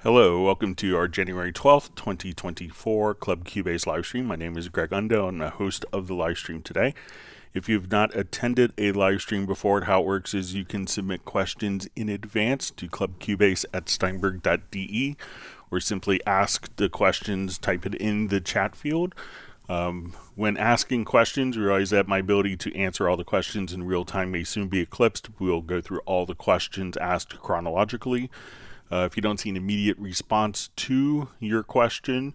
Hello, welcome to our January 12th, 2024 Club Cubase livestream. My name is Greg Undo. I'm the host of the livestream today. If you've not attended a livestream before, how it works is you can submit questions in advance to clubcubase@steinberg.de or simply ask the questions, type it in the chat field. When asking questions, realize that my ability to answer all the questions in real time may soon be eclipsed. We'll go through all the questions asked chronologically. If you don't see an immediate response to your question,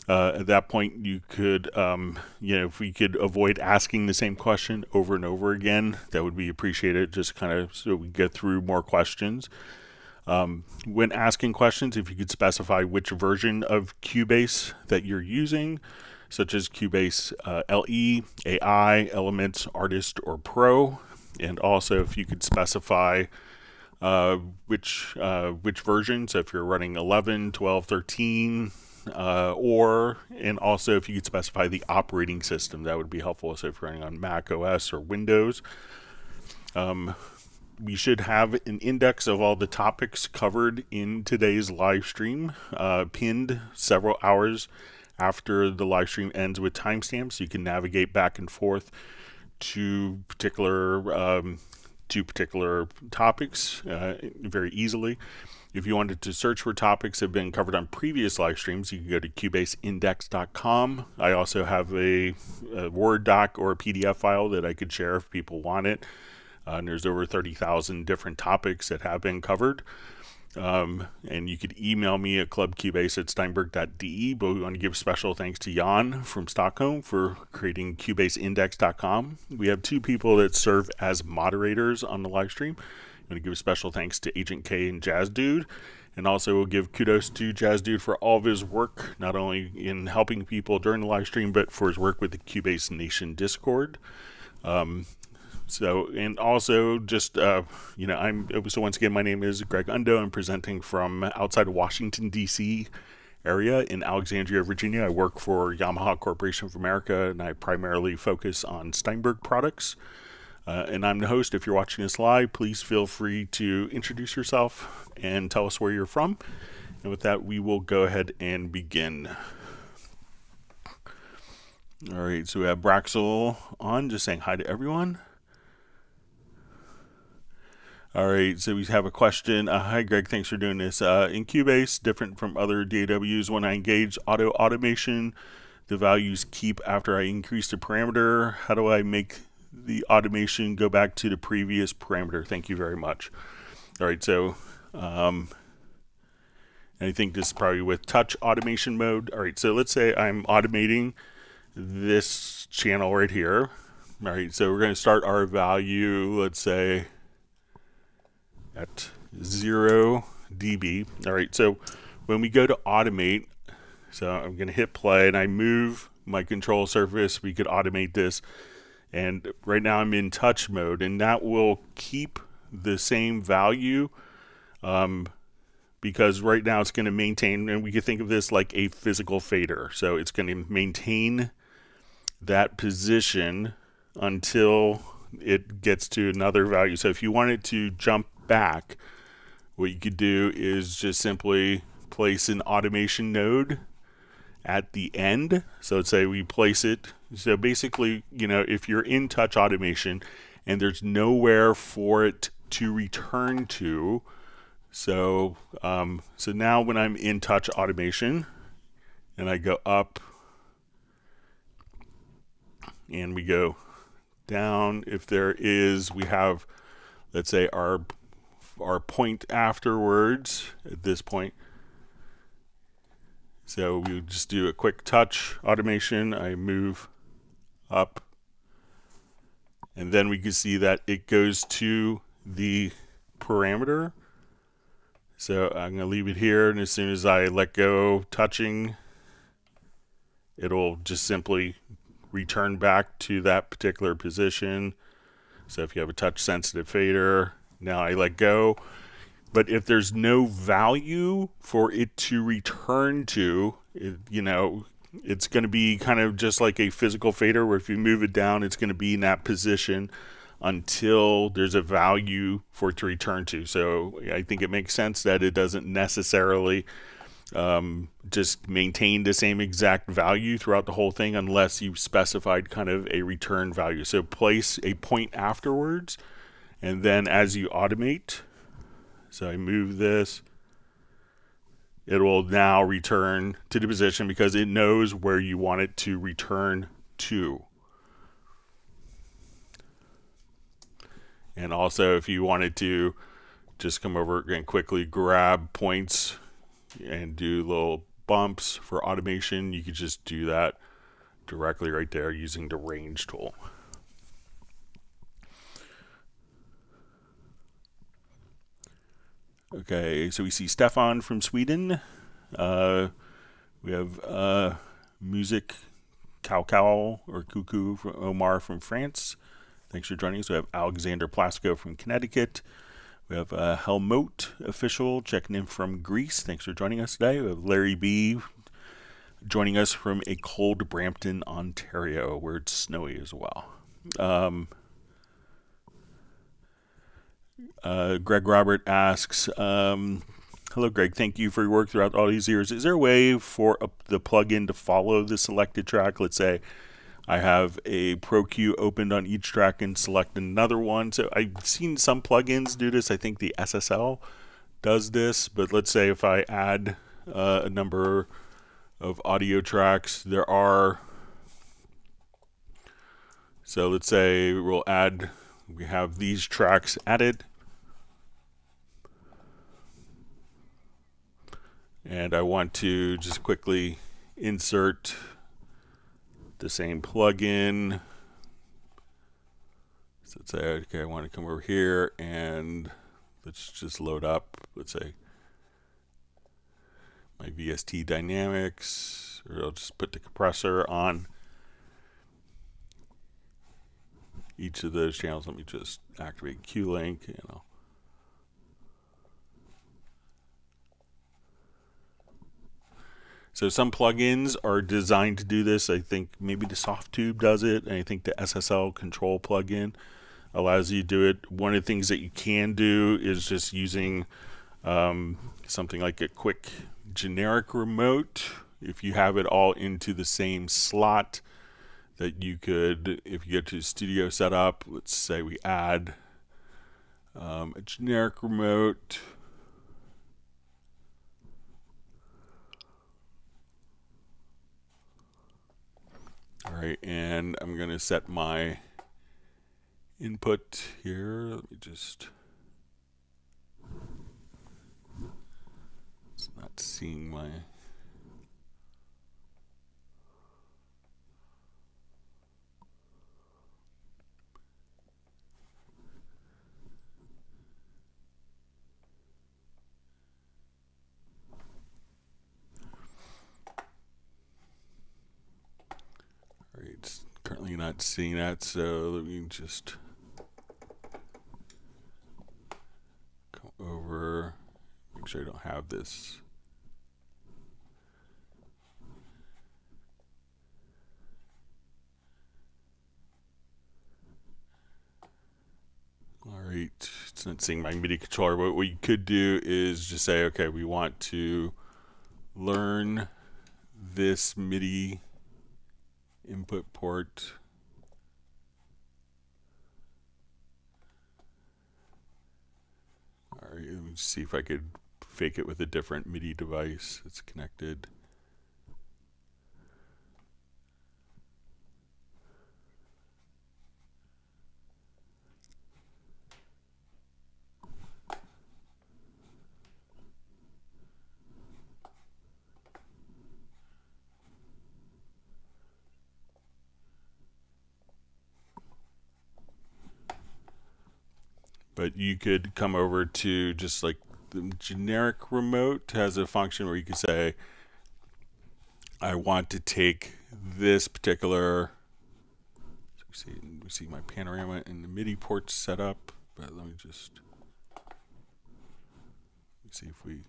at that point you could, if we could avoid asking the same question over and over again, that would be appreciated, just kind of so we get through more questions. When asking questions, if you could specify which version of Cubase that you're using, such as Cubase LE, AI, Elements, Artist, or Pro, and also if you could specify which version, so if you're running 11, 12, 13, and also if you could specify the operating system, that would be helpful. So if you're running on Mac OS or Windows, we should have an index of all the topics covered in today's live stream, pinned several hours after the live stream ends with timestamps, so you can navigate back and forth to particular topics very easily. If you wanted to search for topics that have been covered on previous live streams, you can go to cubaseindex.com. I also have a Word doc or a PDF file that I could share if people want it. And there's over 30,000 different topics that have been covered. And you could email me at clubcubase@steinberg.de, but we want to give special thanks to Jan from Stockholm for creating cubaseindex.com. We have two people that serve as moderators on the live stream. I'm going to give special thanks to Agent K and Jazz Dude, and also we'll give kudos to Jazz Dude for all of his work, not only in helping people during the live stream, but for his work with the Cubase Nation Discord. So once again, my name is Greg Undo. I'm presenting from outside of Washington, D.C. area in Alexandria, Virginia. I work for Yamaha Corporation of America, and I primarily focus on Steinberg products. And I'm the host. If you're watching this live, please feel free to introduce yourself and tell us where you're from. And with that, we will go ahead and begin. All right, so we have Braxel on, just saying hi to everyone. All right, so we have a question. Hi, Greg, thanks for doing this. In Cubase, different from other DAWs, when I engage auto automation, the values keep after I increase the parameter. How do I make the automation go back to the previous parameter? Thank you very much. All right, so I think this is probably with touch automation mode. All right, so let's say I'm automating this channel right here. All right, so we're going to start our value, let's say, at 0 dB. All right, so when we go to automate, so I'm going to hit play and I move my control surface. We could automate this, and right now I'm in touch mode, and that will keep the same value because right now it's going to maintain, and we could think of this like a physical fader. So it's going to maintain that position until it gets to another value. So if you wanted to jump back, what you could do is just simply place an automation node at the end. So let's say we place it. So basically, if you're in touch automation and there's nowhere for it to return to, so now when I'm in touch automation and I go up and we go down, if there is, we have, let's say, our point afterwards at this point. So we just do a quick touch automation. I move up, and then we can see that it goes to the parameter. So I'm going to leave it here, and as soon as I let go touching, it'll just simply return back to that particular position. So if you have a touch sensitive fader, now I let go. But if there's no value for it to return to, it's going to be kind of just like a physical fader where if you move it down, it's going to be in that position until there's a value for it to return to. So I think it makes sense that it doesn't necessarily just maintain the same exact value throughout the whole thing unless you've specified kind of a return value. So place a point afterwards, and then as you automate, so I move this, it will now return to the position because it knows where you want it to return to. And also, if you wanted to just come over and quickly grab points and do little bumps for automation, you could just do that directly right there using the range tool. Okay, so we see Stefan from Sweden. We have Music Cow or Cuckoo from Omar from France. Thanks for joining us. We have Alexander Plasko from Connecticut. We have Helmut Official checking in from Greece. Thanks for joining us today. We have Larry B joining us from a cold Brampton, Ontario, where it's snowy as well. Greg Robert asks, hello, Greg. Thank you for your work throughout all these years. Is there a way for the plugin to follow the selected track? Let's say I have a Pro Q opened on each track and select another one. So I've seen some plugins do this. I think the SSL does this. But let's say if I add a number of audio tracks, there are. So let's say we have these tracks added. And I want to just quickly insert the same plugin. So let's say, okay, I want to come over here and let's just load up, let's say, my VST Dynamics, or I'll just put the compressor on each of those channels. Let me just activate Q-Link, and I'll So some plugins are designed to do this. I think maybe the SoftTube does it, and I think the SSL control plugin allows you to do it. One of the things that you can do is just using something like a quick generic remote. If you have it all into the same slot, that you could, if you get to studio setup, let's say we add a generic remote. All right, and I'm going to set my input here. Let me just, it's not seeing my, it's currently not seeing that, so let me just come over, make sure I don't have this. All right, it's not seeing my MIDI controller, but what we could do is just say, okay, we want to learn this MIDI input port. All right, let me see if I could fake it with a different MIDI device that's connected. But you could come over to just like the generic remote has a function where you could say, I want to take this particular, so we see my panorama and the MIDI ports set up, but let me just see if we,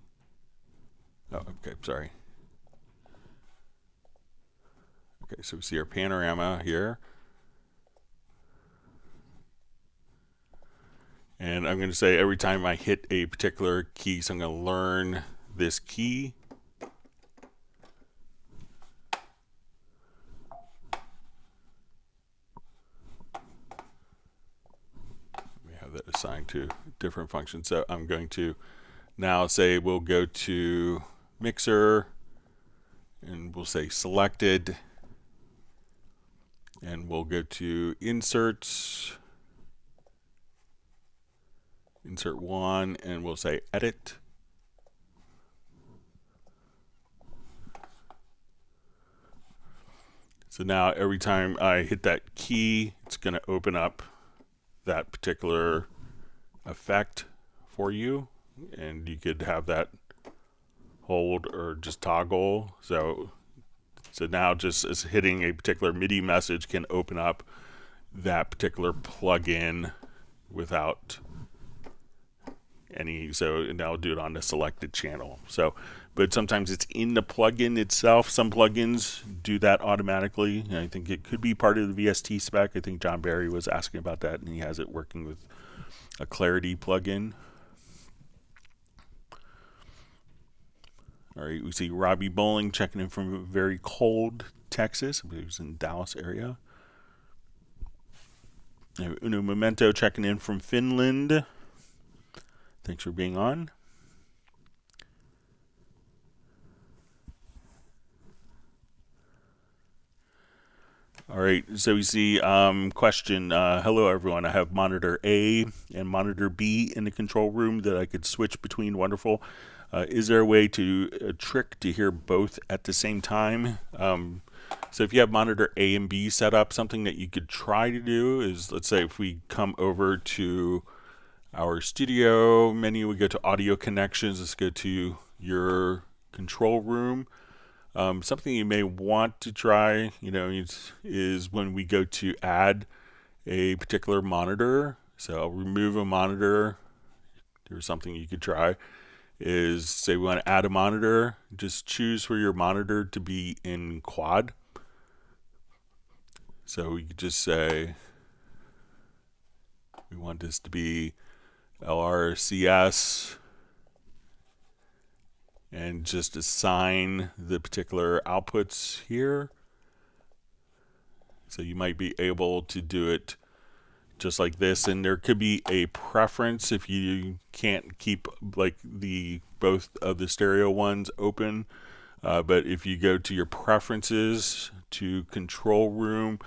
oh, okay, sorry. Okay, so we see our panorama here. And I'm going to say every time I hit a particular key, so I'm going to learn this key. We have that assigned to different functions. So I'm going to now say we'll go to mixer and we'll say selected, and we'll go to inserts, insert one, and we'll say edit. So now every time I hit that key, it's going to open up that particular effect for you, and you could have that hold or just toggle. So now just as hitting a particular MIDI message can open up that particular plugin without any, so now I'll do it on the selected channel. So, but sometimes it's in the plugin itself. Some plugins do that automatically. And I think it could be part of the VST spec. I think John Barry was asking about that, and he has it working with a Clarity plugin. All right, we see Robbie Bowling checking in from very cold Texas. I believe he was in the Dallas area. Uno Memento checking in from Finland. Thanks for being on. All right, so we see question. Hello, everyone. I have monitor A and monitor B in the control room that I could switch between. Wonderful. Is there a way to a trick to hear both at the same time? So if you have monitor A and B set up, something that you could try to do is, let's say if we come over to our studio menu, we go to audio connections. Let's go to your control room. Something you may want to try, is when we go to add a particular monitor. So I'll remove a monitor. There's something you could try. Is say we want to add a monitor, just choose for your monitor to be in quad. So we could just say we want this to be LRCS and just assign the particular outputs here. So you might be able to do it just like this, and there could be a preference if you can't keep like both of the stereo ones open, but if you go to your preferences to control room,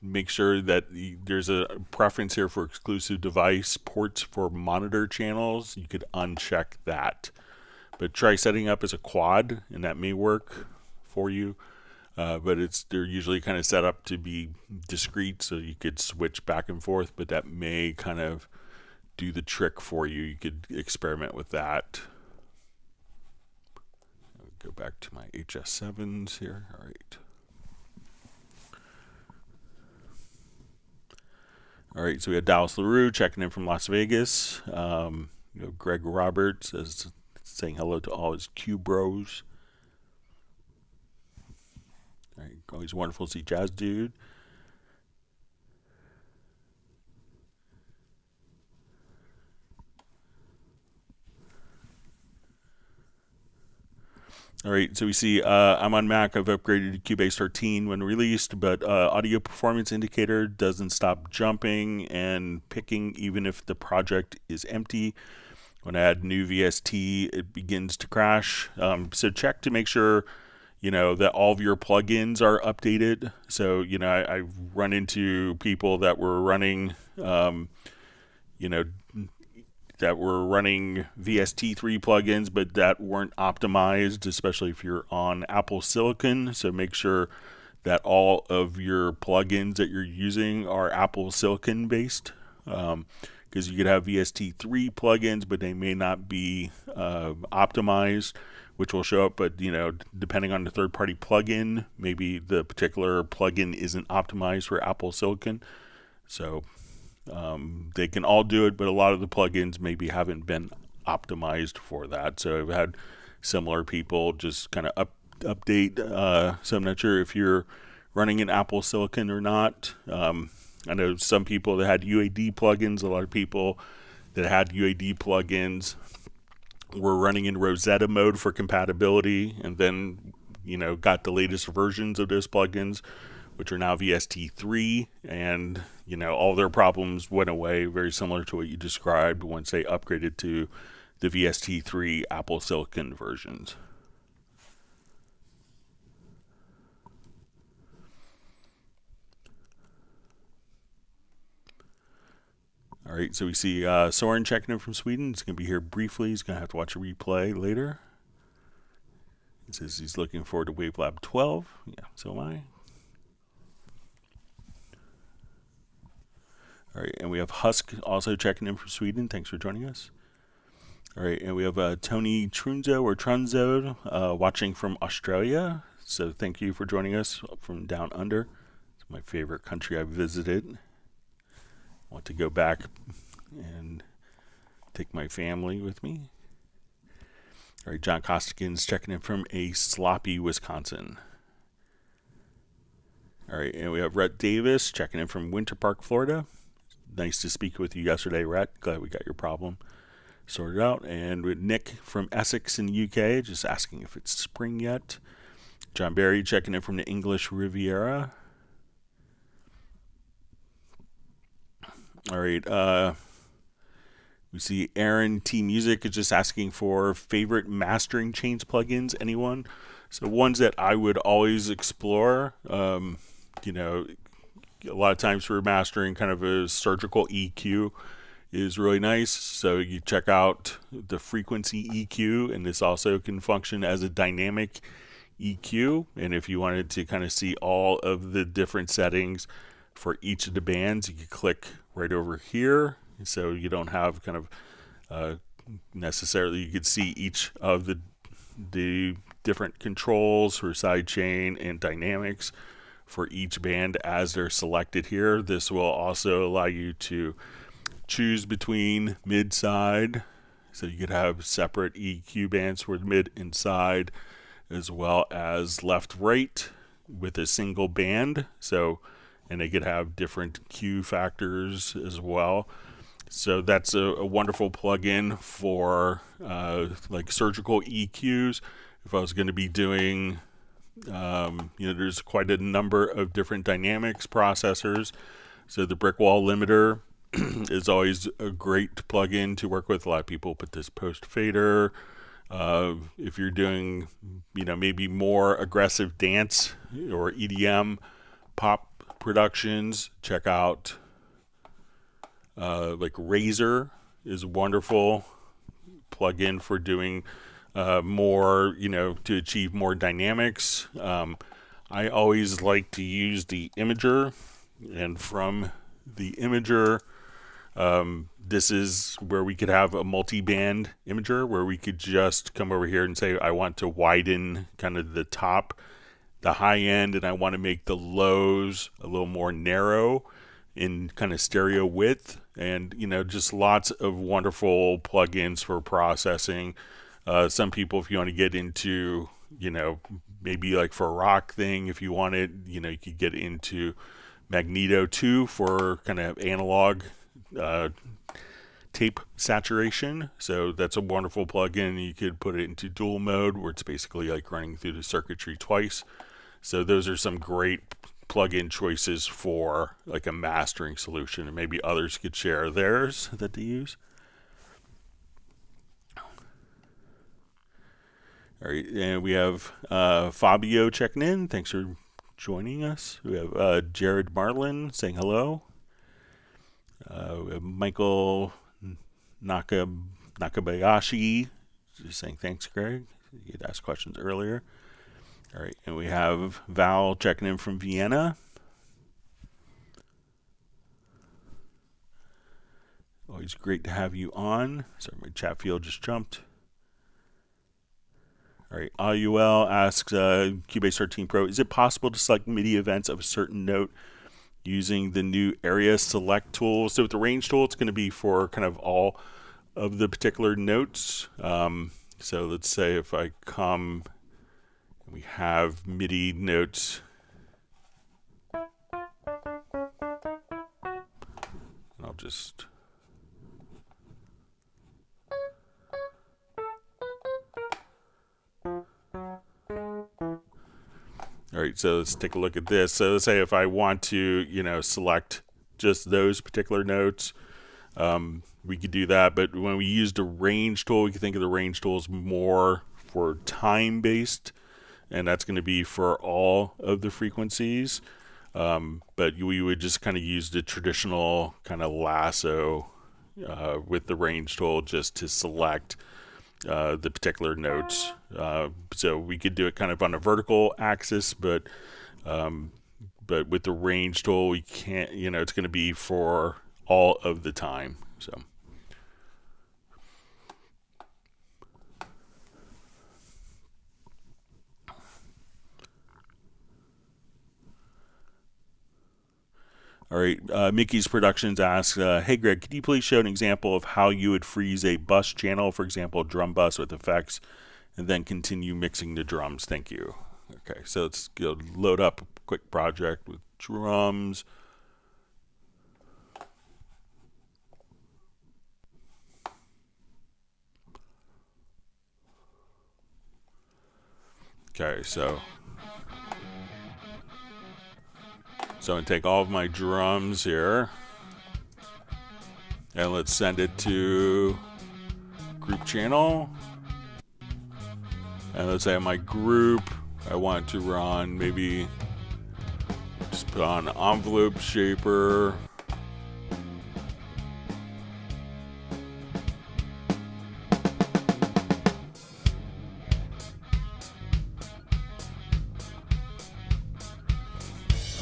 make sure that there's a preference here for exclusive device ports for monitor channels. You could uncheck that, but try setting up as a quad, and that may work for you. But they're usually kind of set up to be discrete, so you could switch back and forth, but that may kind of do the trick for you. You could experiment with that. I'll go back to my HS7s here. All right. All right, so we had Dallas LaRue checking in from Las Vegas. Greg Roberts is saying hello to all his Q bros. All right, always wonderful to see Jazz Dude. All right, so we see I'm on Mac. I've upgraded to Cubase 13 when released, but audio performance indicator doesn't stop jumping and picking even if the project is empty. When I add new VST, it begins to crash. So check to make sure that all of your plugins are updated. So, I've run into people that were running, that were running VST3 plugins, but that weren't optimized, especially if you're on Apple Silicon. So make sure that all of your plugins that you're using are Apple Silicon based. Because you could have VST3 plugins, but they may not be optimized, which will show up, but depending on the third-party plugin, maybe the particular plugin isn't optimized for Apple Silicon. So they can all do it, but a lot of the plugins maybe haven't been optimized for that. So I've had similar people just kind of update. So I'm not sure if you're running in Apple Silicon or not. I know some people that had UAD plugins, a lot of people that had UAD plugins were running in Rosetta mode for compatibility, and then, got the latest versions of those plugins, which are now VST3, and, all their problems went away, very similar to what you described once they upgraded to the VST3 Apple Silicon versions. All right, so we see Soren checking in from Sweden. He's going to be here briefly. He's going to have to watch a replay later. He says he's looking forward to WaveLab 12. Yeah, so am I. All right, and we have Husk also checking in from Sweden. Thanks for joining us. All right, and we have Tony Trunzo or Trunzo watching from Australia. So thank you for joining us from down under. It's my favorite country I've visited. I want to go back and take my family with me. All right, John Costigan's checking in from a sloppy Wisconsin. All right, and we have Rhett Davis checking in from Winter Park, Florida. Nice to speak with you yesterday, Rhett. Glad we got your problem sorted out. And with Nick from Essex in the UK, just asking if it's spring yet. John Barry checking in from the English Riviera. All right, we see Aaron T Music is just asking for favorite mastering chains plugins. Anyone? So ones that I would always explore. A lot of times for mastering, kind of a surgical EQ is really nice. So you check out the frequency EQ, and this also can function as a dynamic EQ. And if you wanted to kind of see all of the different settings for each of the bands, you could click right over here. So you don't have kind of necessarily, you could see each of the different controls for sidechain and dynamics for each band as they're selected here. This will also allow you to choose between mid-side, so you could have separate EQ bands for mid and side, as well as left-right with a single band. And they could have different Q factors as well. So that's a wonderful plugin for like surgical EQs. If I was going to be doing, there's quite a number of different dynamics processors. So the brick wall limiter is always a great plugin to work with. A lot of people put this post fader. If you're doing, maybe more aggressive dance or EDM pop productions, check out like Razor is a wonderful plugin for doing more, to achieve more dynamics. I always like to use the Imager, and from the Imager, this is where we could have a multi-band Imager where we could just come over here and say I want to widen kind of the top, the high end, and I want to make the lows a little more narrow in kind of stereo width, and just lots of wonderful plugins for processing. Some people, if you want to get into, maybe like for a rock thing, if you wanted, you could get into Magneto 2 for kind of analog tape saturation. So that's a wonderful plugin. You could put it into dual mode where it's basically like running through the circuitry twice. So those are some great plugin choices for like a mastering solution, and maybe others could share theirs that they use. All right, and we have Fabio checking in. Thanks for joining us. We have Jared Marlin saying hello. We have Michael Nakabayashi just saying thanks, Greg. You had asked questions earlier. All right, and we have Val checking in from Vienna. Always great to have you on. Sorry, my chat field just jumped. All right, AUL asks Cubase 13 Pro, is it possible to select MIDI events of a certain note using the new area select tool? So with the range tool, it's going to be for kind of all of the particular notes. So let's say if I come, we have MIDI notes. just... All right, so let's take a look at this. So let's say if I want to, select just those particular notes, we could do that. But when we use the range tool, we can think of the range tool as more for time-based, and that's going to be for all of the frequencies. But we would just kind of use the traditional kind of lasso with the range tool just to select the particular notes. So we could do it kind of on a vertical axis, but with the range tool, we can't, it's going to be for all of the time. So. All right, Mickey's Productions asks, hey Greg, could you please show an example of how you would freeze a bus channel, for example, a drum bus with effects, and then continue mixing the drums? Thank you. Okay, so let's go load up a quick project with drums. Okay, so I'm going to take all of my drums here, and let's send it to group channel. And let's say on my group, I want to run maybe just put on envelope shaper.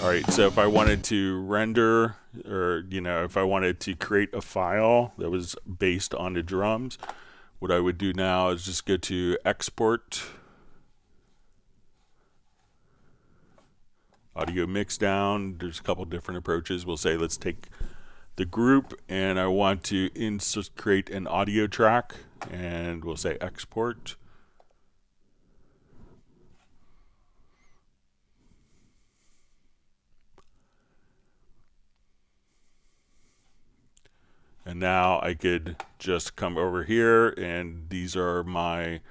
All right, so if I wanted to render, or if I wanted to create a file that was based on the drums, what I would do now is just go to export, audio mix down. There's a couple different approaches. We'll say let's take the group, and I want to create an audio track, and we'll say export. And now I could just come over here, and these are my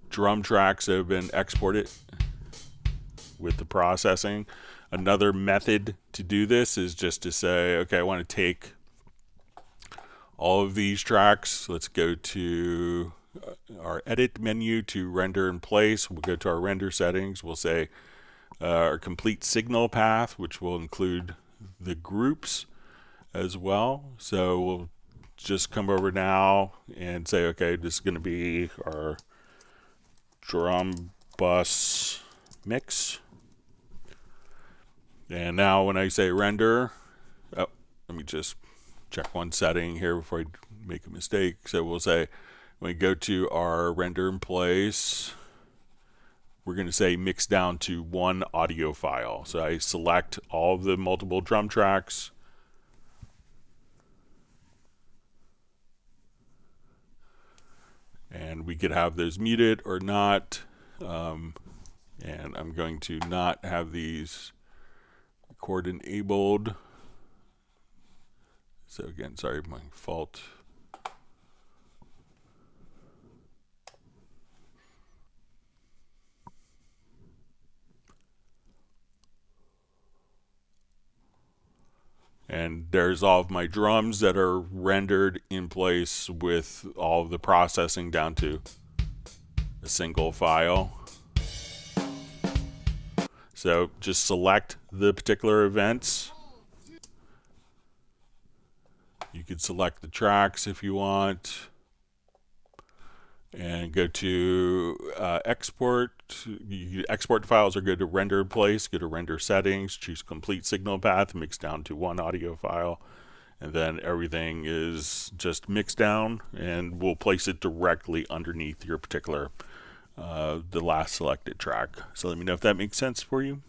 drum tracks that have been exported with the processing. Another method to do this is just to say, okay, I want to take all of these tracks. Let's go to our edit menu to render in place. We'll go to our render settings. We'll say our complete signal path, which will include the groups as well. So we'll just come over now and say, okay, this is going to be our drum bus mix. And now when I say render, let me just check one setting here before I make a mistake. So we'll say, when we go to our render in place, we're going to say mix down to one audio file. So I select all of the multiple drum tracks, and we could have those muted or not. And I'm going to not have these record enabled. So again, sorry, my fault. And there's all of my drums that are rendered in place with all of the processing down to a single file. So just select the particular events. You could select the tracks if you want, and go to export. You export files, or go to render in place, go to render settings, choose complete signal path, mix down to one audio file, and then everything is just mixed down, and we'll place it directly underneath your particular the last selected track. So let me know if that makes sense for you.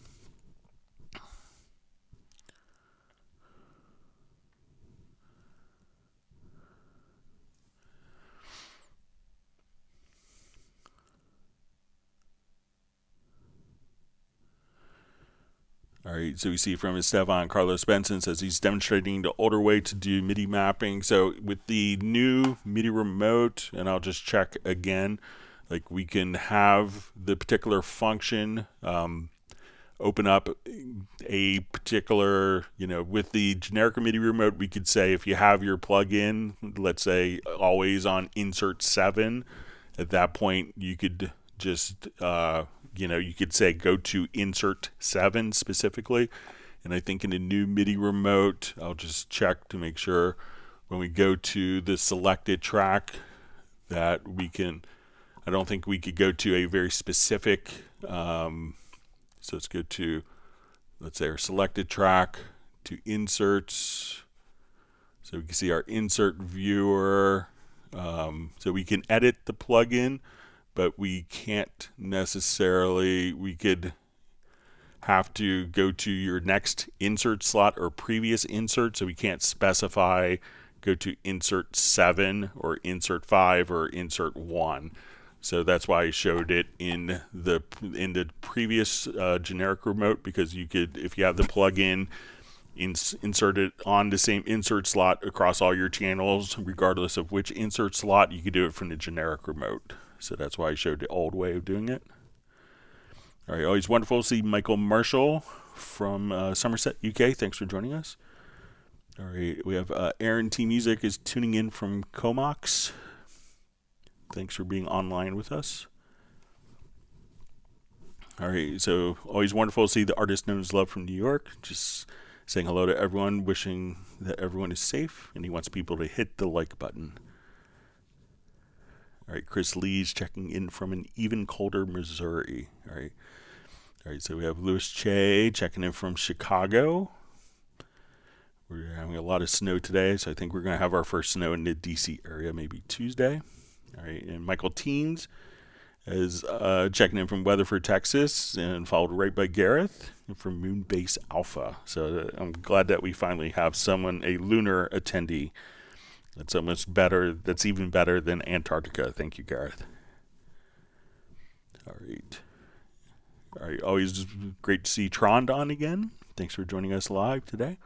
All right, so we see from Esteban Carlos Benson says he's demonstrating the older way to do MIDI mapping. So with the new MIDI remote, and I'll just check again, like we can have the particular function open up a particular, with the generic MIDI remote, we could say if you have your plugin, let's say always on insert 7, at that point you could just you could say go to insert 7 specifically. And I think in the new MIDI remote, I'll just check to make sure when we go to the selected track that we can, I don't think we could go to a very specific, so let's go to, let's say our selected track, to inserts. So we can see our insert viewer. So we can edit the plugin, but we can't necessarily, we could have to go to your next insert slot or previous insert, so we can't specify go to insert 7 or insert 5 or insert 1. So that's why I showed it in the previous generic remote, because you could, if you have the plugin, insert it on the same insert slot across all your channels, regardless of which insert slot, you could do it from the generic remote. So that's why I showed the old way of doing it. All right, always wonderful to see Michael Marshall from Somerset, UK. Thanks for joining us. All right, we have Aaron T Music is tuning in from Comox. Thanks for being online with us. All right, so always wonderful to see the artist known as Love from New York. Just saying hello to everyone, wishing that everyone is safe, and he wants people to hit the like button. All right, Chris Lee's checking in from an even colder Missouri. All right, so we have Louis Che checking in from Chicago. We're having a lot of snow today, so I think we're going to have our first snow in the DC area maybe Tuesday. All right, and Michael Teens is checking in from Weatherford, Texas, and followed right by Gareth from Moonbase Alpha. So I'm glad that we finally have someone, a lunar attendee. That's almost better. That's even better than Antarctica. Thank you, Gareth. All right. Always great to see Trondon again. Thanks for joining us live today.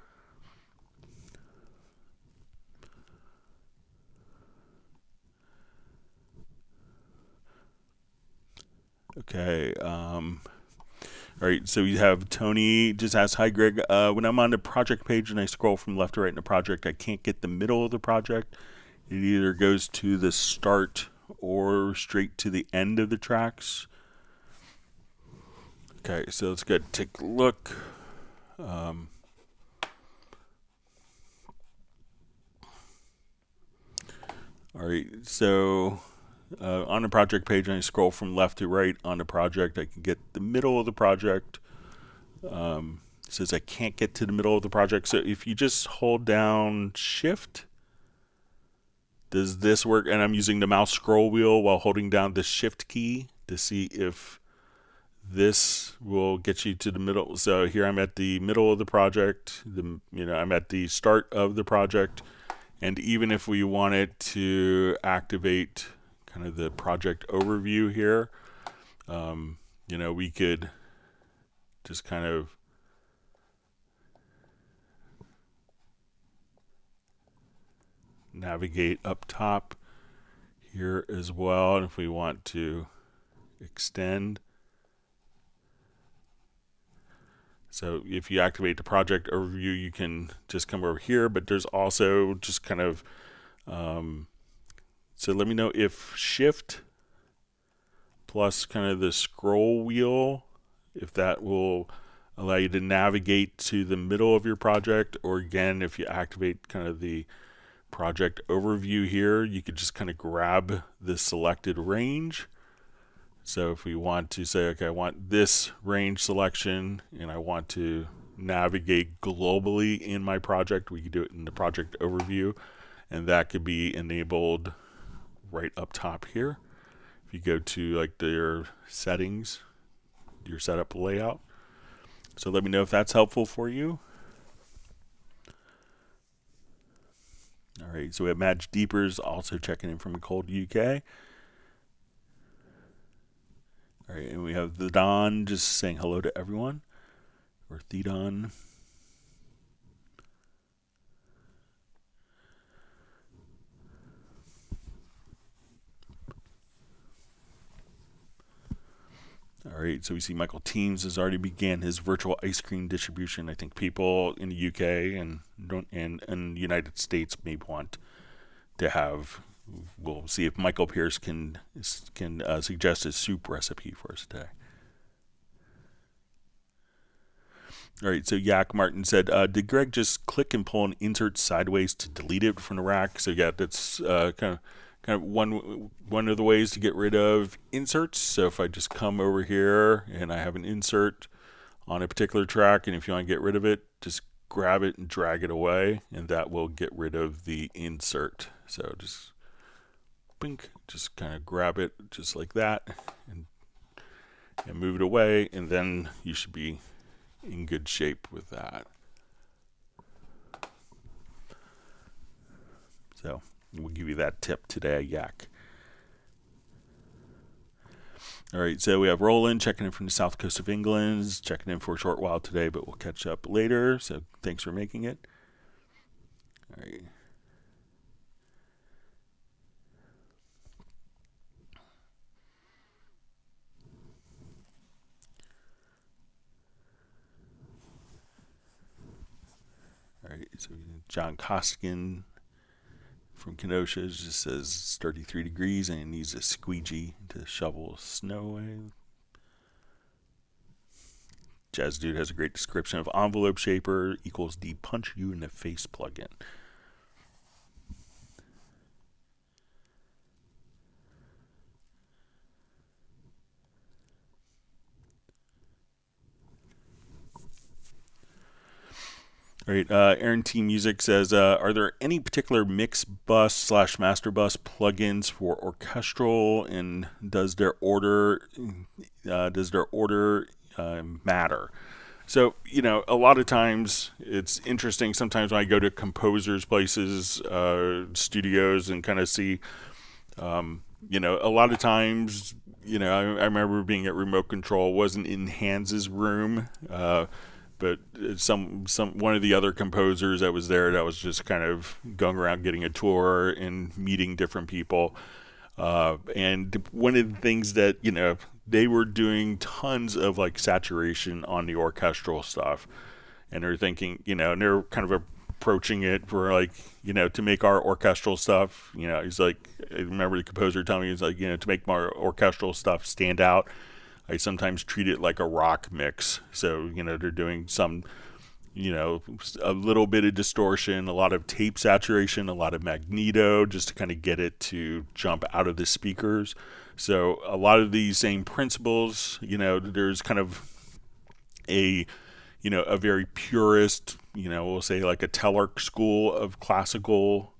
Okay. All right. So we have Tony just asked, "Hi, Greg. When I'm on the project page and I scroll from left to right in the project, I can't get the middle of the project. It either goes to the start or straight to the end of the tracks." Okay. So let's go take a look. All right. So on the project page, and I scroll from left to right on the project, I can get the middle of the project. It says I can't get to the middle of the project. So if you just hold down Shift, does this work? And I'm using the mouse scroll wheel while holding down the Shift key to see if this will get you to the middle. So here I'm at the middle of the project. I'm at the start of the project. And even if we wanted to activate kind of the project overview here, we could just kind of navigate up top here as well. And if we want to extend, so if you activate the project overview, you can just come over here, but there's also just kind of so let me know if Shift plus kind of the scroll wheel, if that will allow you to navigate to the middle of your project, or again, if you activate kind of the project overview here, you could just kind of grab the selected range. So if we want to say, okay, I want this range selection and I want to navigate globally in my project, we could do it in the project overview, and that could be enabled right up top here. If you go to like your settings, your setup layout. So let me know if that's helpful for you. All right, so we have Madge Deepers also checking in from Cold UK. All right, and we have the Don just saying hello to everyone. Orthedon. All right, so we see Michael Teams has already began his virtual ice cream distribution. I think people in the UK and the United States may want to have. We'll see if Michael Pierce can suggest a soup recipe for us today. All right, so Yak Martin said, did Greg just click and pull an insert sideways to delete it from the rack? So yeah, that's kind of one of the ways to get rid of inserts. So if I just come over here and I have an insert on a particular track, and if you want to get rid of it, just grab it and drag it away, and that will get rid of the insert. So just just kind of grab it just like that and move it away, and then you should be in good shape with that. So we'll give you that tip today, Yak. All right, so we have Roland checking in from the south coast of England, checking in for a short while today, but we'll catch up later. So thanks for making it. All right. All right, so John Koskian from Kenosha just says it's 33 degrees and he needs a squeegee to shovel snow away. Jazz Dude has a great description of envelope shaper equals the punch you in the face plugin. All right, Aaron T Music says, are there any particular mix bus / master bus plugins for orchestral, and does their order matter? So, a lot of times it's interesting. Sometimes when I go to composers' places, studios, and kind of see, a lot of times, I remember being at remote control, wasn't in Hans's room, but one of the other composers that was there that was just kind of going around getting a tour and meeting different people. And one of the things that, they were doing tons of like saturation on the orchestral stuff. And they're thinking, and they're kind of approaching it for like, to make our orchestral stuff, he's like, I remember the composer telling me, he's like, to make my orchestral stuff stand out, I sometimes treat it like a rock mix. So, they're doing some, a little bit of distortion, a lot of tape saturation, a lot of magneto, just to kind of get it to jump out of the speakers. So a lot of these same principles, there's kind of a very purist, we'll say like a Tellerk school of classical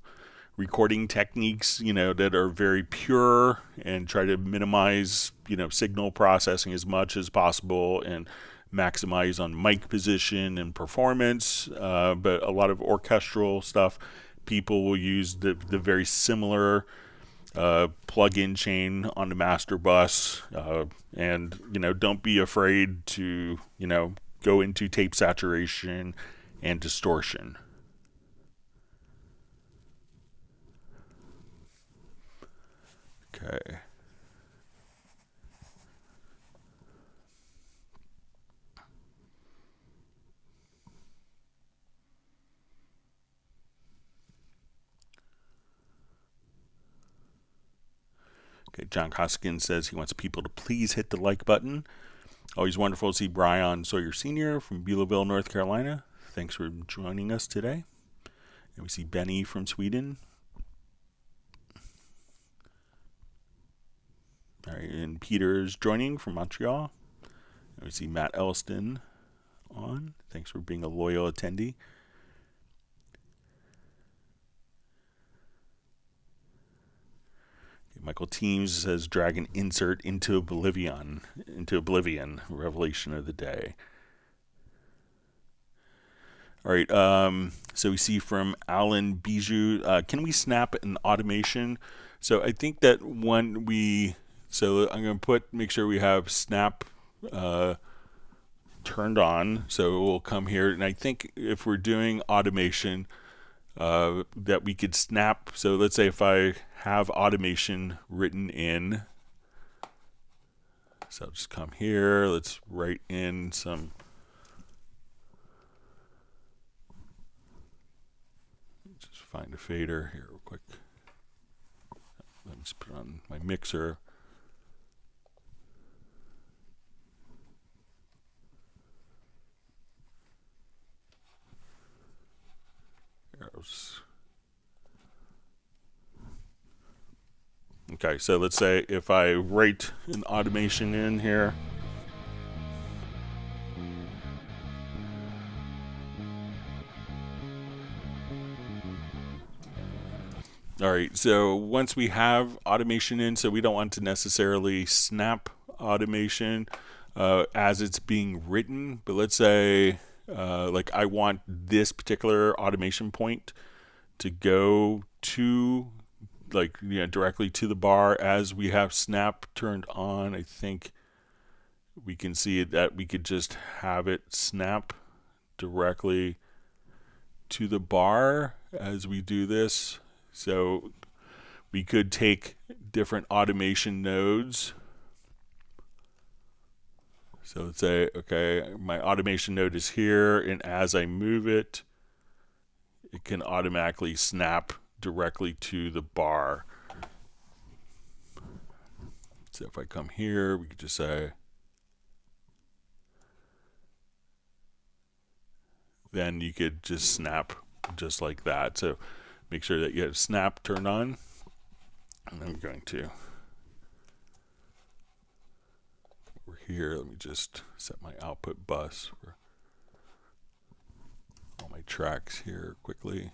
recording techniques, that are very pure and try to minimize, signal processing as much as possible and maximize on mic position and performance. But a lot of orchestral stuff, people will use the very similar plug-in chain on the master bus. And, don't be afraid to, go into tape saturation and distortion. Okay. Okay, John Koskian says he wants people to please hit the like button. Always wonderful to see Brian Sawyer Sr. from Beulahville, North Carolina. Thanks for joining us today. And we see Benny from Sweden. All right, and Peter's joining from Montreal. And we see Matt Elston on. Thanks for being a loyal attendee. Michael Teams says, drag an insert into oblivion, revelation of the day. All right, so we see from Alan Bijou, can we snap an automation? So I think that so I'm going to make sure we have snap turned on. So we'll come here, and I think if we're doing automation, that we could snap. So let's say if I have automation written in, so I'll just come here, let's write in some, just find a fader here real quick. Let me just put on my mixer. Okay, so let's say if I write an automation in here, all right, so once we have automation in, so we don't want to necessarily snap automation as it's being written, but let's say like I want this particular automation point to go to, like, directly to the bar. As we have snap turned on, I think we can see that we could just have it snap directly to the bar as we do this. So we could take different automation nodes. So let's say, okay, my automation node is here, and as I move it, it can automatically snap directly to the bar. So if I come here, we could just say, then you could just snap just like that. So make sure that you have snap turned on. And I'm going to, over here, let me just set my output bus for all my tracks here quickly.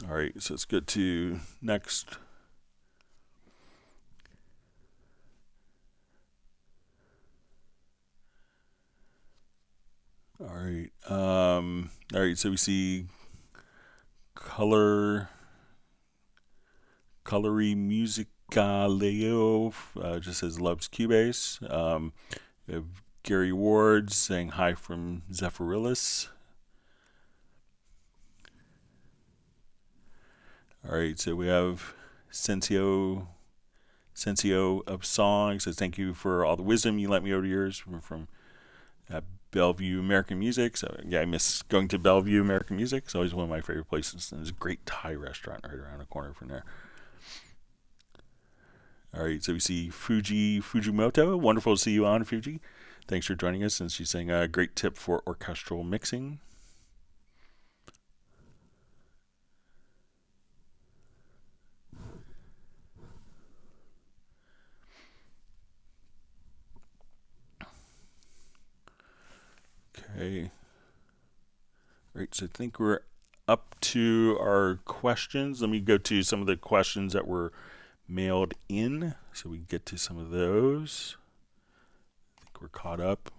All right, so let's go to next. All right, so we see colory musicaleo, just says loves Cubase. We have Gary Ward saying hi from Zephyrillis. All right, so we have Sensio of Song says thank you for all the wisdom you lent me over the years from Bellevue American Music. So yeah, I miss going to Bellevue American Music. It's always one of my favorite places. And there's a great Thai restaurant right around the corner from there. All right, so we see Fujimoto. Wonderful to see you on, Fuji. Thanks for joining us. And she's saying a great tip for orchestral mixing. Okay. Right, so I think we're up to our questions. Let me go to some of the questions that were mailed in, so we can get to some of those. I think we're caught up.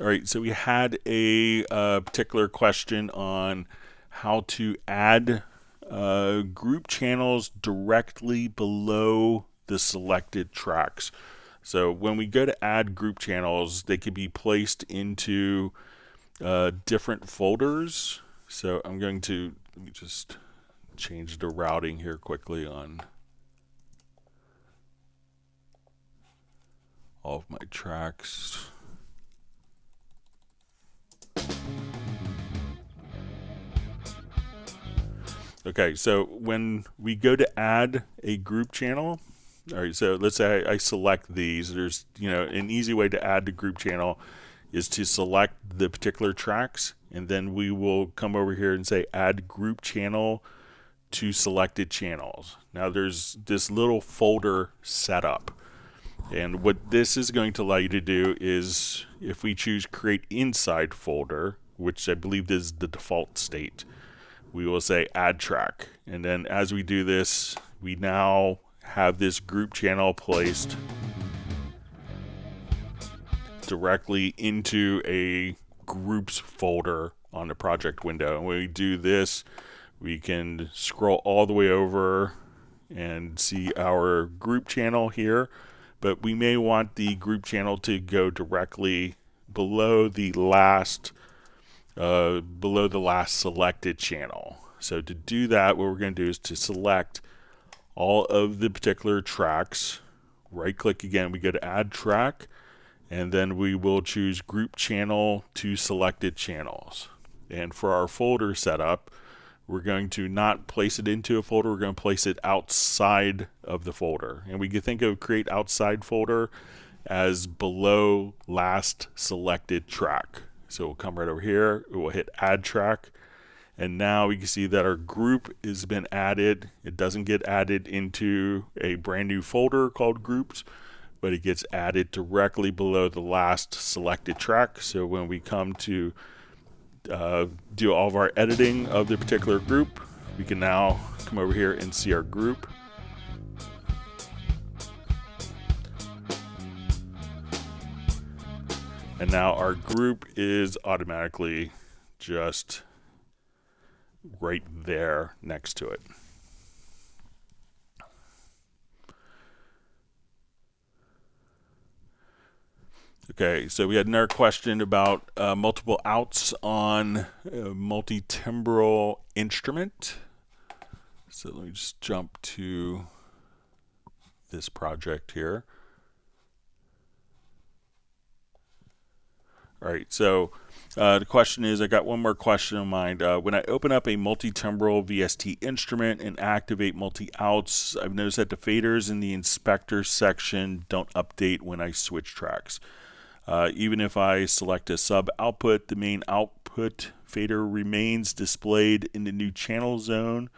All right, so we had a particular question on how to add group channels directly below the selected tracks. So when we go to add group channels, they can be placed into different folders. So I'm going to, let me just change the routing here quickly on all of my tracks. Okay, so when we go to add a group channel, all right, so let's say I select these. There's, an easy way to add the group channel is to select the particular tracks, and then we will come over here and say add group channel to selected channels. Now there's this little folder set up. And what this is going to allow you to do is, if we choose create inside folder, which I believe is the default state, we will say add track. And then as we do this, we now have this group channel placed directly into a groups folder on the project window. And when we do this, we can scroll all the way over and see our group channel here, but we may want the group channel to go directly below the last selected channel. So to do that, what we're going to do is to select all of the particular tracks, right click again, we go to add track, and then we will choose group channel to selected channels. And for our folder setup, we're going to not place it into a folder, we're going to place it outside of the folder. And we can think of create outside folder as below last selected track. So we'll come right over here, it will hit add track, and now we can see that our group has been added. It doesn't get added into a brand new folder called groups, but it gets added directly below the last selected track. So when we come to do all of our editing of the particular group, we can now come over here and see our group. And now our group is automatically just right there next to it. Okay, so we had another question about multiple outs on a multi-timbral instrument. So let me just jump to this project here. All right, so the question is, I got one more question in mind. When I open up a multi-timbral VST instrument and activate multi-outs, I've noticed that the faders in the inspector section don't update when I switch tracks. Even if I select a sub output, the main output fader remains displayed in the new channel zone.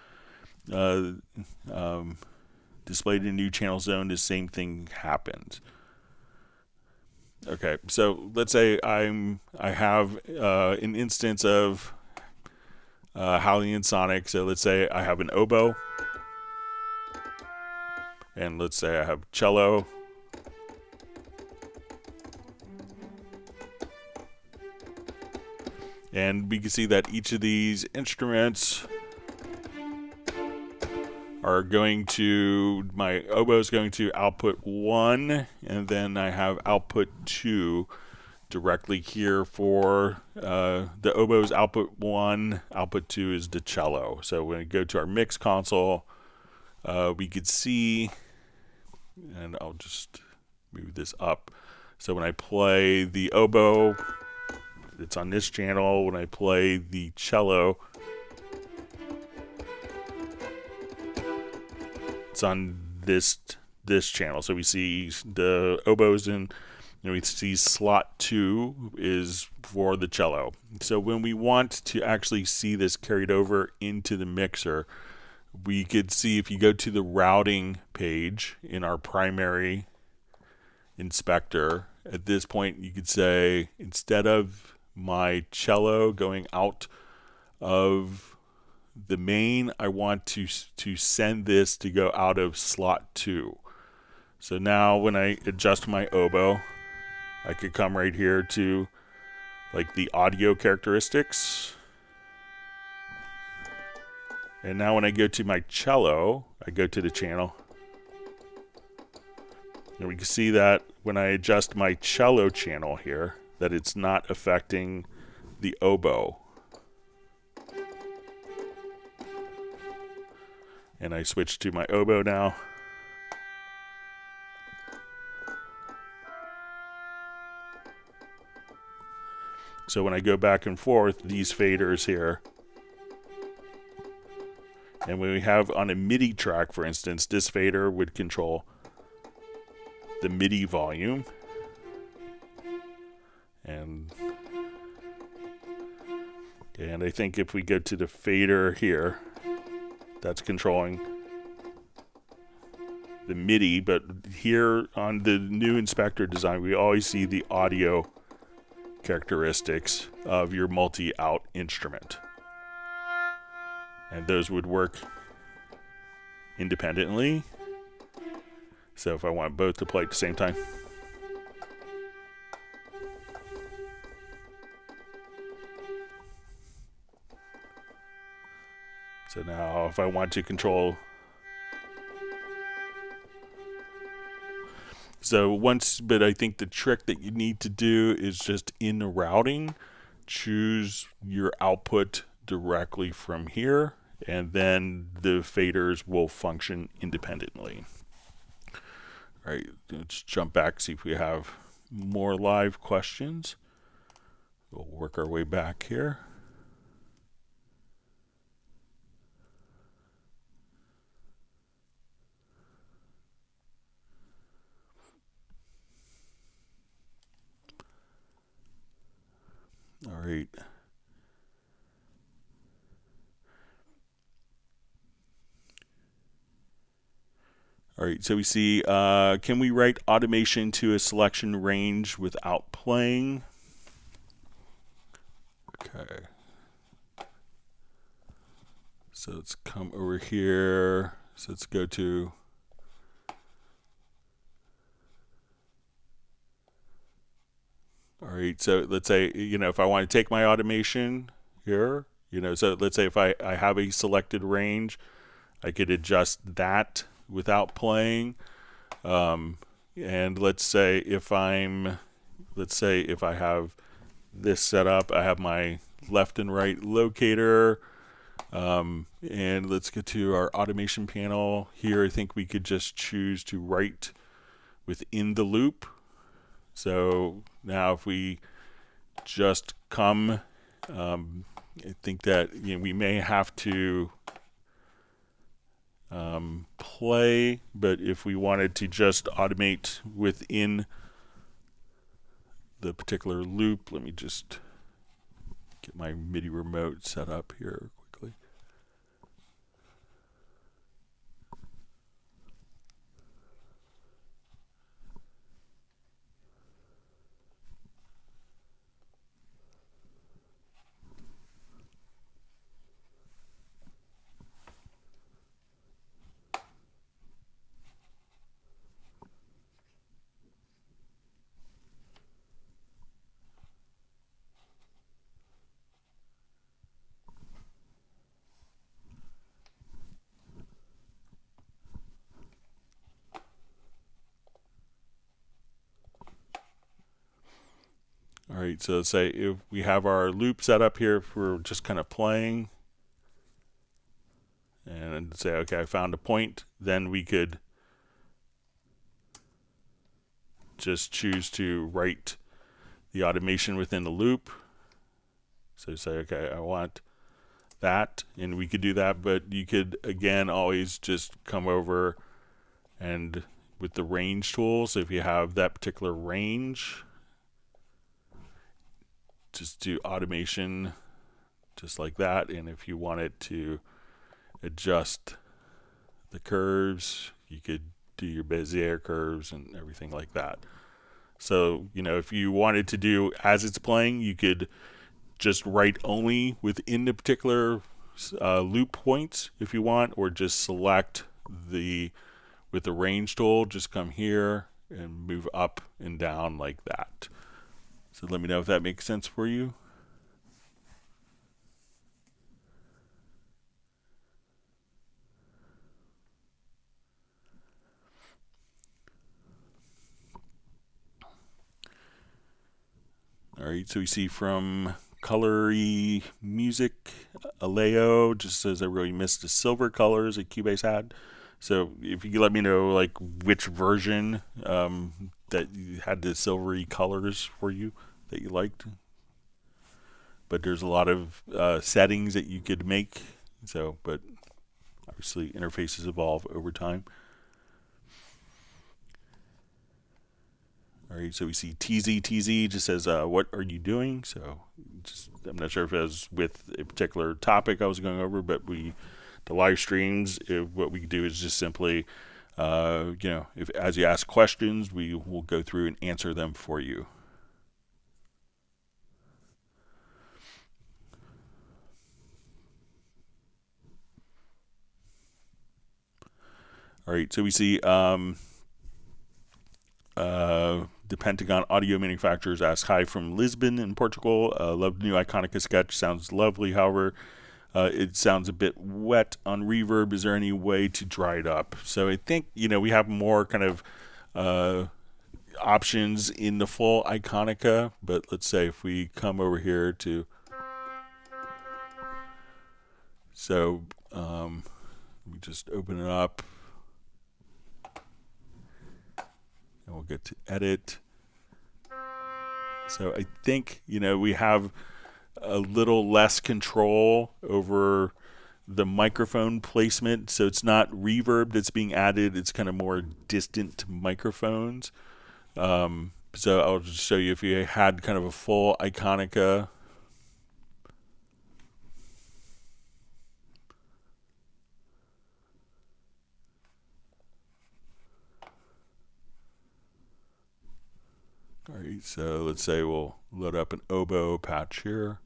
Displayed in the new channel zone, the same thing happens. Okay, so let's say I have an instance of Halion Sonic. So let's say I have an oboe, and let's say I have cello. And we can see that each of these instruments are going to, my oboe is going to output 1, and then I have output 2 directly here for the oboe's output 1, output 2 is the cello. So when we go to our mix console, we could see, and I'll just move this up. So when I play the oboe, it's on this channel. When I play the cello, it's on this channel. So we see the oboes in, we see slot 2 is for the cello. So when we want to actually see this carried over into the mixer, we could see, if you go to the routing page in our primary inspector, at this point you could say, instead of my cello going out of the main, I want to send this to go out of slot 2. So now when I adjust my oboe, I could come right here to like the audio characteristics. And now when I go to my cello, I go to the channel. And we can see that when I adjust my cello channel here, that it's not affecting the oboe. And I switch to my oboe now. So when I go back and forth, these faders here, and when we have on a MIDI track, for instance, this fader would control the MIDI volume. And I think if we go to the fader here, that's controlling MIDI, but here on the new inspector design, we always see the audio characteristics of your multi-out instrument. And those would work independently. So if I want both to play at the same time. So now if I want to control. But I think the trick that you need to do is just in the routing, choose your output directly from here, and then the faders will function independently. All right, let's jump back, see if we have more live questions. We'll work our way back here. All right. All right, so we see, can we write automation to a selection range without playing? Okay. So let's come over here. So let's go to, all right, so let's say, if I want to take my automation here, so let's say if I have a selected range, I could adjust that without playing. And let's say if I have this set up, I have my left and right locator. And let's get to our automation panel here. I think we could just choose to write within the loop. So now if we just come, I think that we may have to play, but if we wanted to just automate within the particular loop, let me just get my MIDI remote set up here quickly. All right, so let's say if we have our loop set up here, if we're just kind of playing, and say, okay, I found a point, then we could just choose to write the automation within the loop. So say, okay, I want that, and we could do that, but you could, again, always just come over and with the range tool, so if you have that particular range, just do automation just like that. And if you wanted to adjust the curves, you could do your Bezier curves and everything like that. So, if you wanted to do as it's playing, you could just write only within the particular loop points if you want, or just select with the range tool, just come here and move up and down like that. So let me know if that makes sense for you. All right, so we see from Colory Music, Aleo just says I really missed the silver colors that Cubase had. So if you could let me know like which version that had the silvery colors for you that you liked. But there's a lot of settings that you could make. So, but obviously interfaces evolve over time. All right, so we see TZ just says, what are you doing? So I'm not sure if it was with a particular topic I was going over, but the live streams, what we do is just simply you know, if as you ask questions, we will go through and answer them for you. All right, so we see the Pentagon Audio Manufacturers ask, hi from Lisbon in Portugal. Love the new Iconica sketch. Sounds lovely. However, it sounds a bit wet on reverb. Is there any way to dry it up? So I think, you know, we have more kind of options in the full Iconica, but let's say if we come over here to, so let me just open it up. And we'll get to edit. So I think, you know, we have a little less control over the microphone placement. So it's not reverb that's being added. It's kind of more distant microphones. So I'll just show you if you had kind of a full Iconica. All right, so let's say we'll load up an oboe patch here.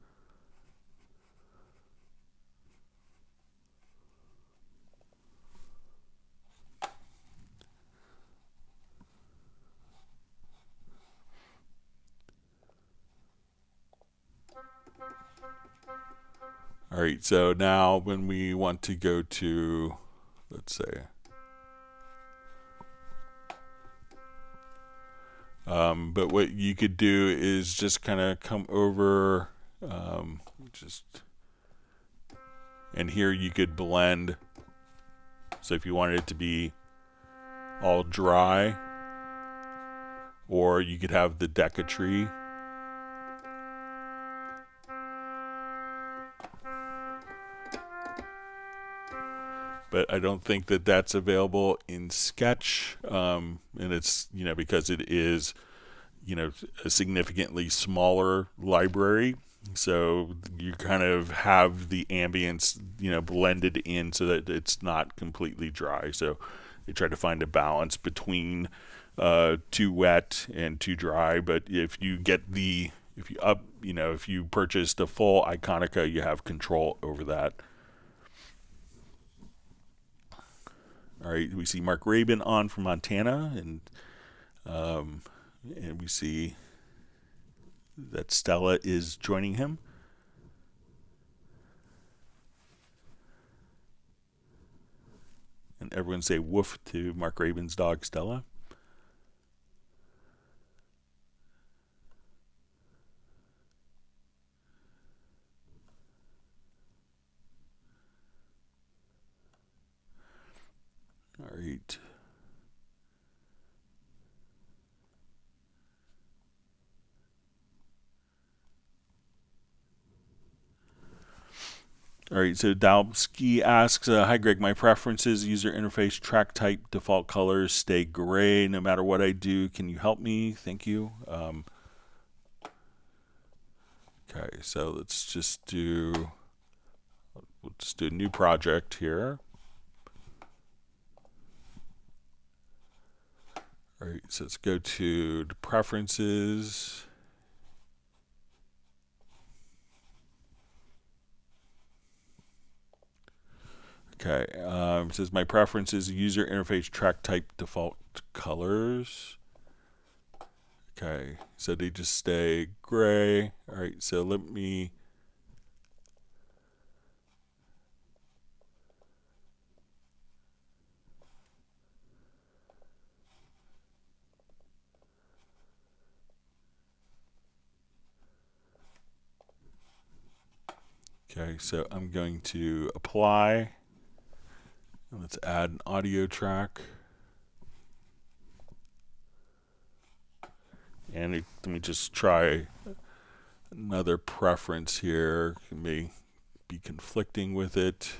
All right, so now when we want to go to, let's say, but what you could do is just kind of come over, and here you could blend. So if you wanted it to be all dry, or you could have the decatry. But I don't think that that's available in Sketch, and it's, you know, because it is, you know, a significantly smaller library, so you kind of have the ambience, you know, blended in so that it's not completely dry. So they try to find a balance between too wet and too dry. But if you if you purchased a full Iconica, you have control over that. All right, we see Mark Rabin on from Montana, and we see that Stella is joining him. And everyone say woof to Mark Rabin's dog, Stella. All right. All right, so Dalbski asks, hi Greg, my preferences, user interface, track type, default colors, stay gray no matter what I do. Can you help me? Thank you. Okay, so we'll just do a new project here. All right, so let's go to the preferences. Okay, it says my preference is user interface, track type, default colors. Okay, so they just stay gray. All right, so let me. Okay, so I'm going to apply. Let's add an audio track. And let me just try another preference here. It may be conflicting with it.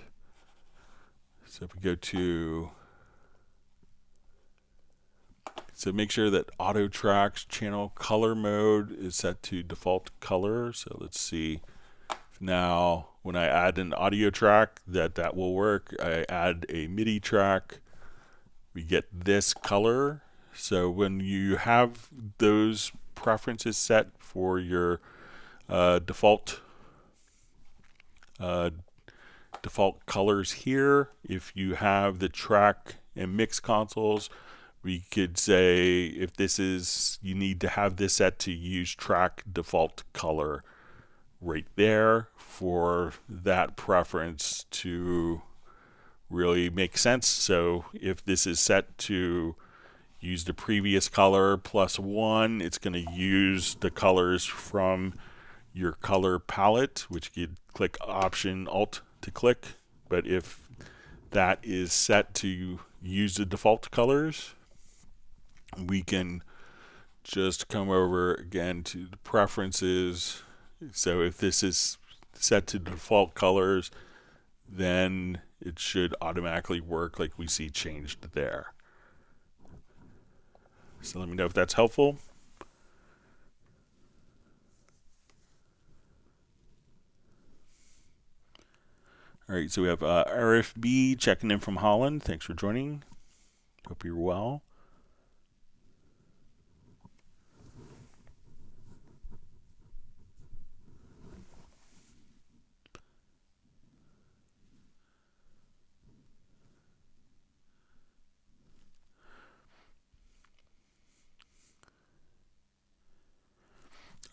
So if we go to, so make sure that auto tracks channel color mode is set to default color. So let's see if now when I add an audio track that will work. I add a MIDI track. we get this color. So when you have those preferences set for your default colors here, if you have the track and mix consoles, we could say if this is, you need to have this set to use track default color right there for that preference to really make sense. So if this is set to use the previous color +1, it's going to use the colors from your color palette, which you could click Option Alt to click. But if that is set to use the default colors, we can just come over again to the preferences. So if this is set to default colors, then it should automatically work like we see changed there. So let me know if that's helpful. All right, so we have RFB checking in from Holland. Thanks for joining. Hope you're well.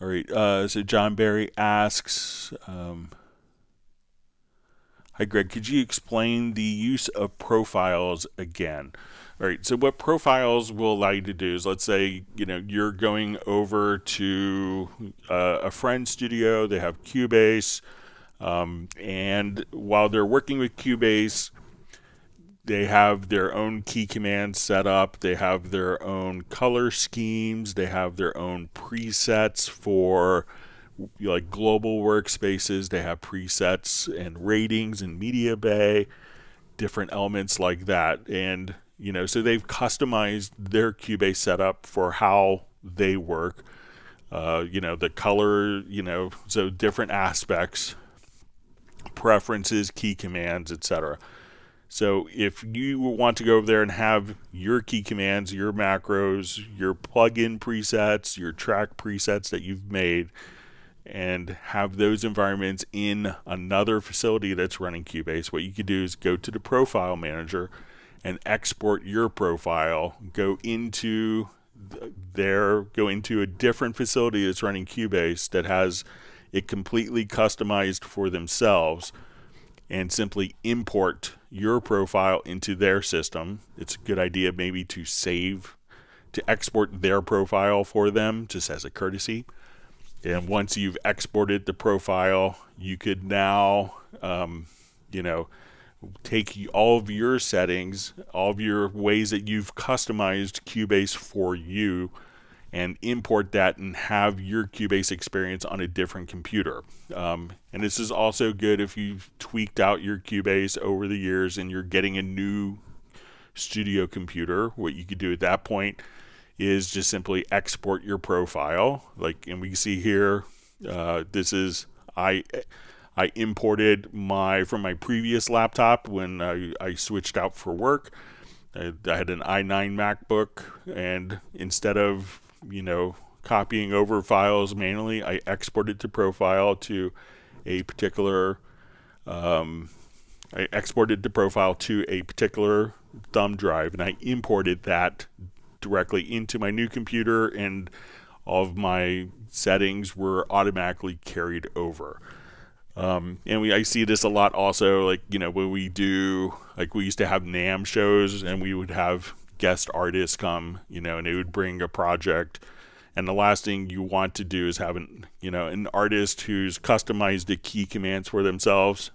All right, so John Barry asks, hi Greg, could you explain the use of profiles again? All right, so what profiles will allow you to do is, let's say, you're going over to a friend's studio, they have Cubase, and while they're working with Cubase, they have their own key commands set up, they have their own color schemes, they have their own presets for like global workspaces, they have presets and ratings in Media Bay, different elements like that. And, so they've customized their Cubase setup for how they work. The color, so different aspects, preferences, key commands, etc. So if you want to go over there and have your key commands, your macros, your plugin presets, your track presets that you've made, and have those environments in another facility that's running Cubase, what you could do is go to the profile manager and export your profile, go into a different facility that's running Cubase that has it completely customized for themselves, and simply import your profile into their system. It's a good idea maybe to export their profile for them, just as a courtesy. And once you've exported the profile, you could now, take all of your settings, all of your ways that you've customized Cubase for you, and import that and have your Cubase experience on a different computer. And this is also good if you've tweaked out your Cubase over the years and you're getting a new studio computer. What you could do at that point is just simply export your profile. And we can see here, this is, I imported from my previous laptop when I switched out for work. I had an i9 MacBook, and instead to copying over files manually, I exported the profile to a particular thumb drive, and I imported that directly into my new computer, and all of my settings were automatically carried over. I see this a lot also, when we do, we used to have NAMM shows, and we would have guest artists come, and they would bring a project, and the last thing you want to do is have an artist who's customized the key commands for themselves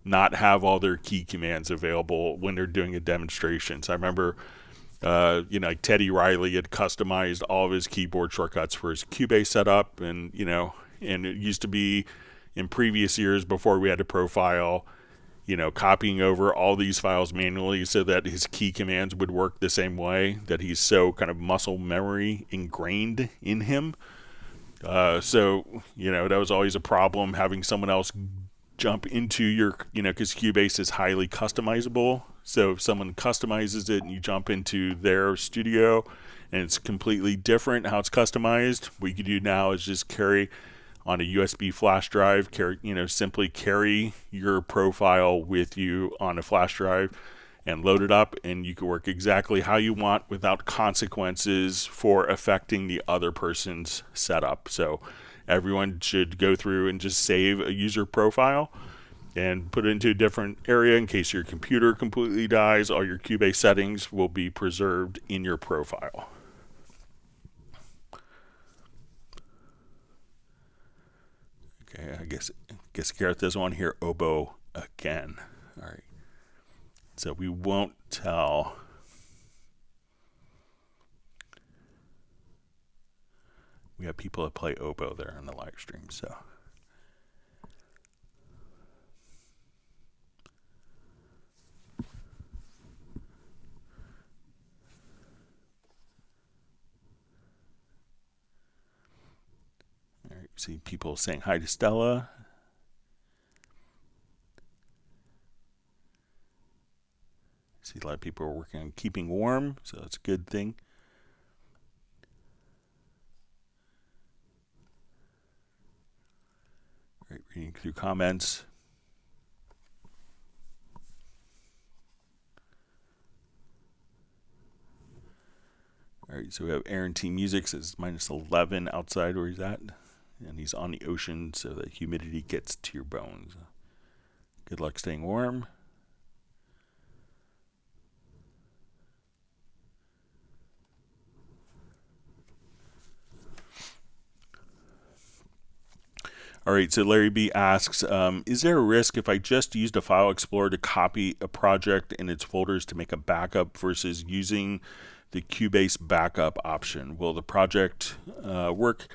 not have all their key commands available when they're doing a demonstration. So I remember Teddy Riley had customized all of his keyboard shortcuts for his Cubase setup, and it used to be in previous years before we had a profile, copying over all these files manually so that his key commands would work the same way, that he's so kind of muscle memory ingrained in him. So that was always a problem, having someone else jump into your, because Cubase is highly customizable. So if someone customizes it and you jump into their studio and it's completely different how it's customized, what you can do now is just carry on a USB flash drive, simply carry your profile with you on a flash drive and load it up, and you can work exactly how you want without consequences for affecting the other person's setup. So everyone should go through and just save a user profile and put it into a different area in case your computer completely dies. All your Cubase settings will be preserved in your profile. Okay, I guess Gareth doesn't want to hear oboe again. All right. So we won't tell. We have people that play oboe there in the live stream, so. All right, see people saying hi to Stella. See a lot of people are working on keeping warm, so that's a good thing. All right, reading through comments. All right, so we have Aaron T. Music says minus 11 outside where he's at, and he's on the ocean, so the humidity gets to your bones. Good luck staying warm. All right, so Larry B asks, is there a risk if I just used a file explorer to copy a project and its folders to make a backup versus using the Cubase backup option? Will the project work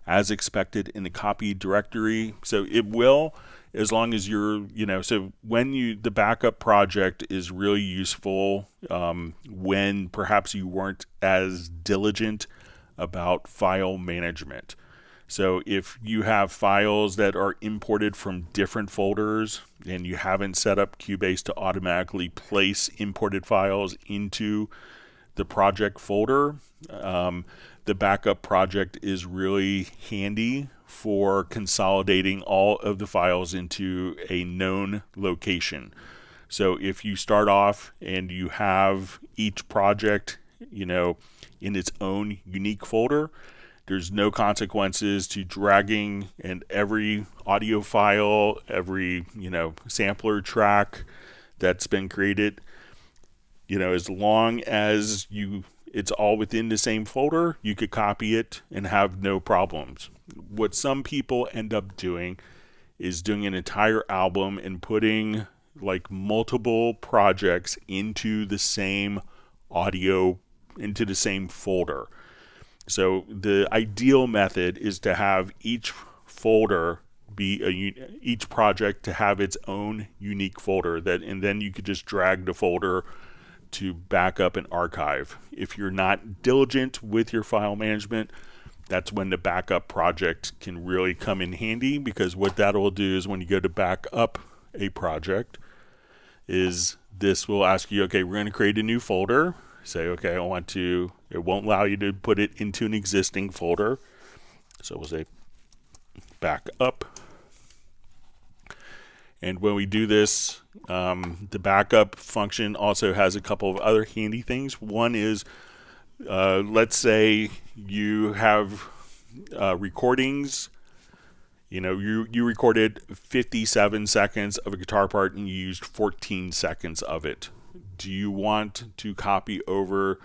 as expected in the copy directory? So it will, as long as you're, so when the backup project is really useful when perhaps you weren't as diligent about file management. So if you have files that are imported from different folders and you haven't set up Cubase to automatically place imported files into the project folder, the backup project is really handy for consolidating all of the files into a known location. So if you start off and you have each project, in its own unique folder, there's no consequences to dragging and every audio file, every, sampler track that's been created, as long as it's all within the same folder, you could copy it and have no problems. What some people end up doing is doing an entire album and putting like multiple projects into the same folder. So the ideal method is to have each folder each project to have its own unique folder and then you could just drag the folder to back up and archive. If you're not diligent with your file management, that's when the backup project can really come in handy, because what that will do is when you go to back up a project is this will ask you, okay, we're going to create a new folder. Say, okay, it won't allow you to put it into an existing folder. So we'll say back up. And when we do this, the backup function also has a couple of other handy things. One is, let's say you have recordings. You recorded 57 seconds of a guitar part and you used 14 seconds of it. Do you want to copy over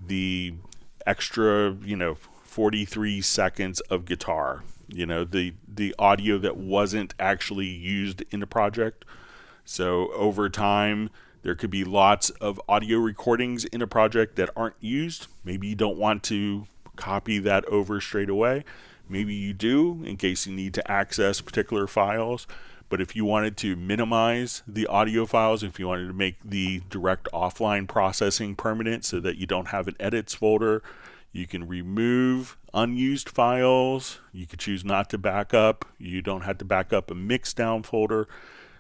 the extra, 43 seconds of guitar? The audio that wasn't actually used in the project. So over time, there could be lots of audio recordings in a project that aren't used. Maybe you don't want to copy that over straight away. Maybe you do in case you need to access particular files. But if you wanted to minimize the audio files, if you wanted to make the direct offline processing permanent so that you don't have an edits folder, you can remove unused files. You could choose not to back up. You don't have to back up a mixdown folder.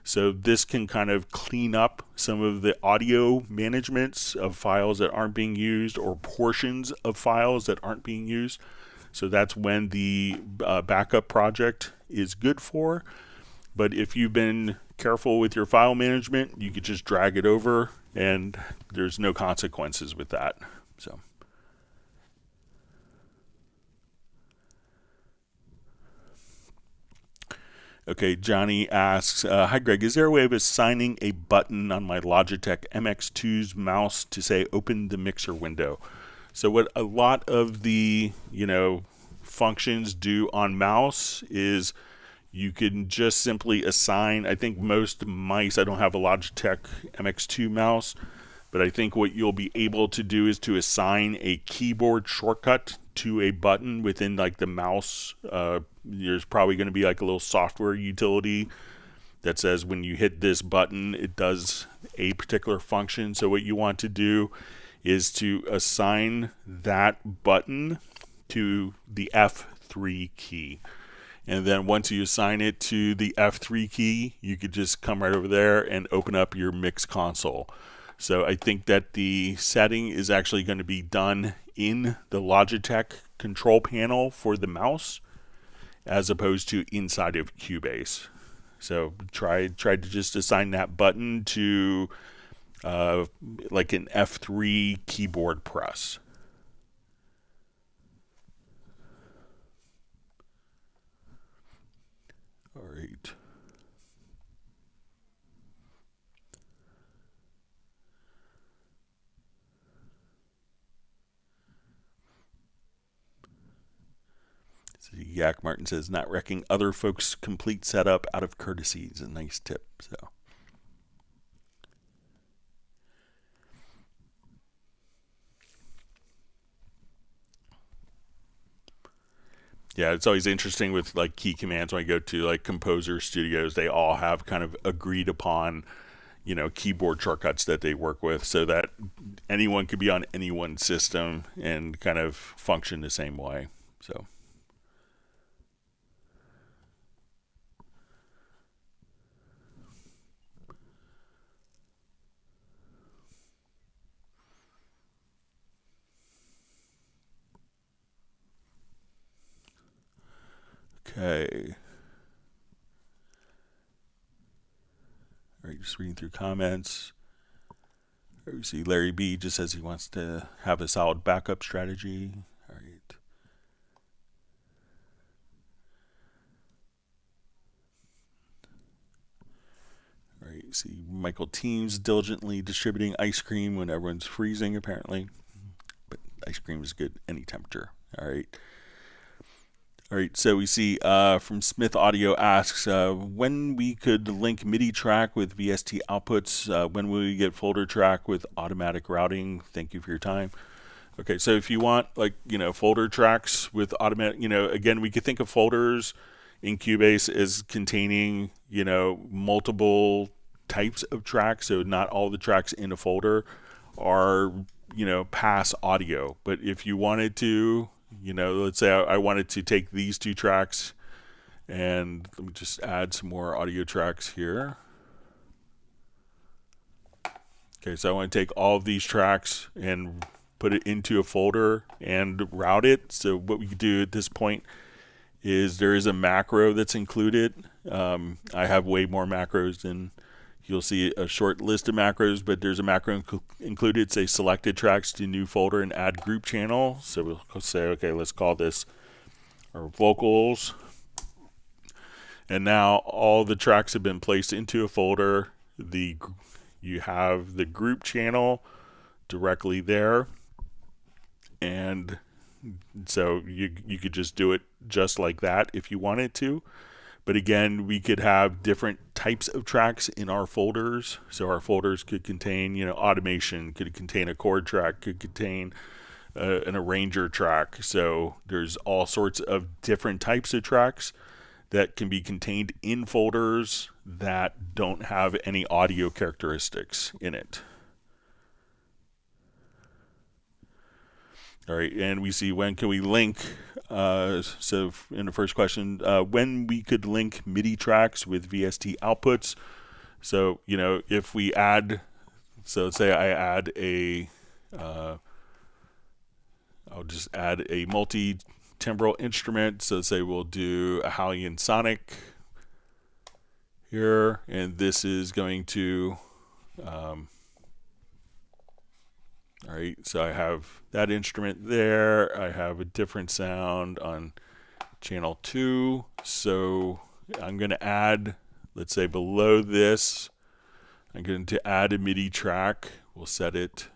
So this can kind of clean up some of the audio managements of files that aren't being used, or portions of files that aren't being used. So that's when the backup project is good for. But if you've been careful with your file management, you could just drag it over and there's no consequences with that. So. Okay, Johnny asks, hi Greg, is there a way of assigning a button on my Logitech MX2's mouse to say open the mixer window? So what a lot of the, functions do on mouse is you can just simply assign, I think most mice, I don't have a Logitech MX2 mouse, but I think what you'll be able to do is to assign a keyboard shortcut to a button within like the mouse. There's probably going to be like a little software utility that says when you hit this button, it does a particular function. So what you want to do is to assign that button to the F3 key. And then once you assign it to the F3 key, you could just come right over there and open up your mix console. So I think that the setting is actually going to be done in the Logitech control panel for the mouse, as opposed to inside of Cubase. So try to just assign that button to like an F3 keyboard press. All right. Yak Martin says, not wrecking other folks' complete setup out of courtesy is a nice tip. So, yeah, it's always interesting with like key commands. When I go to like Composer Studios, they all have kind of agreed upon, keyboard shortcuts that they work with, so that anyone could be on anyone's system and kind of function the same way. So. Okay. All right, just reading through comments. We see Larry B just says he wants to have a solid backup strategy. All right. All right, see Michael Teams diligently distributing ice cream when everyone's freezing, apparently. But ice cream is good any temperature. All right. All right, so we see from Smith Audio asks, when we could link MIDI track with VST outputs, when will we get folder track with automatic routing? Thank you for your time. Okay, so if you want folder tracks with automatic, again, we could think of folders in Cubase as containing, multiple types of tracks. So not all the tracks in a folder are, pass audio. But if you wanted to, let's say I wanted to take these two tracks, and let me just add some more audio tracks here. Okay, so I want to take all of these tracks and put it into a folder and route it. So what we could do at this point is there is a macro that's included. I have way more macros than you'll see a short list of macros, but there's a macro included. Say selected tracks to new folder and add group channel. So we'll say, okay, let's call this our vocals. And now all the tracks have been placed into a folder. You have the group channel directly there. And so you could just do it just like that if you wanted to. But again, we could have different types of tracks in our folders. So our folders could contain, automation, could contain a chord track, could contain an arranger track. So there's all sorts of different types of tracks that can be contained in folders that don't have any audio characteristics in it. All right, and we see when can we link, so in the first question, when we could link MIDI tracks with VST outputs. So, you know, if we add, so let's say I add a, I'll just add a multi-timbral instrument. So let's say we'll do a Hallian Sonic here, and this is going to, all right, so I have that instrument there. I have a different sound on channel 2. So I'm going to add, let's say below this, I'm going to add a MIDI track. We'll set it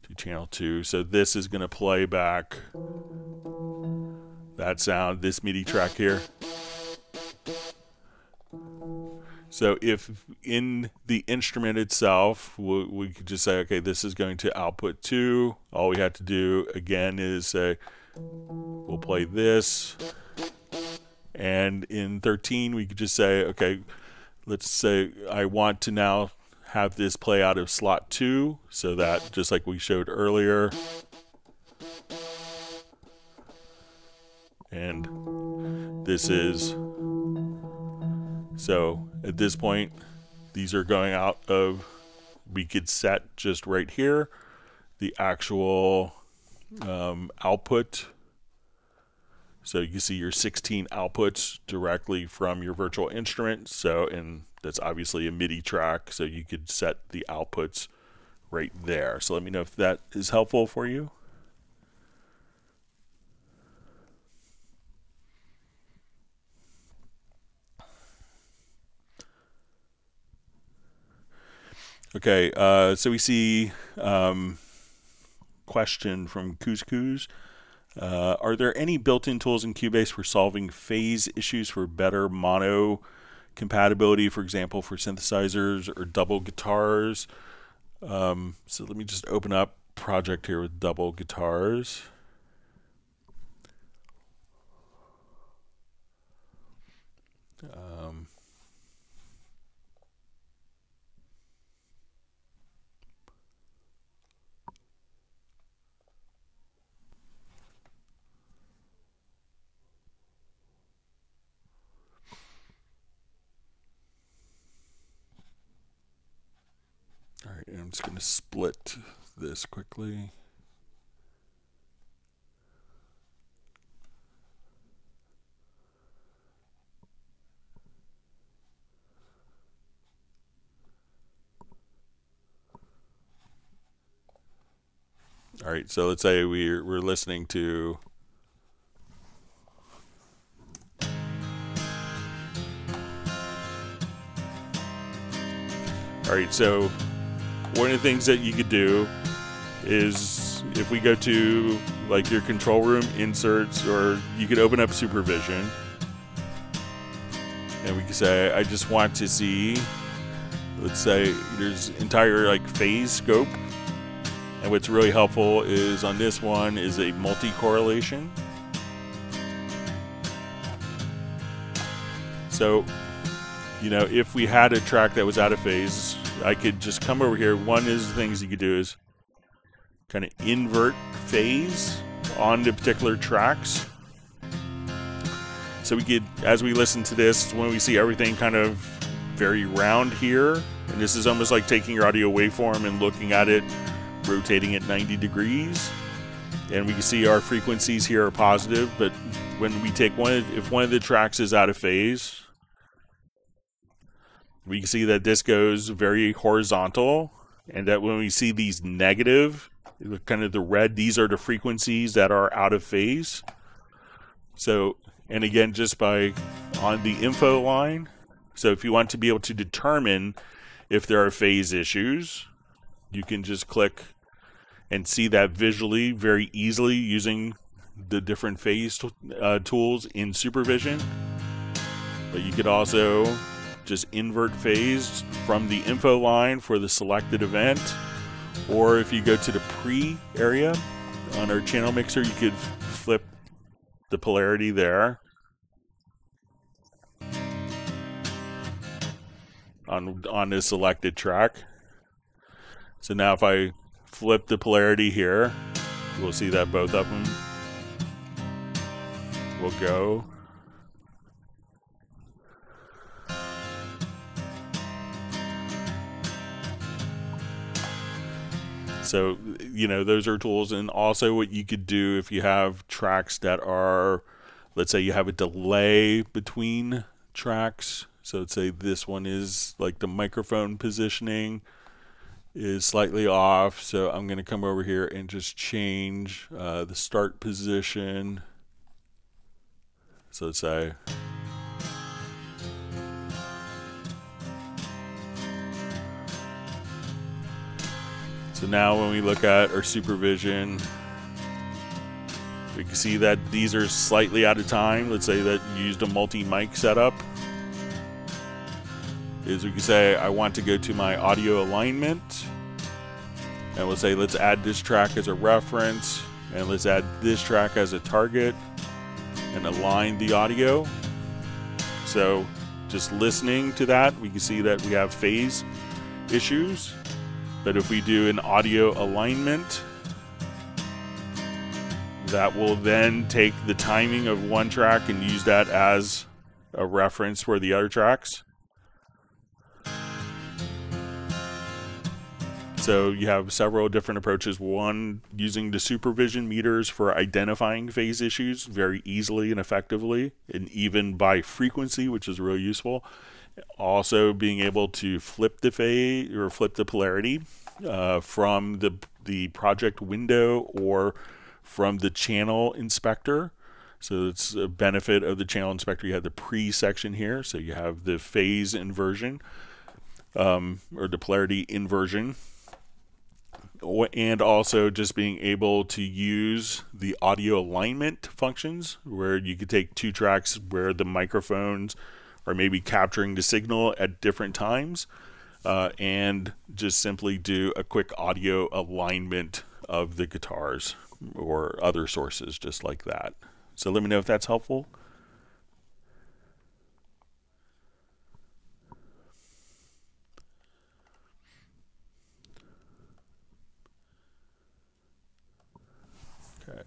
to channel 2. So this is going to play back that sound, this MIDI track here. So if in the instrument itself, we could just say, okay, this is going to output 2. All we have to do again is say, we'll play this. And in 13, we could just say, okay, let's say I want to now have this play out of slot 2, so that just like we showed earlier. And this is, so at this point, these are going out of, we could set just right here, the actual output. So you can see your 16 outputs directly from your virtual instrument. So, and that's obviously a MIDI track, so you could set the outputs right there. So let me know if that is helpful for you. Okay, so we see question from Couscous. Are there any built-in tools in Cubase for solving phase issues for better mono compatibility, for example, for synthesizers or double guitars? So let me just open up project here with double guitars. All right, and I'm just going to split this quickly. All right, so let's say we're listening to all right, so one of the things that you could do is if we go to like your control room inserts, or you could open up supervision, and we can say I just want to see, let's say there's entire like phase scope. And what's really helpful is on this one is a multi-correlation. So, you know, if we had a track that was out of phase, I could just come over here. One of the things you could do is kind of invert phase on the particular tracks. So we could, as we listen to this, when we see everything kind of very round here, and this is almost like taking your audio waveform and looking at it, rotating it 90 degrees, and we can see our frequencies here are positive, but when we take if one of the tracks is out of phase, we can see that this goes very horizontal, and that when we see these negative, kind of the red, these are the frequencies that are out of phase. So, and again, just by on the info line, so if you want to be able to determine if there are phase issues, you can just click and see that visually very easily using the different phase tools in supervision. But you could also just invert phase from the info line for the selected event, or if you go to the pre area on our channel mixer, you could flip the polarity there on the selected track. So now if I flip the polarity here, we'll see that both of them will go. So, those are tools. And also what you could do if you have tracks that are, let's say you have a delay between tracks. So let's say this one is like the microphone positioning is slightly off. So I'm going to come over here and just change the start position. So let's say, so now when we look at our supervision, we can see that these are slightly out of time. Let's say that you used a multi-mic setup. Is we can say I want to go to my audio alignment, and we'll say let's add this track as a reference, and let's add this track as a target, and align the audio. So just listening to that, we can see that we have phase issues. But if we do an audio alignment, that will then take the timing of one track and use that as a reference for the other tracks. So you have several different approaches. One, using the supervision meters for identifying phase issues very easily and effectively, and even by frequency, which is really useful. Also being able to flip the phase or flip the polarity from the project window or from the channel inspector. So it's a benefit of the channel inspector. You have the pre-section here, so you have the phase inversion or the polarity inversion. And also just being able to use the audio alignment functions, where you could take two tracks where the microphones are maybe capturing the signal at different times, and just simply do a quick audio alignment of the guitars or other sources just like that. So let me know if that's helpful. Okay.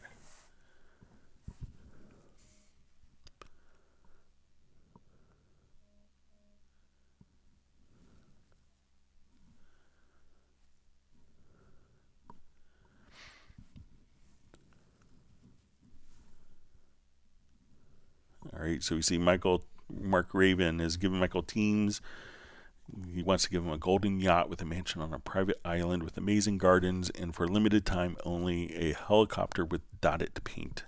All right, so we see Mark Raven is giving Michael Teams. He wants to give him a golden yacht with a mansion on a private island with amazing gardens, and for a limited time only a helicopter with dotted paint.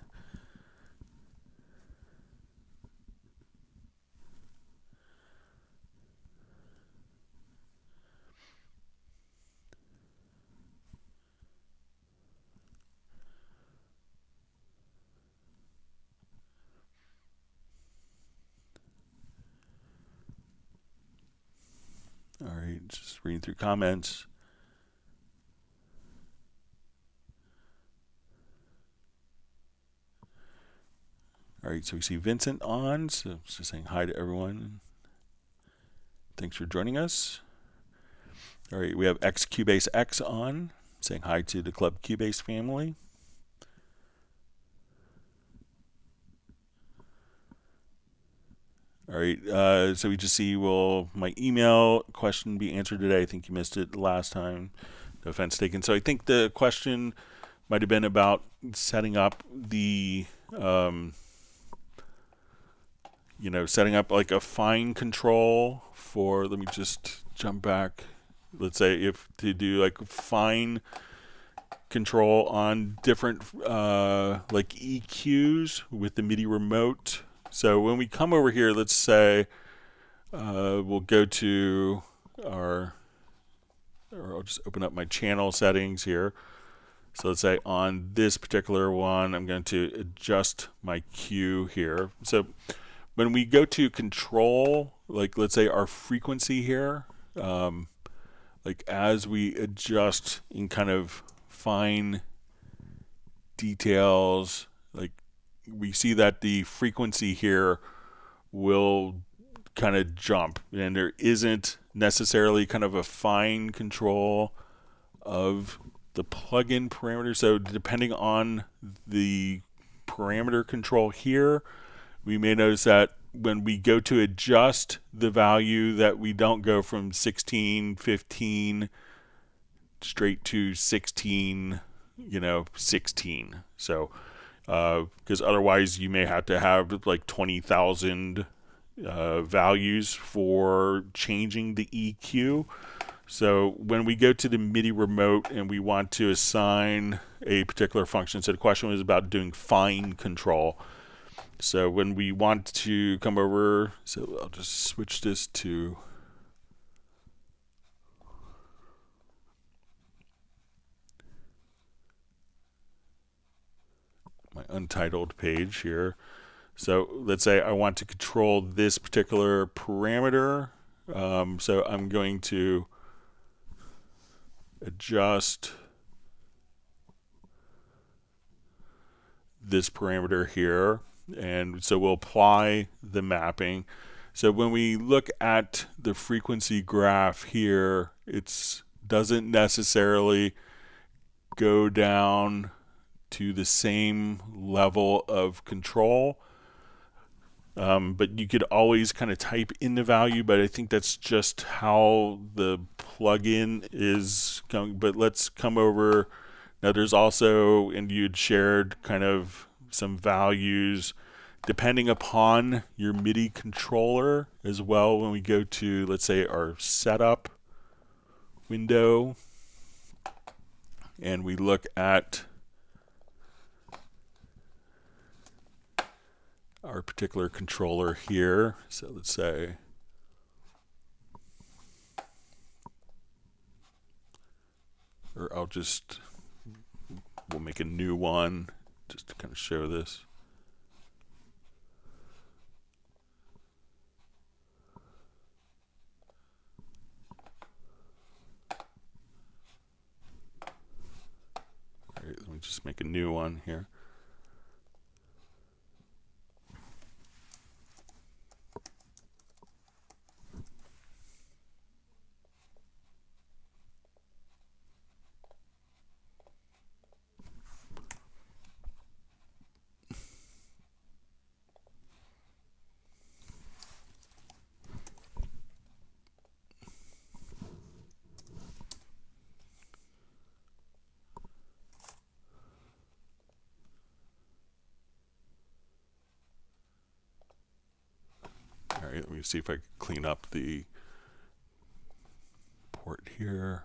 All right, just reading through comments. All right, so we see Vincent on, so just saying hi to everyone. Thanks for joining us. All right, we have Cubase X on, saying hi to the Club Cubase family. All right, so we just see, will my email question be answered today? I think you missed it last time. No offense taken. So I think the question might have been about setting up the, setting up like a fine control for, let me just jump back. Let's say if to do like fine control on different like EQs with the MIDI remote. So when we come over here, let's say we'll go to or I'll just open up my channel settings here. So let's say on this particular one, I'm going to adjust my Q here. So when we go to control, like let's say our frequency here, like as we adjust in kind of fine details, like we see that the frequency here will kind of jump, and there isn't necessarily kind of a fine control of the plugin parameters. So depending on the parameter control here, we may notice that when we go to adjust the value, that we don't go from 16, 15 straight to 16, 16. So because otherwise you may have to have like 20,000 values for changing the EQ. So when we go to the MIDI remote and we want to assign a particular function, so the question was about doing fine control. So when we want to come over, so I'll just switch this to my untitled page here. So let's say I want to control this particular parameter. So I'm going to adjust this parameter here, and so we'll apply the mapping. So when we look at the frequency graph here, it doesn't necessarily go down to the same level of control. But you could always kind of type in the value, but I think that's just how the plugin is going. But let's come over. Now there's also, and you'd shared kind of some values depending upon your MIDI controller as well. When we go to, let's say, our setup window, and we look at our particular controller here. So let's say we'll make a new one just to kind of show this. All right, let me just make a new one here. All right, let me see if I can clean up the port here.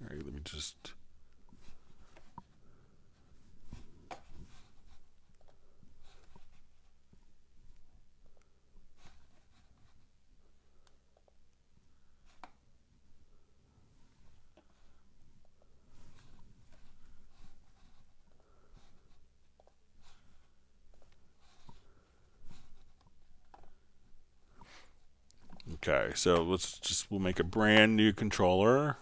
All right, let me just. Okay, so we'll make a brand new controller.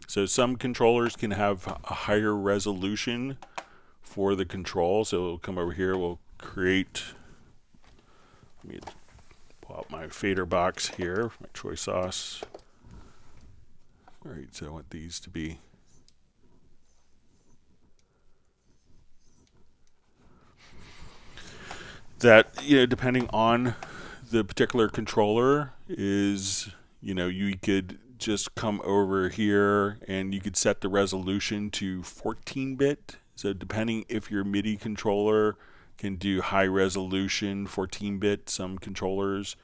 So some controllers can have a higher resolution for the control. So we'll come over here, we'll create, let me pull out my fader box here, my choy sauce. All right, so I want these to be that, depending on the particular controller is, you could just come over here and you could set the resolution to 14-bit. So depending if your MIDI controller can do high resolution 14-bit, some controllers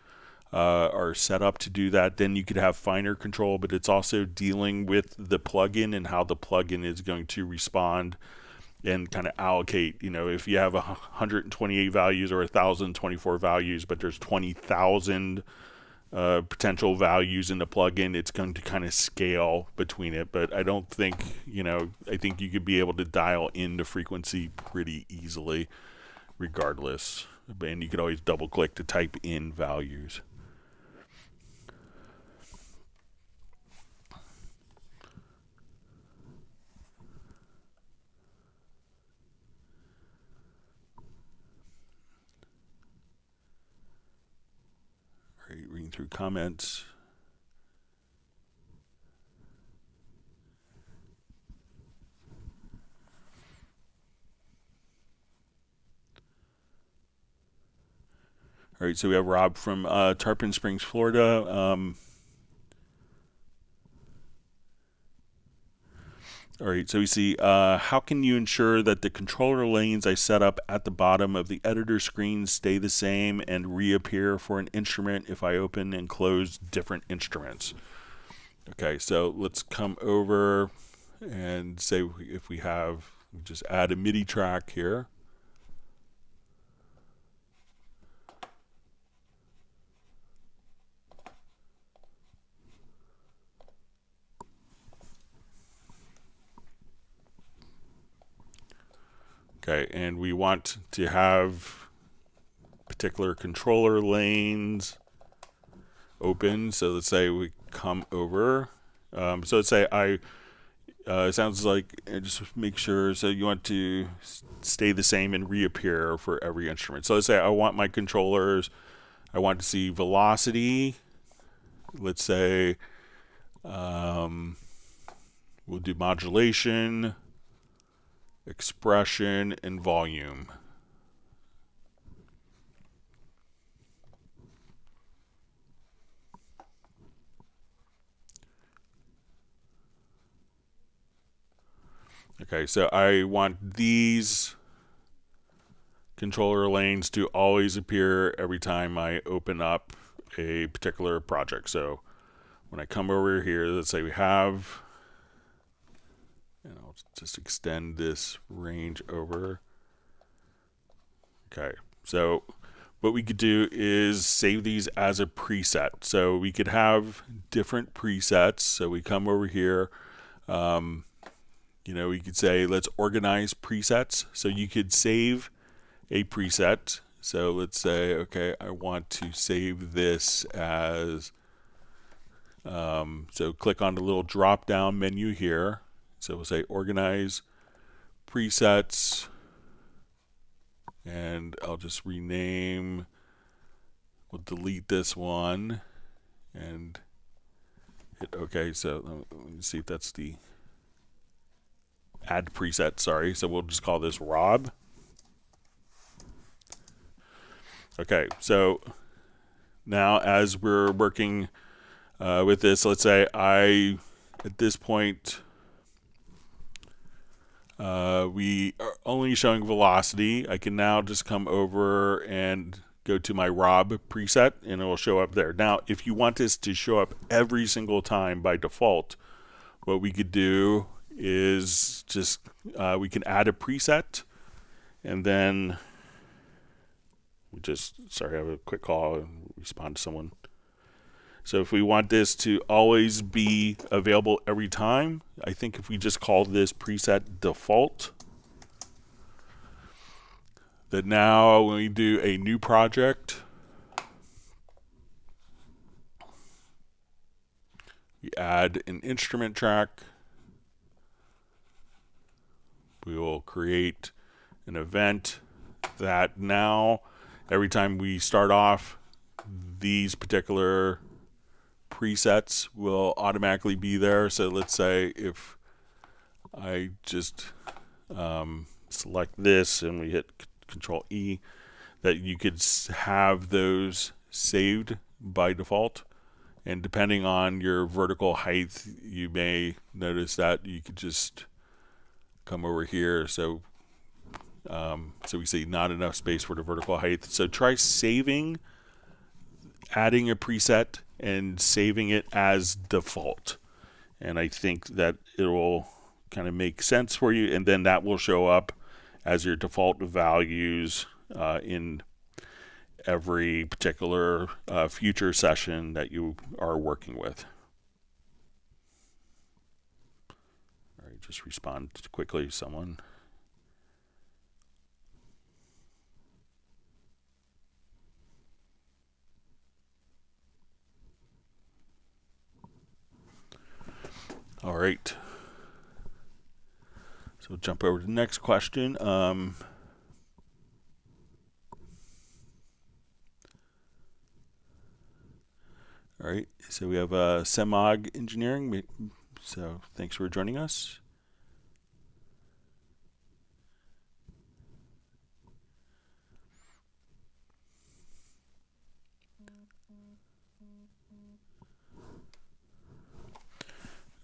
are set up to do that. Then you could have finer control, but it's also dealing with the plugin and how the plugin is going to respond and kind of allocate. If you have 128 values or 1,024 values, but there's 20,000 potential values in the plugin, it's going to kind of scale between it. But I don't think, I think you could be able to dial in the frequency pretty easily regardless. And you could always double click to type in values. Reading through comments. All right, so we have Rob from Tarpon Springs, Florida. All right, so we see, how can you ensure that the controller lanes I set up at the bottom of the editor screen stay the same and reappear for an instrument if I open and close different instruments? Okay, so let's come over and say if we have, just add a MIDI track here. Okay, and we want to have particular controller lanes open. So let's say we come over. So let's say it sounds like, just make sure, so you want to stay the same and reappear for every instrument. So let's say I want my controllers, I want to see velocity. Let's say we'll do modulation, expression, and volume. Okay, so I want these controller lanes to always appear every time I open up a particular project. So when I come over here, let's say we have, and I'll just extend this range over. Okay, so what we could do is save these as a preset. So we could have different presets. So we come over here, we could say, let's organize presets. So you could save a preset. So let's say, okay, I want to save this as, so click on the little drop down menu here. So we'll say organize presets, and I'll just rename, we'll delete this one and hit OK. So let me see if that's the add preset, sorry. So we'll just call this Rob. Okay, so now as we're working with this, let's say at this point, we are only showing velocity. I can now just come over and go to my Rob preset and it will show up there. Now, if you want this to show up every single time by default, what we could do is just, we can add a preset and then sorry, I have a quick call and respond to someone. So if we want this to always be available every time, I think if we just call this preset default, that now when we do a new project, we add an instrument track, we will create an event that now every time we start off, these particular presets will automatically be there. So let's say if I just select this and we hit Control E, that you could have those saved by default. And depending on your vertical height, you may notice that you could just come over here. So we see not enough space for the vertical height. So try saving adding a preset and saving it as default. And I think that it will kind of make sense for you, and then that will show up as your default values in every particular future session that you are working with. All right, just respond quickly, someone. All right. So we'll jump over to the next question. All right. So we have Semog Engineering. So thanks for joining us.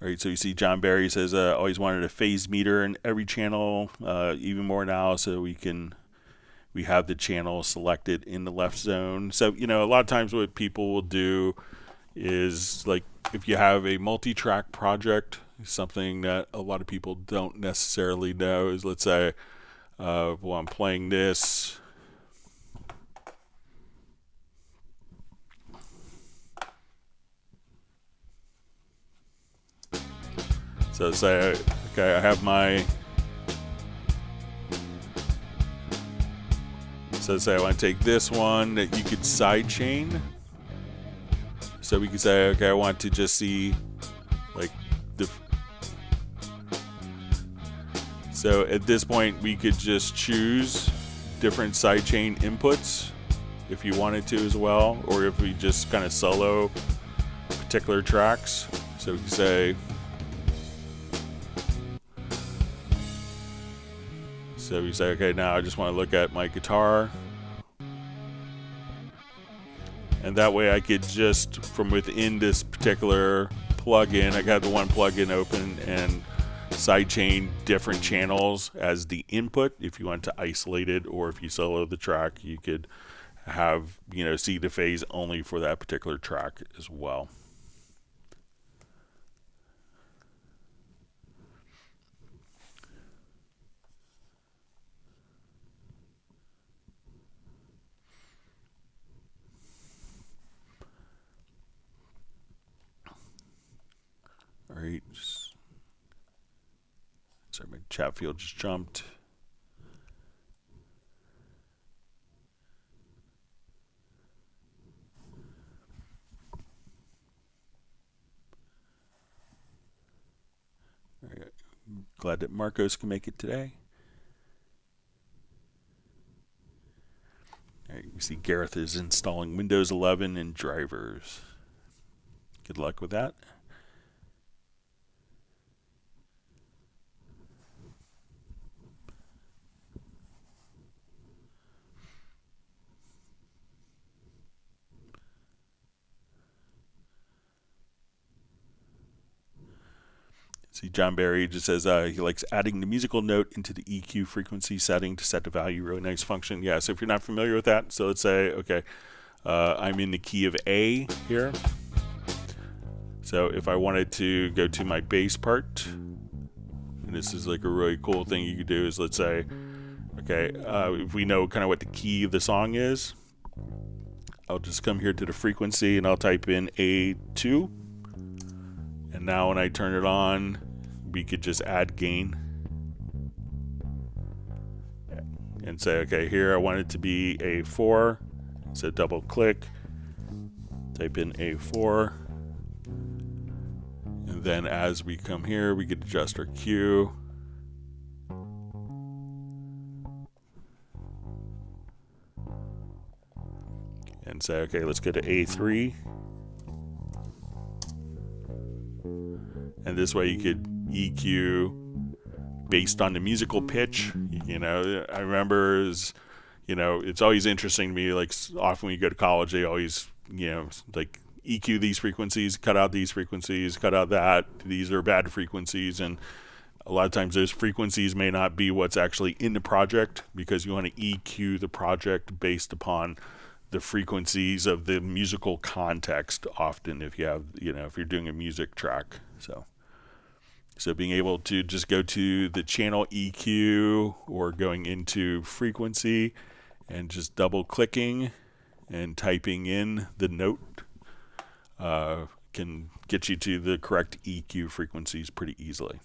All right, so you see John Barry says, always wanted a phase meter in every channel, even more now, so we have the channel selected in the left zone. So, a lot of times what people will do is, like, if you have a multi-track project, something that a lot of people don't necessarily know is, let's say, well, I'm playing this. So say, okay, I have my, so say I want to take this one that you could sidechain. So we could say, okay, I want to just see like so at this point we could just choose different sidechain inputs if you wanted to as well, or if we just kind of solo particular tracks. So we could say, so we say, okay, now I just want to look at my guitar. And that way I could just, from within this particular plugin, I got the one plugin open and sidechain different channels as the input. If you want to isolate it, or if you solo the track, you could have, see the phase only for that particular track as well. All right. Sorry, my chat field just jumped. All right. Glad that Marcos can make it today. All right, we see Gareth is installing Windows 11 and drivers. Good luck with that. See, John Barry just says he likes adding the musical note into the EQ frequency setting to set the value. Really nice function. Yeah, so if you're not familiar with that, so let's say, okay, I'm in the key of A here. So if I wanted to go to my bass part, and this is like a really cool thing you could do, is let's say, okay, if we know kind of what the key of the song is, I'll just come here to the frequency and I'll type in A2. And now when I turn it on, we could just add gain and say, okay, here I want it to be A4. So double click, type in A4. And then as we come here, we could adjust our Q. And say, okay, let's go to A3. And this way you could EQ based on the musical pitch. I remember it's always interesting to me, like often when you go to college, they always, like EQ these frequencies, cut out these frequencies, cut out that. These are bad frequencies. And a lot of times those frequencies may not be what's actually in the project, because you want to EQ the project based upon the frequencies of the musical context often if you have, if you're doing a music track. So being able to just go to the channel EQ or going into frequency and just double clicking and typing in the note can get you to the correct EQ frequencies pretty easily.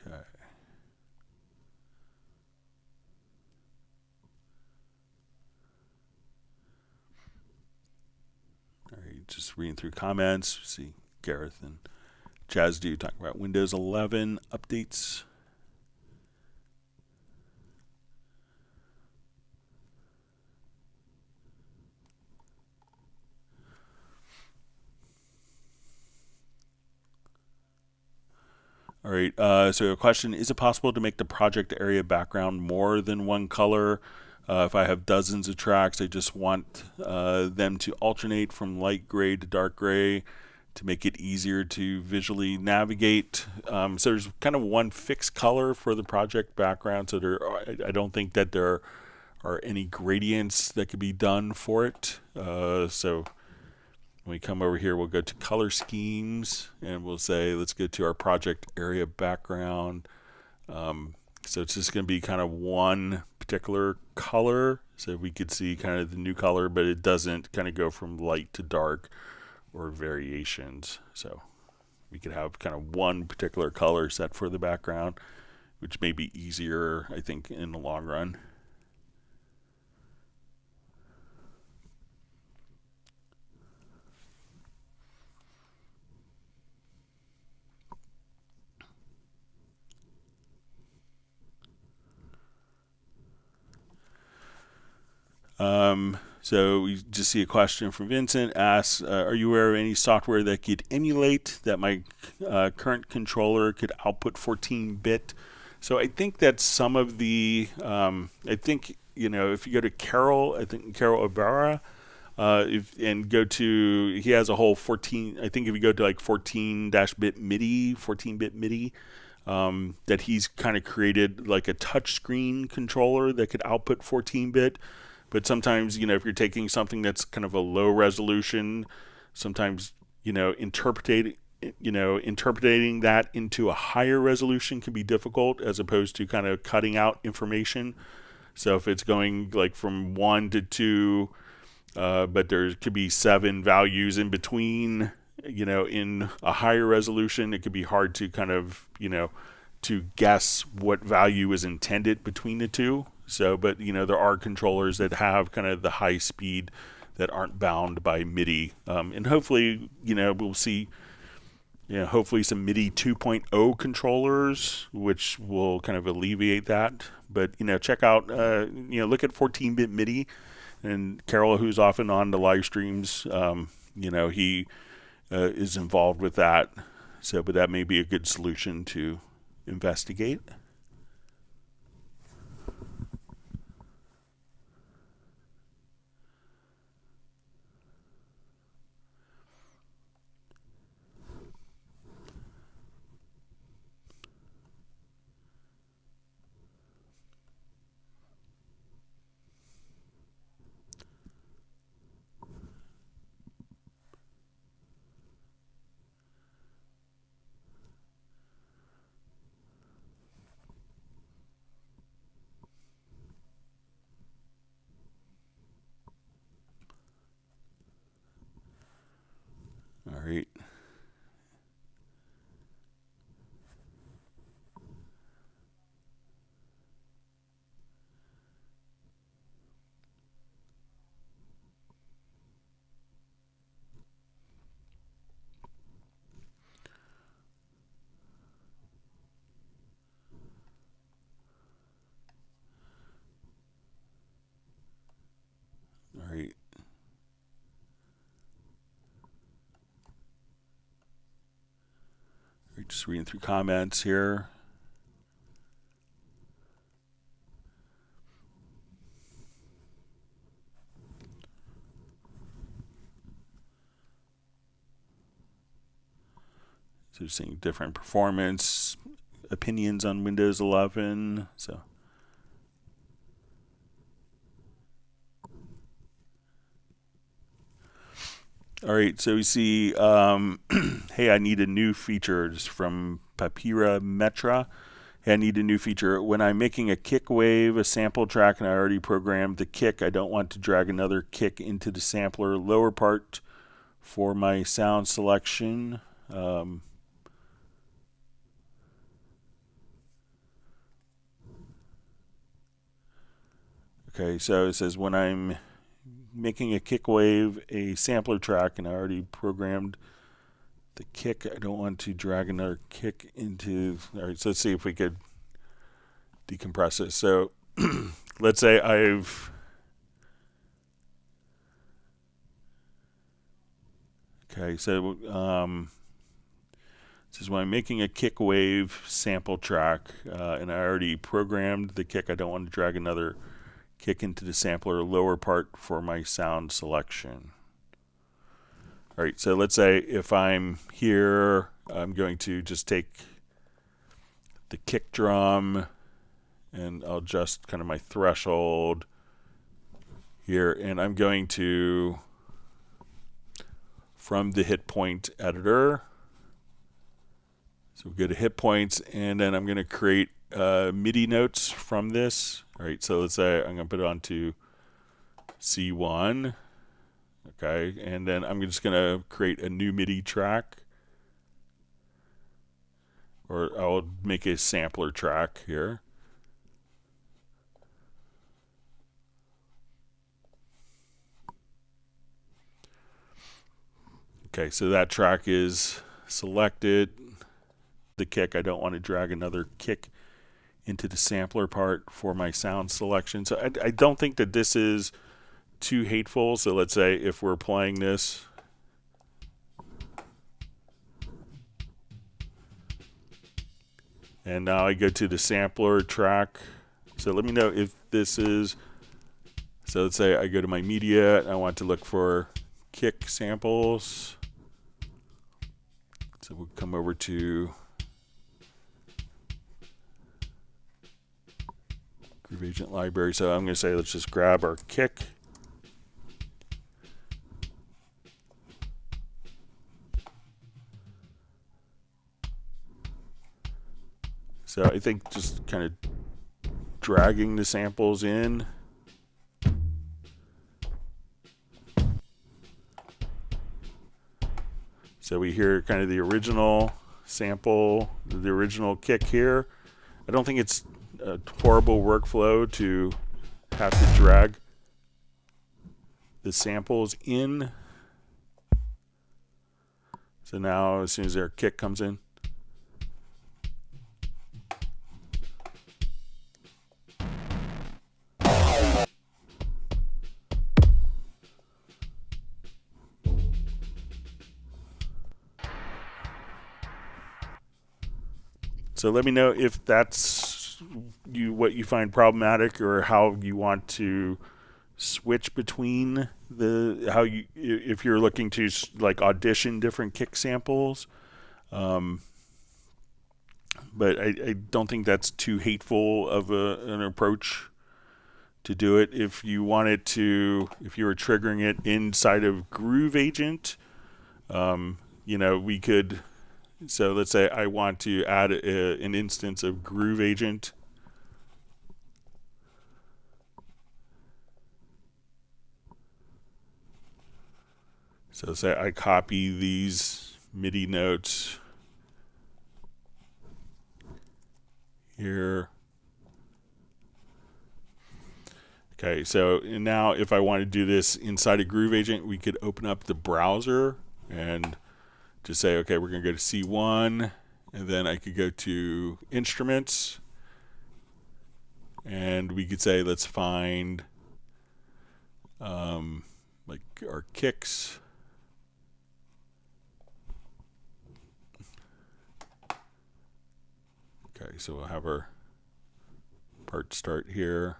Okay. All right, just reading through comments. See Gareth and Jazdu talking about Windows 11 updates. All right, so a question, is it possible to make the project area background more than one color? If I have dozens of tracks, I just want them to alternate from light gray to dark gray to make it easier to visually navigate. So there's kind of one fixed color for the project background, so I don't think that there are any gradients that could be done for it. So when we come over here, we'll go to color schemes and we'll say, let's go to our project area background. So it's just going to be kind of one particular color. So we could see kind of the new color, but it doesn't kind of go from light to dark or variations. So we could have kind of one particular color set for the background, which may be easier, I think, in the long run. So we just see a question from Vincent, asks, are you aware of any software that could emulate that my current controller could output 14-bit? So I think that some of the, I think, if you go to Carol, I think Carol Ibarra, and go to, he has a whole 14, I think if you go to like 14-bit MIDI, 14-bit MIDI, that he's kind of created like a touchscreen controller that could output 14-bit. But sometimes, if you're taking something that's kind of a low resolution, sometimes, interpreting that into a higher resolution can be difficult as opposed to kind of cutting out information. So if it's going like from 1 to 2, but there could be 7 values in between, in a higher resolution, it could be hard to kind of, to guess what value is intended between the two. So, but there are controllers that have kind of the high speed that aren't bound by MIDI, and hopefully, we'll see, hopefully some MIDI 2.0 controllers, which will kind of alleviate that. But check out, look at 14-bit MIDI, and Carol, who's often on the live streams, he is involved with that. So, but that may be a good solution to investigate. Just reading through comments here. So seeing different performance opinions on Windows 11. So all right, so we see, hey, I need a new feature. Just from Papira Metra. Hey, I need a new feature. When I'm making a kick wave, a sample track, and I already programmed the kick, I don't want to drag another kick into the sampler lower part for my sound selection. Okay, so it says when I'm making a kick wave, a sampler track, and I already programmed the kick, I don't want to drag another kick into. All right, so let's see if we could decompress it. So let's say okay, so this is when I'm making a kick wave sample track, and I already programmed the kick. I don't want to drag another kick into the sampler lower part for my sound selection. All right, so let's say if I'm here, I'm going to just take the kick drum and I'll adjust kind of my threshold here, and I'm going to, from the hit point editor, so we go to hit points, and then I'm going to create MIDI notes from this. All right, so let's say I'm going to put it onto C1. Okay, and then I'm just going to create a new MIDI track, or I'll make a sampler track here. Okay, so that track is selected. The kick, I don't want to drag another kick into the sampler part for my sound selection. So I don't think that this is too hateful. So let's say if we're playing this, and now I go to the sampler track. So let me know if this is, so let's say I go to my media and I want to look for kick samples. So we'll come over to Groove Agent Library. So I'm going to say, let's just grab our kick. So I think just kind of dragging the samples in. So we hear kind of the original sample, the original kick here. I don't think it's a horrible workflow to have to drag the samples in. So now as soon as our kick comes in, so let me know if that's what you find problematic, or how you want to switch between if you're looking to like audition different kick samples. But I don't think that's too hateful of an approach to do it. If you wanted to, if you were triggering it inside of Groove Agent, we could. So let's say I want to add an instance of Groove Agent. So say I copy these MIDI notes here. Okay, so now if I want to do this inside of Groove Agent, we could open up the browser and just say, okay, we're going to go to C1, and then I could go to Instruments, and we could say, let's find like our kicks. Okay, so we'll have our part start here.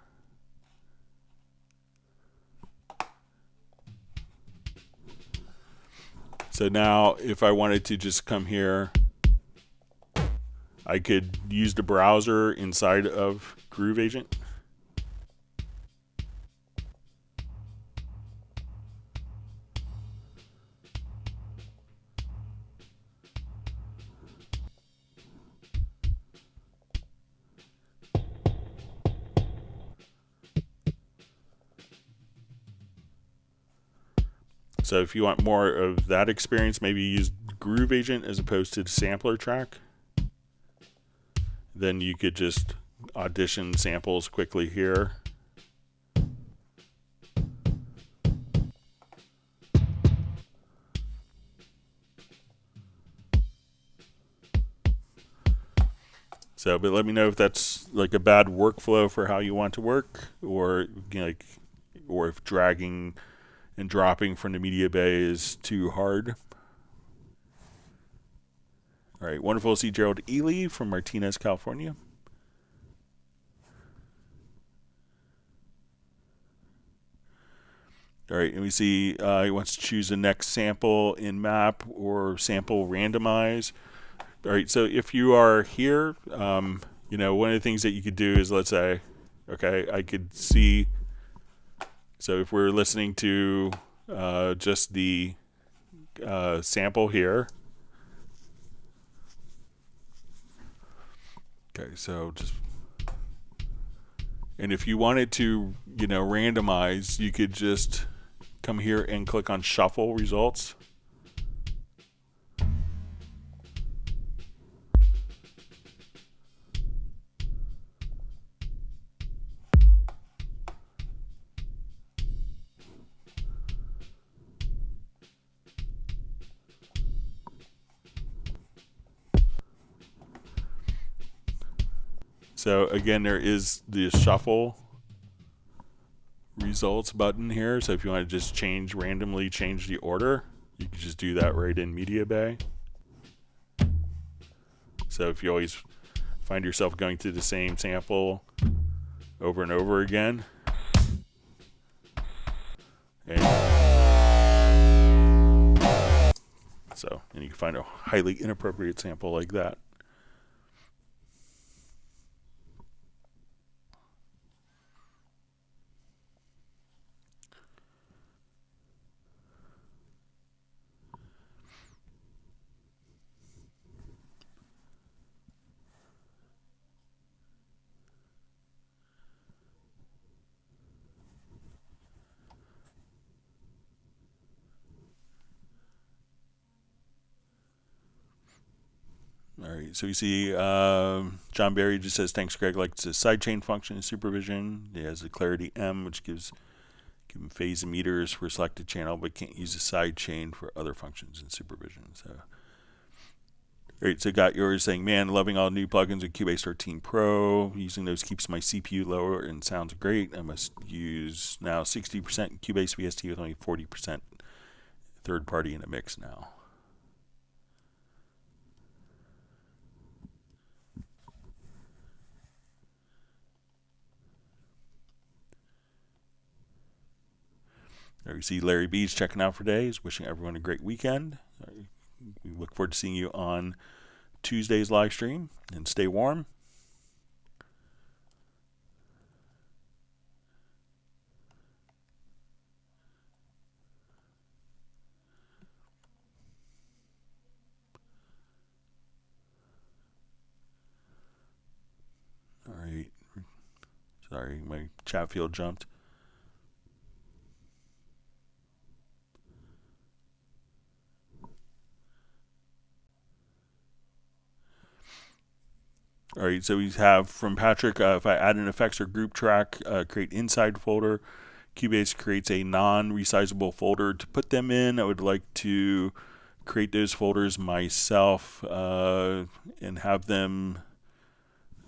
So now if I wanted to just come here, I could use the browser inside of Groove Agent. So if you want more of that experience, maybe use Groove Agent as opposed to the sampler track. Then you could just audition samples quickly here. So, but let me know if that's like a bad workflow for how you want to work, or or if dragging and dropping from the media bay is too hard. All right, wonderful to see Gerald Ely from Martinez, California. All right, and we see he wants to choose the next sample in map or sample randomize. All right, so if you are here, one of the things that you could do is, let's say, okay, I could see, so if we're listening to just the sample here. Okay, so just, and if you wanted to, randomize, you could just come here and click on Shuffle Results. So again, there is the Shuffle Results button here. So if you want to just randomly change the order, you can just do that right in Media Bay. So if you always find yourself going to the same sample over and over again, and you can find a highly inappropriate sample like that. All right, so you see John Barry just says, thanks, Greg. Likes the sidechain function in supervision. It has the clarity M, which gives him phase meters for a selected channel, but can't use the sidechain for other functions in supervision. So, all right, so got yours saying, man, loving all new plugins with Cubase 13 Pro. Using those keeps my CPU lower and sounds great. I must use now 60% Cubase VST with only 40% third party in a mix now. There you see Larry Beach checking out for today. He's wishing everyone a great weekend. We look forward to seeing you on Tuesday's live stream, and stay warm. All right. Sorry, my chat field jumped. All right, so we have from Patrick, if I add an effects or group track, create inside folder. Cubase creates a non-resizable folder to put them in. I would like to create those folders myself and have them,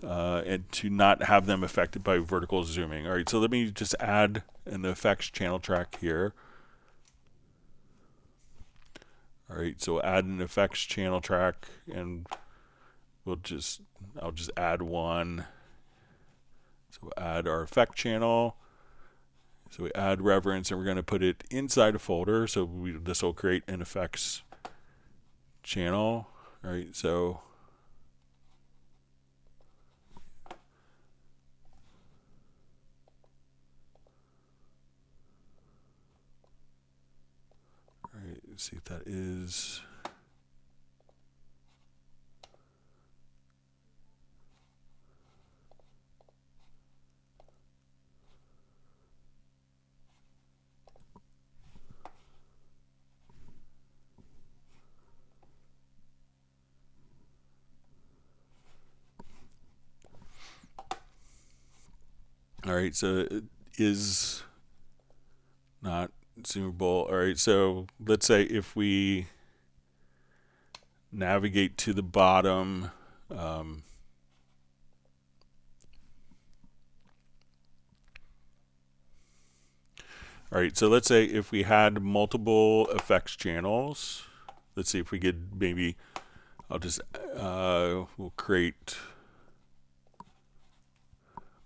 and to not have them affected by vertical zooming. All right, so let me just add an effects channel track here. All right, so add an effects channel track, and I'll just add one. So we'll add our effect channel. So we add reverence, and we're going to put it inside a folder. So this will create an effects channel. All right, so let's see if that is. All right, so it is not zoomable. All right, so let's say if we navigate to the bottom, all right, so let's say if we had multiple effects channels, let's see if we could maybe, I'll just, we'll create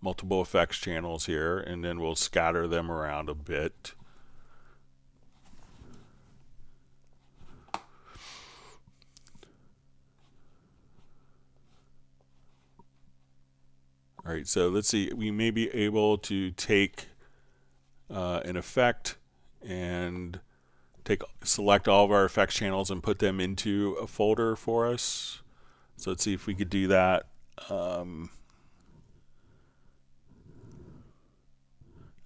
multiple effects channels here, and then we'll scatter them around a bit. All right, so let's see, we may be able to take an effect and select all of our effects channels and put them into a folder for us. So let's see if we could do that.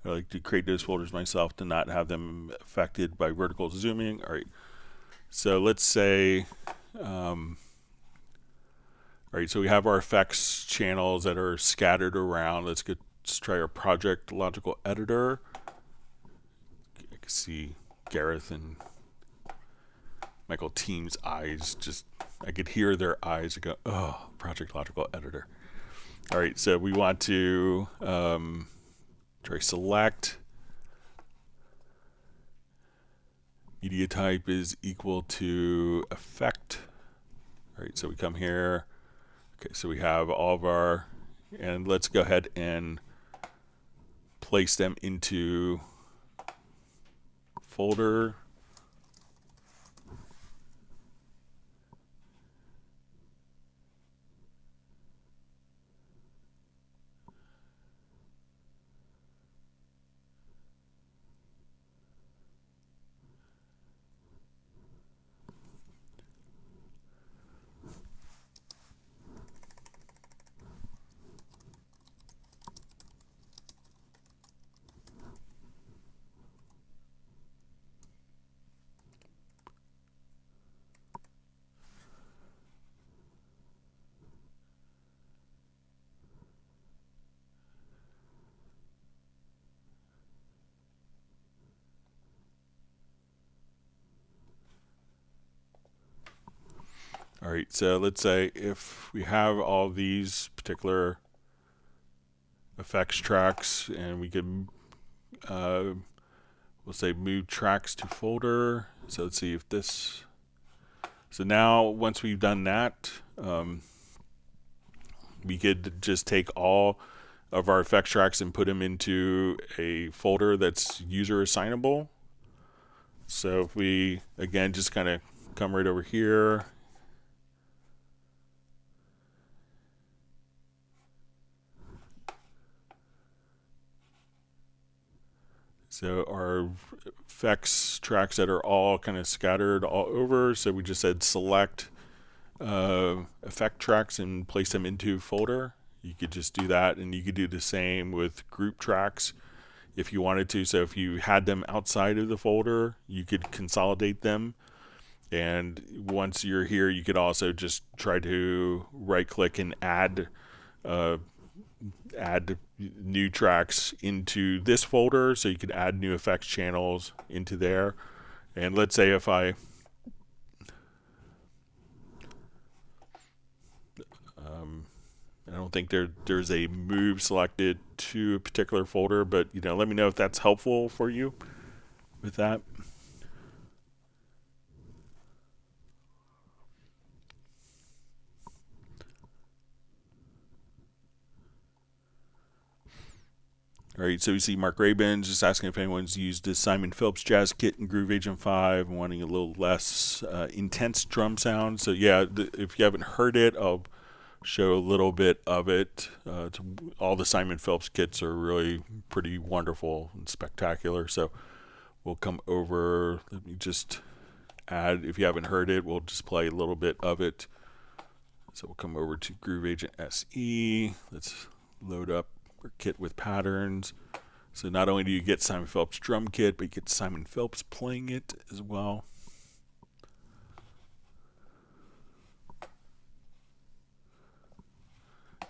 I like to create those folders myself to not have them affected by vertical zooming. All right, so let's say, all right, so we have our effects channels that are scattered around. Let's try our project logical editor. I can see Gareth and Michael Team's eyes, I could hear their eyes go, oh, project logical editor. All right, so we want to try select. Media type is equal to effect. All right, so we come here. Okay, so we have all of our, and let's go ahead and place them into folder. All right, so let's say if we have all these particular effects tracks, and we can, we'll say move tracks to folder. So let's see if this, so now once we've done that, we could just take all of our effects tracks and put them into a folder that's user assignable. So if we, again, just kind of come right over here, so our effects tracks that are all kind of scattered all over, so we just said select effect tracks and place them into folder. You could just do that, and you could do the same with group tracks if you wanted to. So if you had them outside of the folder, you could consolidate them. And once you're here, you could also just try to right click and add new tracks into this folder, so you could add new effects channels into there. And let's say if I don't think there's a move selected to a particular folder, but let me know if that's helpful for you with that. All right, so you see Mark Rabin just asking if anyone's used this Simon Phillips jazz kit in Groove Agent 5, wanting a little less intense drum sound. So yeah, if you haven't heard it, I'll show a little bit of it. All the Simon Phillips kits are really pretty wonderful and spectacular. So we'll come over, let me just add, if you haven't heard it, we'll just play a little bit of it. So we'll come over to Groove Agent SE. Let's load up our kit with patterns. So not only do you get Simon Phillips drum kit, but you get Simon Phillips playing it as well.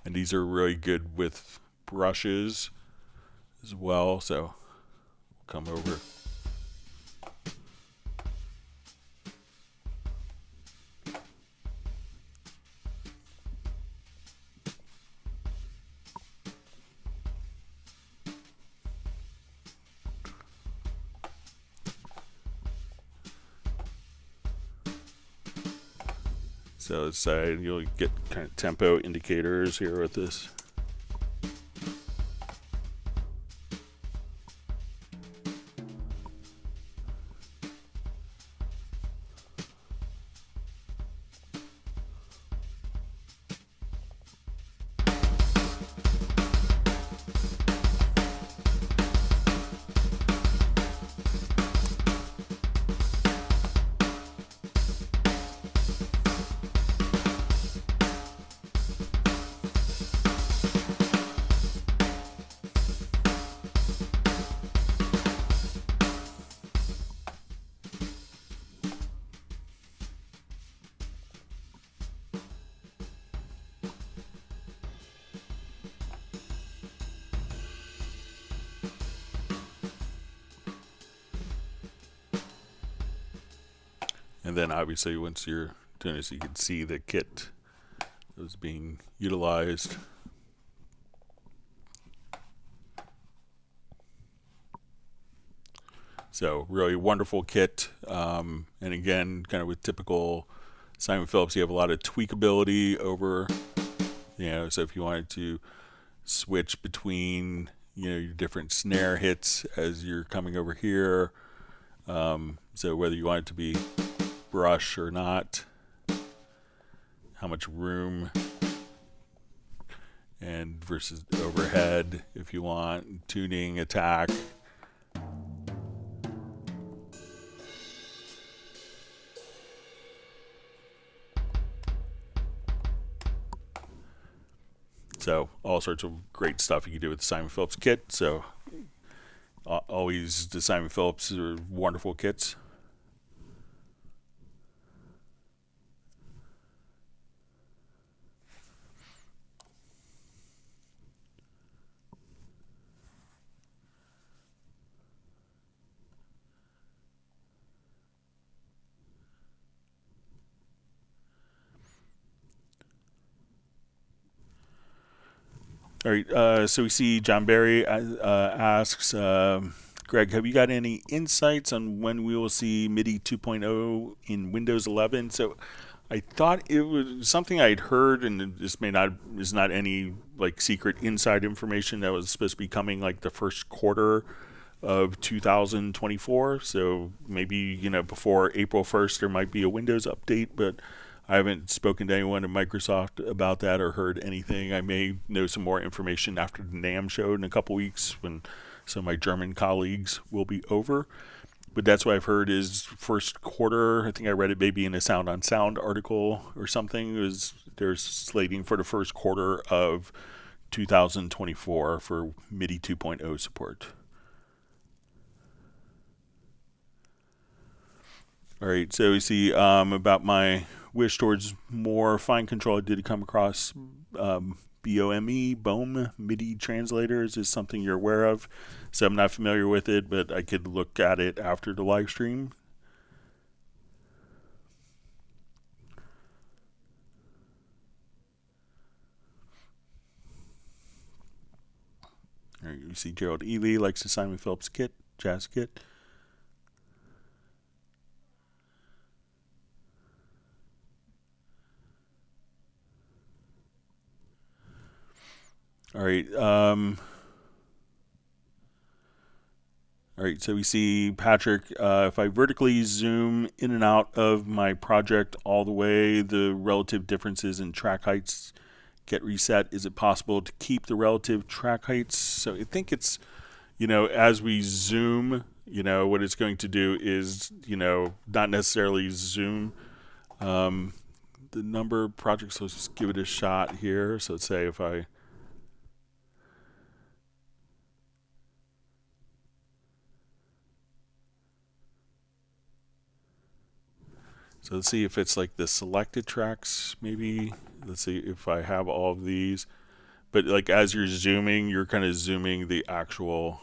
And these are really good with brushes as well. So we'll come over. So let's say you'll get kind of tempo indicators here with this. And then obviously once you're doing this, you can see the kit that was being utilized. So really wonderful kit. And again, kind of with typical Simon Phillips, you have a lot of tweakability over, so if you wanted to switch between, your different snare hits as you're coming over here. So whether you want it to be brush or not, how much room, and versus overhead if you want, tuning, attack. So all sorts of great stuff you can do with the Simon Phillips kit. So always the Simon Phillips are wonderful kits. All right, so we see John Barry asks, Greg, have you got any insights on when we will see MIDI 2.0 in Windows 11? So I thought it was something I'd heard, and this is not any like secret inside information, that was supposed to be coming like the first quarter of 2024. So maybe, before April 1st, there might be a Windows update, but I haven't spoken to anyone at Microsoft about that or heard anything. I may know some more information after the NAMM show in a couple weeks when some of my German colleagues will be over. But that's what I've heard is first quarter. I think I read it maybe in a Sound on Sound article or something. They're slating for the first quarter of 2024 for MIDI 2.0 support. All right, so we see about my wish towards more fine control. I did come across BOME MIDI translators is something you're aware of. So I'm not familiar with it, but I could look at it after the live stream. All right, you see Gerald Ely likes the Simon Phillips kit, jazz kit. All right. All right, so we see Patrick, if I vertically zoom in and out of my project all the way, the relative differences in track heights get reset. Is it possible to keep the relative track heights? So I think it's, as we zoom, what it's going to do is, not necessarily zoom the number of projects. So let's give it a shot here. So let's say if I So let's see if it's like the selected tracks, maybe. Let's see if I have all of these. But like as you're zooming, you're kind of zooming the actual.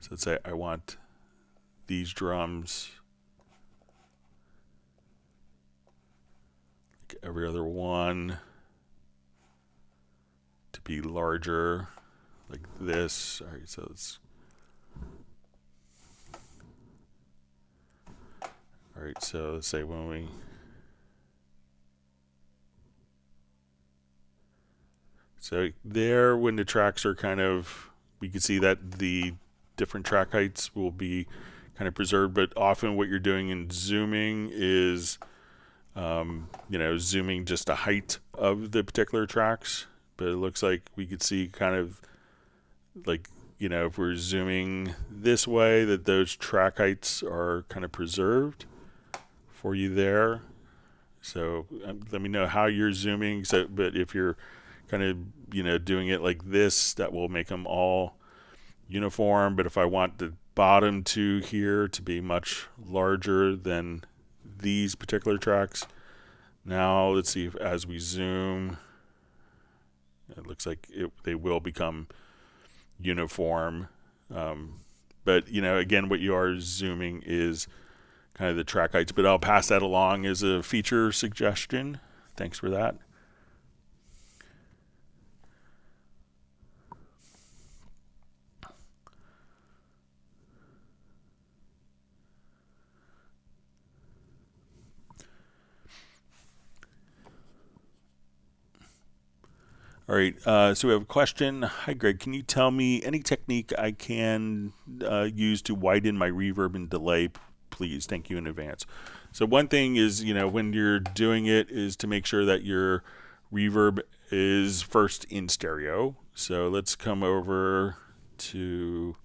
So let's say I want these drums, like every other one, to be larger, like this. All right, so it's. All right, so let's say when we when the tracks are kind of, we can see that the different track heights will be kind of preserved, but often what you're doing in zooming is, zooming just the height of the particular tracks. But it looks like we could see kind of like, if we're zooming this way, that those track heights are kind of preserved for you there. So let me know how you're zooming. So, but if you're kind of, doing it like this, that will make them all uniform. But if I want the bottom two here to be much larger than these particular tracks, now let's see if as we zoom, it looks like they will become uniform. But, again, what you are zooming is kind of the track heights, but I'll pass that along as a feature suggestion. Thanks for that. All right, so we have a question. Hi, Greg. Can you tell me any technique I can use to widen my reverb and delay, please? Thank you in advance. So one thing is, when you're doing it, is to make sure that your reverb is first in stereo. So let's come over to,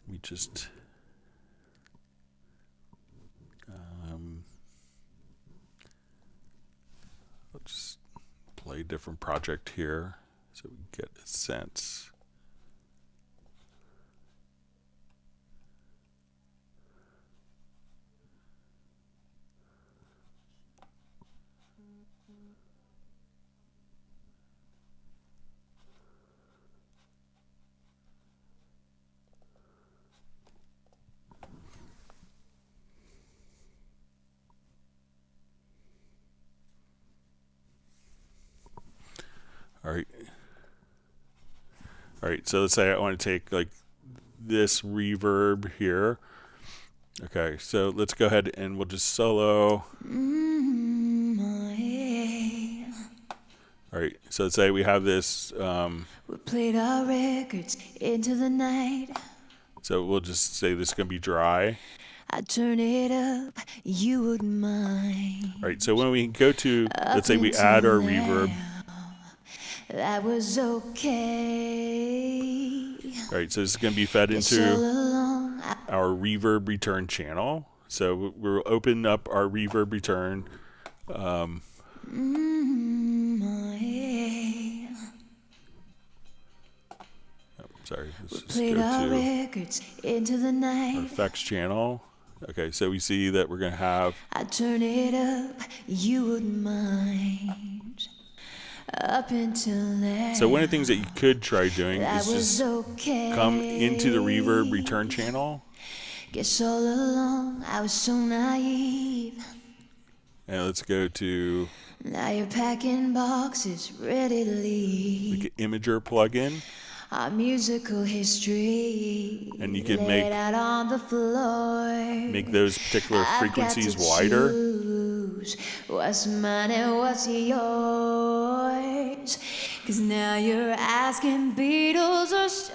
let's play a different project here so we get a sense. All right, so let's say I want to take like this reverb here. Okay, so let's go ahead and we'll just solo. All right, so let's say we have this. We played our records into the night. So we'll just say this is going to be dry. I turn it up, you wouldn't mind. All right, so when we go to, let's say we add our reverb. That was okay. All right, so this is going to be fed into our reverb return channel. So we'll open up our reverb return. Sorry, let's just go to our effects channel. Okay, so we see that we're going to have. I turn it up, you wouldn't mind. Up until then. So one of the things that you could try doing is just come into the reverb return channel. Guess all along I was so naive. And let's go to. Now you're packing boxes, ready to leave. Like an imager plugin. Our musical history. And you can make out on the floor. those particular frequencies wider. choose what's mine and what's yours. 'Cause now you're asking Beatles or Stones.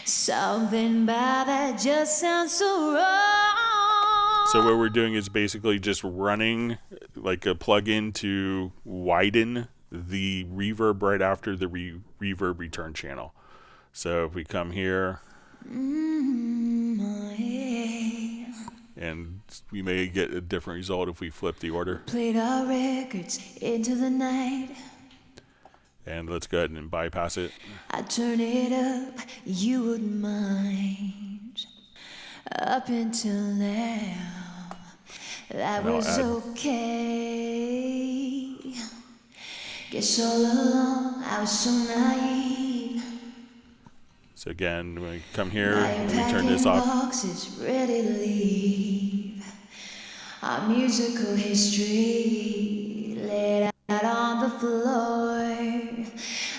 Something about that just sounds so wrong. So what we're doing is basically just running like a plugin to widen the reverb right after the reverb return channel. So if we come here, and we may get a different result if we flip the order. Played our records into the night. And let's go ahead and bypass it. I turn it up, you wouldn't mind. Up until now, that was okay. Guess all along I was so naive. So again, when we come here, we turn this off. Boxes ready to leave. Our musical history laid out on the floor.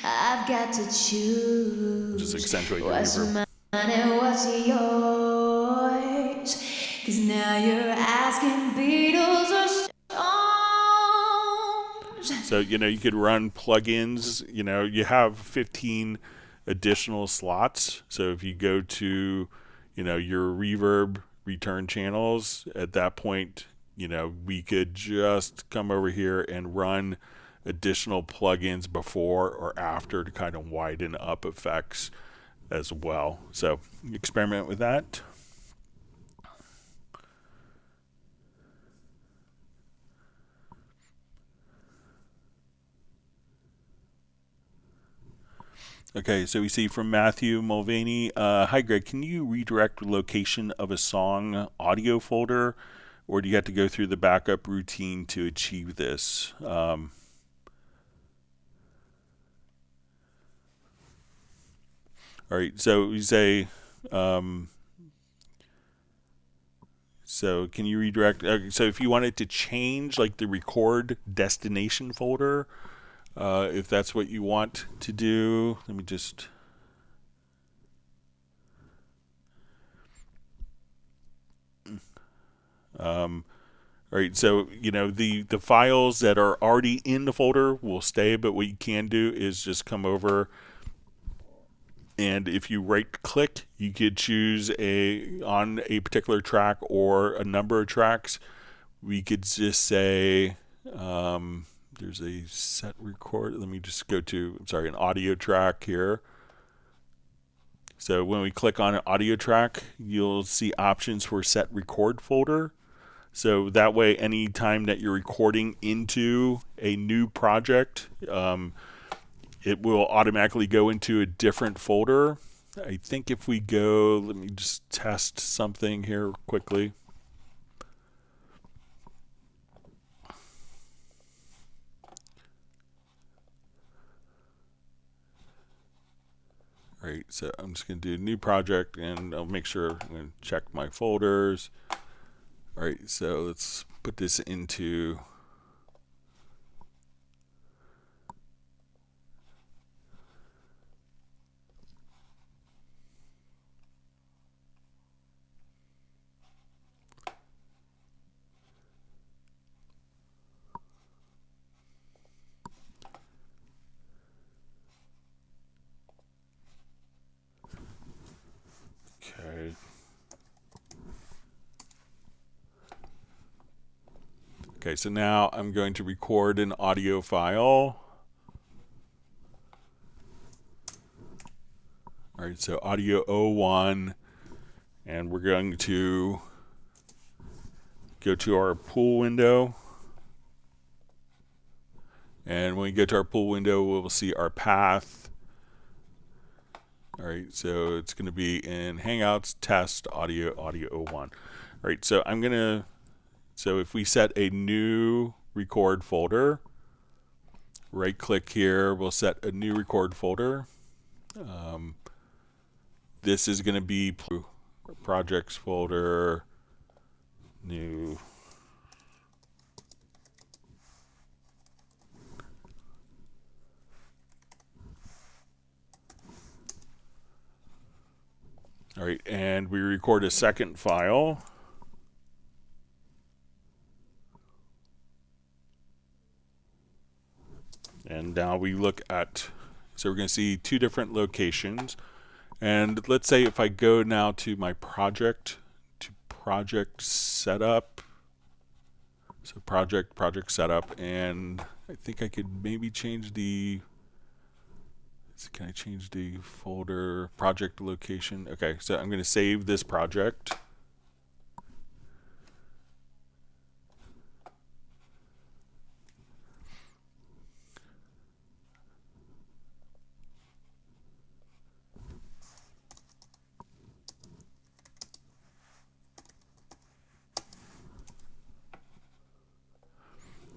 I've got to choose. Just accentuate the what's reverb. mine and what's yours. 'Cause now you're asking Beatles or Stones. So, you know, you could run plugins. You know, you have 15 additional slots. So if you go to, you know, your reverb return channels, at that point, you know, we could just come over here and run additional plugins before or after to kind of widen up effects as well. So experiment with that. Okay, so we see from Matthew Mulvaney, hi Greg, can you redirect the location of a song audio folder, or do you have to go through the backup routine to achieve this? All right, so we say, so can you redirect, so if you wanted to change like the record destination folder, if that's what you want to do, let me just... all right, so, you know, the files that are already in the folder will stay, but what you can do is just come over, and if you right-click, you could choose on a particular track or a number of tracks. We could just say... there's a set record. Let me just go to, an audio track here. So when we click on an audio track, you'll see options for set record folder. So that way, anytime that you're recording into a new project, it will automatically go into a different folder. I think if we go, let me just test something here quickly. All right, so I'm just going to do a new project, and I'll make sure I'm going to check my folders. All right, so let's put this into... Okay. Okay, so now I'm going to record an audio file. All right, so audio 01, and we're going to go to our pool window. And when we go to our pool window, we'll see our path. All right, so it's going to be in Hangouts, Test, Audio 01. All right, so I'm going to, so if we set a new record folder, right click here, we'll set a new record folder. This is going to be projects folder, new. All right, and we record a second file. And now we look at, so we're going to see two different locations. And let's say if I go now to my project, to project setup, so project setup, and I think I could maybe change the, can I change the folder project location? Okay, so I'm going to save this project.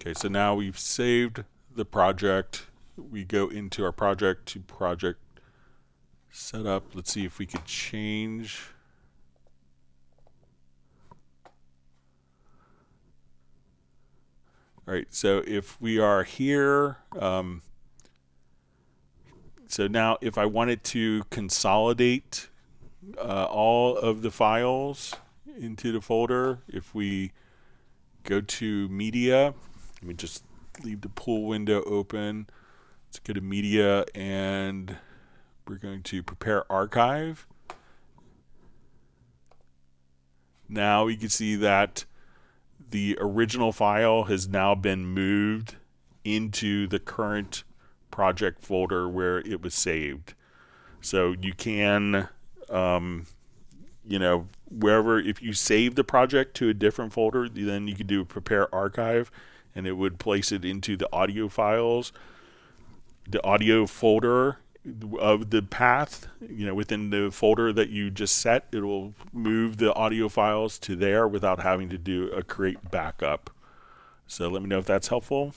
Okay, so now we've saved the project. We go into our project to project setup. Let's see if we could change. All right, so if we are here, so now if I wanted to consolidate all of the files into the folder, if we go to media, let me just leave the pool window open. Let's go to media and we're going to prepare archive. Now you can see that the original file has now been moved into the current project folder where it was saved. So you can, you know, wherever, if you save the project to a different folder, then you could do prepare archive and it would place it into the audio files, the audio folder of the path, you know, within the folder that you just set. It will move the audio files to there without having to do a create backup. So let me know if that's helpful.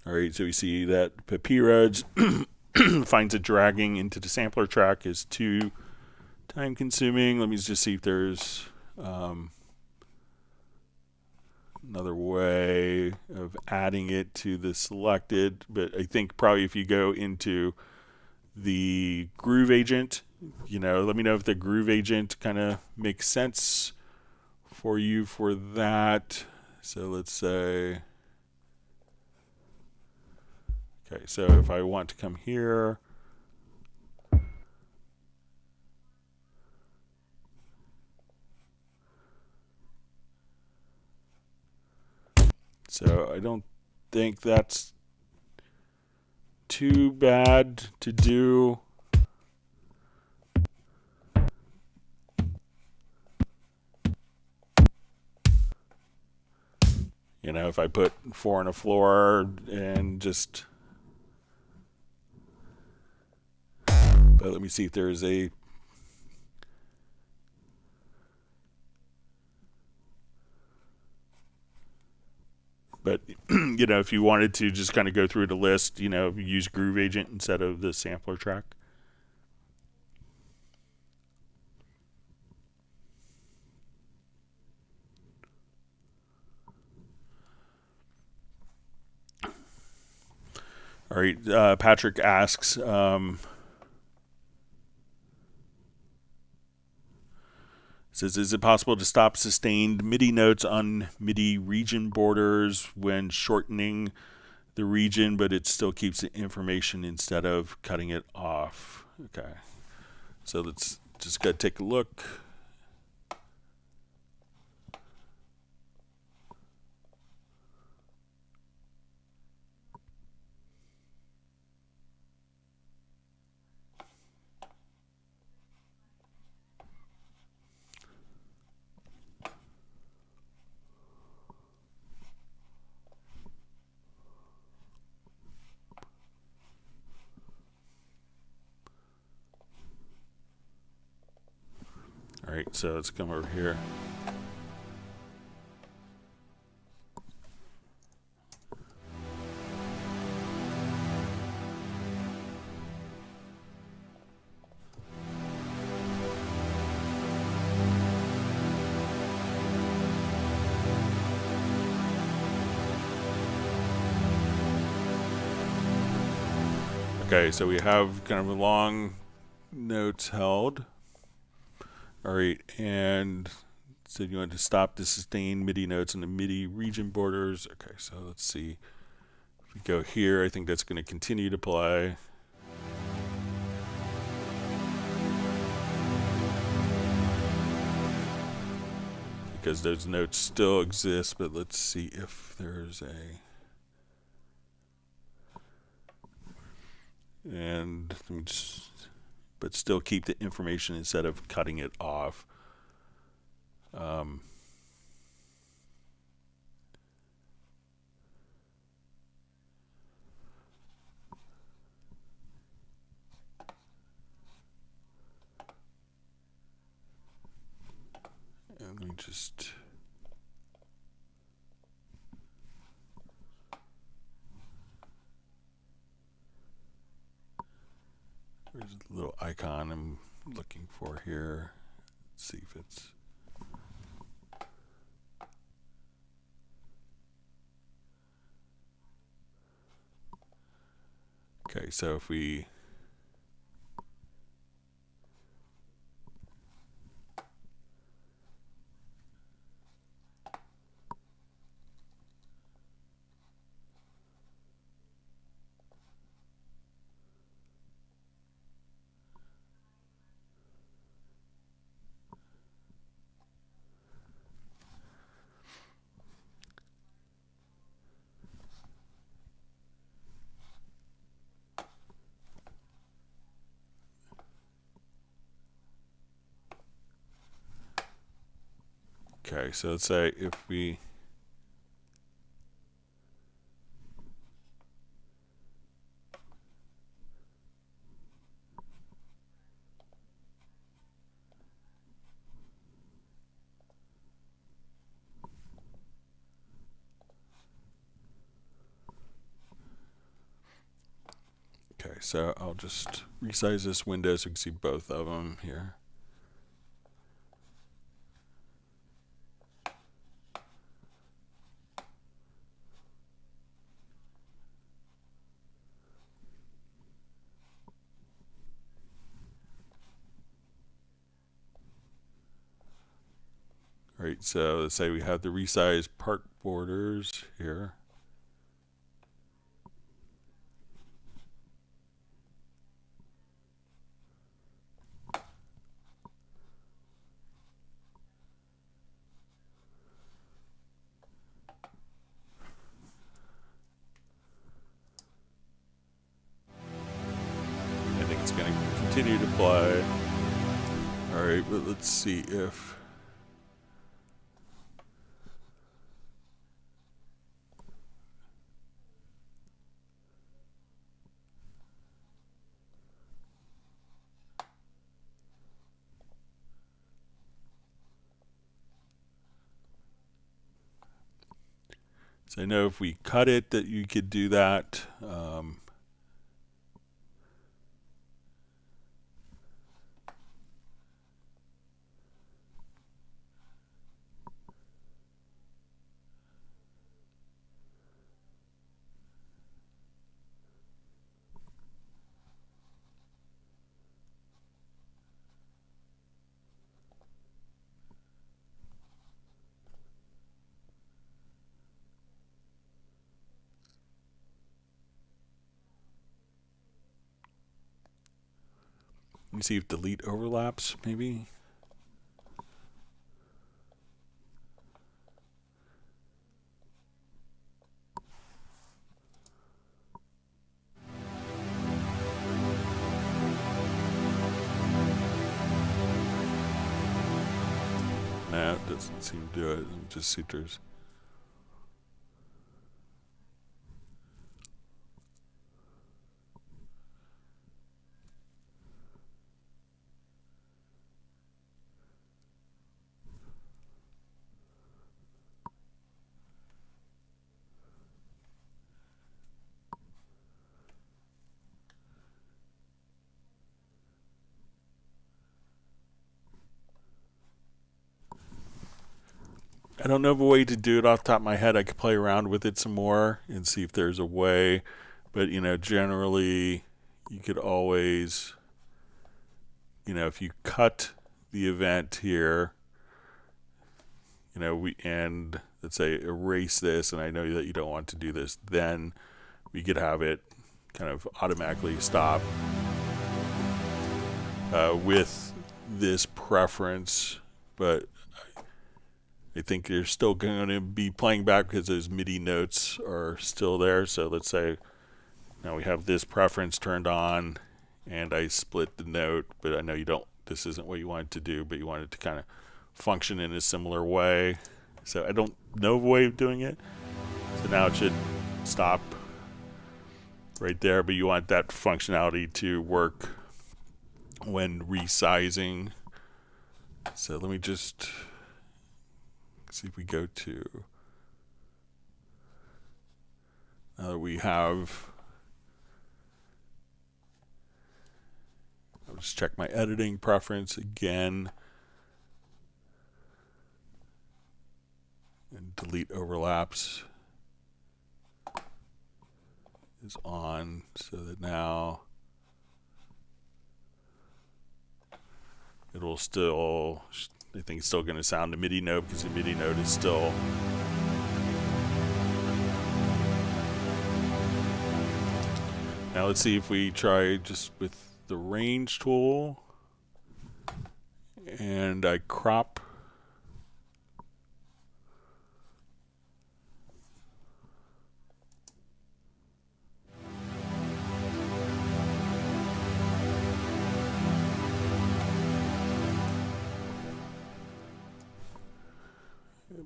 All right, so we see that Papyrus finds it dragging into the sampler track is too time consuming. Let me just see if there's another way of adding it to the selected, but I think probably if you go into the Groove Agent, you know, let me know if the Groove Agent kind of makes sense for you for that. So let's say, okay, so if I want to come here, so I don't think that's too bad to do. You know, if I put 4 on the floor and just, but let me see if there's a, but you know, if you wanted to just kind of go through the list, you know, use Groove Agent instead of the sampler track. All right, Patrick asks, says, is it possible to stop sustained MIDI notes on MIDI region borders when shortening the region, but it still keeps the information instead of cutting it off? Okay, so let's just go take a look. All right, so let's come over here. Okay, so we have kind of a long notes held. All right, and so you want to stop the sustained MIDI notes and the MIDI region borders. Okay, so let's see. If we go here, I think that's going to continue to play. Because those notes still exist, but let's see if there's a... And let me just... But still keep the information instead of cutting it off. And we just... There's a little icon I'm looking for here. Let's see if it's... Okay, so if we... Okay, so let's say if we... Okay, so I'll just resize this window so you can see both of them here. All right, so let's say we have the resized part borders here. I think it's going to continue to play. All right, but let's see if... So I know if we cut it that you could do that. Let me see if delete overlaps, maybe. No, it doesn't seem to do it. Let me just see if there's... I don't know of a way to do it off the top of my head. I could play around with it some more and see if there's a way. But, you know, generally, you could always, if you cut the event here, and let's say erase this, and I know that you don't want to do this, then we could have it kind of automatically stop with this preference, but I think you're still going to be playing back because those MIDI notes are still there. So let's say now we have this preference turned on and I split the note, but I know this isn't what you wanted to do, but you wanted to kind of function in a similar way. So I don't know of a way of doing it. So now it should stop right there, but you want that functionality to work when resizing. So let me just see if we go to, now that we have, I'll just check my editing preference again and delete overlaps is on, so that now it'll still, I think it's still going to sound a MIDI note because the MIDI note is still now. Let's see if we try just with the range tool and I crop.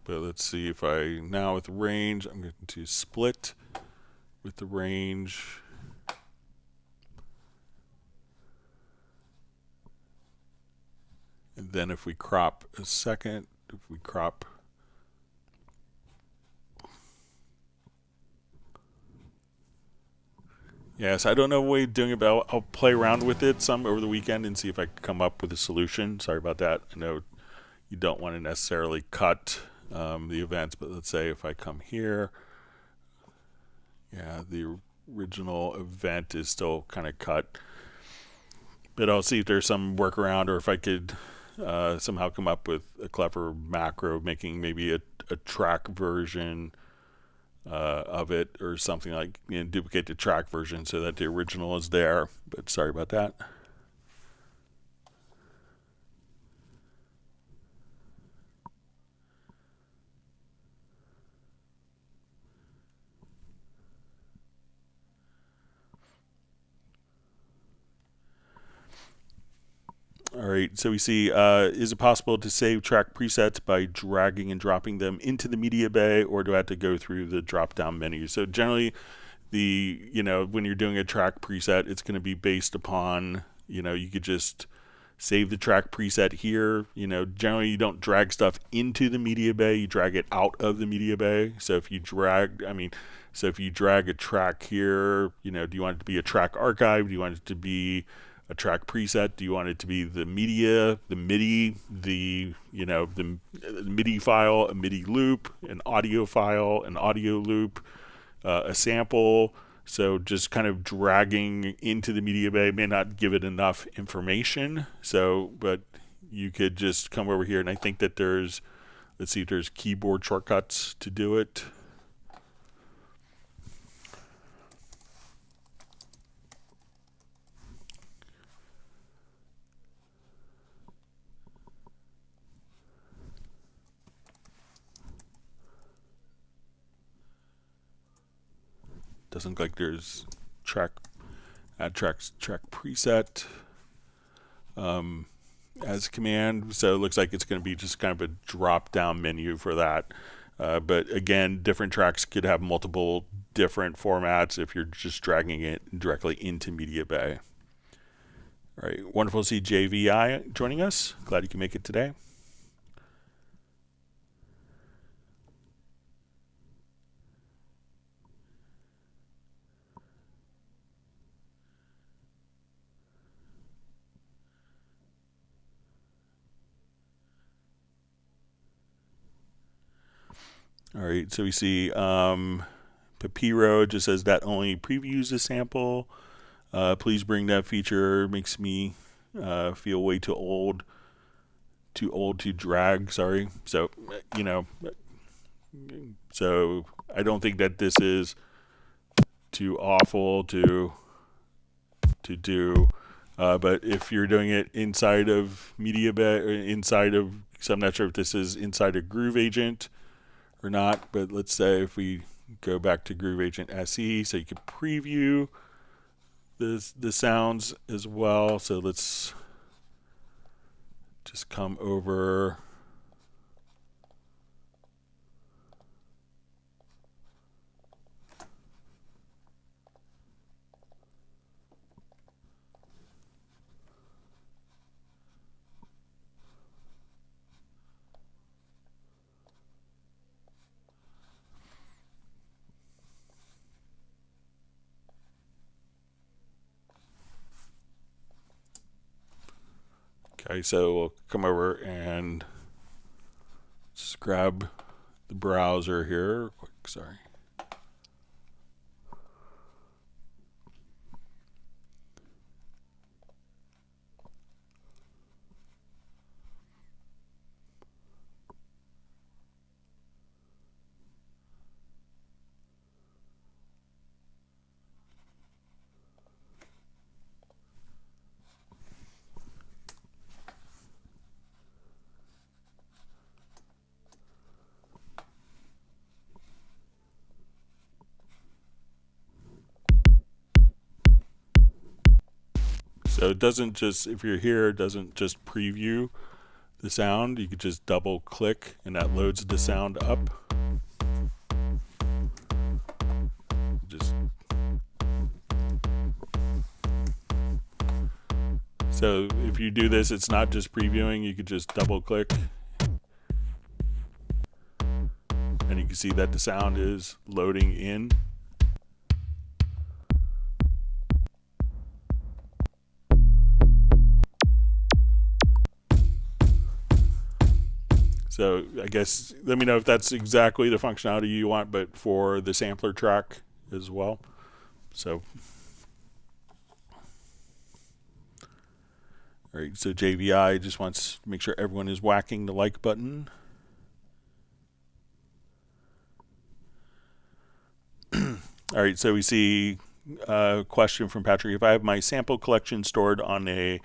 But let's see if now with range, I'm going to split with the range. And then if we crop a second, if we crop, yes, I don't know a way of doing it, but I'll play around with it some over the weekend and see if I can come up with a solution. Sorry about that. I know you don't want to necessarily cut the events, but let's say if I come here, yeah, the original event is still kind of cut, but I'll see if there's some workaround or if I could somehow come up with a clever macro making maybe a track version of it or something, like duplicate the track version so that the original is there. But sorry about that. All right, so we see, is it possible to save track presets by dragging and dropping them into the media bay, or do I have to go through the drop-down menu? So generally, when you're doing a track preset, it's going to be based upon, you could just save the track preset here. Generally you don't drag stuff into the media bay, you drag it out of the media bay. So if you drag, if you drag a track here, do you want it to be a track archive? Do you want it to be a track preset? Do you want it to be the media, the MIDI, the MIDI file, a MIDI loop, an audio file, an audio loop, a sample? So just kind of dragging into the media bay may not give it enough information. But you could just come over here, and I think that let's see if there's keyboard shortcuts to do it. Doesn't look like there's add track preset as a command. So it looks like it's going to be just kind of a drop down menu for that. But again, different tracks could have multiple different formats if you're just dragging it directly into Media Bay. All right, wonderful to see JVI joining us. Glad you can make it today. All right, so we see Papiro just says that only previews the sample. Please bring that feature. Makes me feel way too old to drag. Sorry. So so I don't think that this is too awful to do. But if you're doing it inside of Media Bay, or inside of, so I'm not sure if this is inside of Groove Agent or not, but let's say if we go back to Groove Agent SE, so you can preview the sounds as well. So let's just come over. Okay, so we'll come over and just grab the browser here real quick. Sorry. So it doesn't just, if you're here, it doesn't just preview the sound. You could just double click and that loads the sound up. So if you do this, it's not just previewing. You could just double click and you can see that the sound is loading in. So I guess let me know if that's exactly the functionality you want, but for the sampler track as well. So, all right, so JVI just wants to make sure everyone is whacking the like button. All right, so we see a question from Patrick. If I have my sample collection stored on a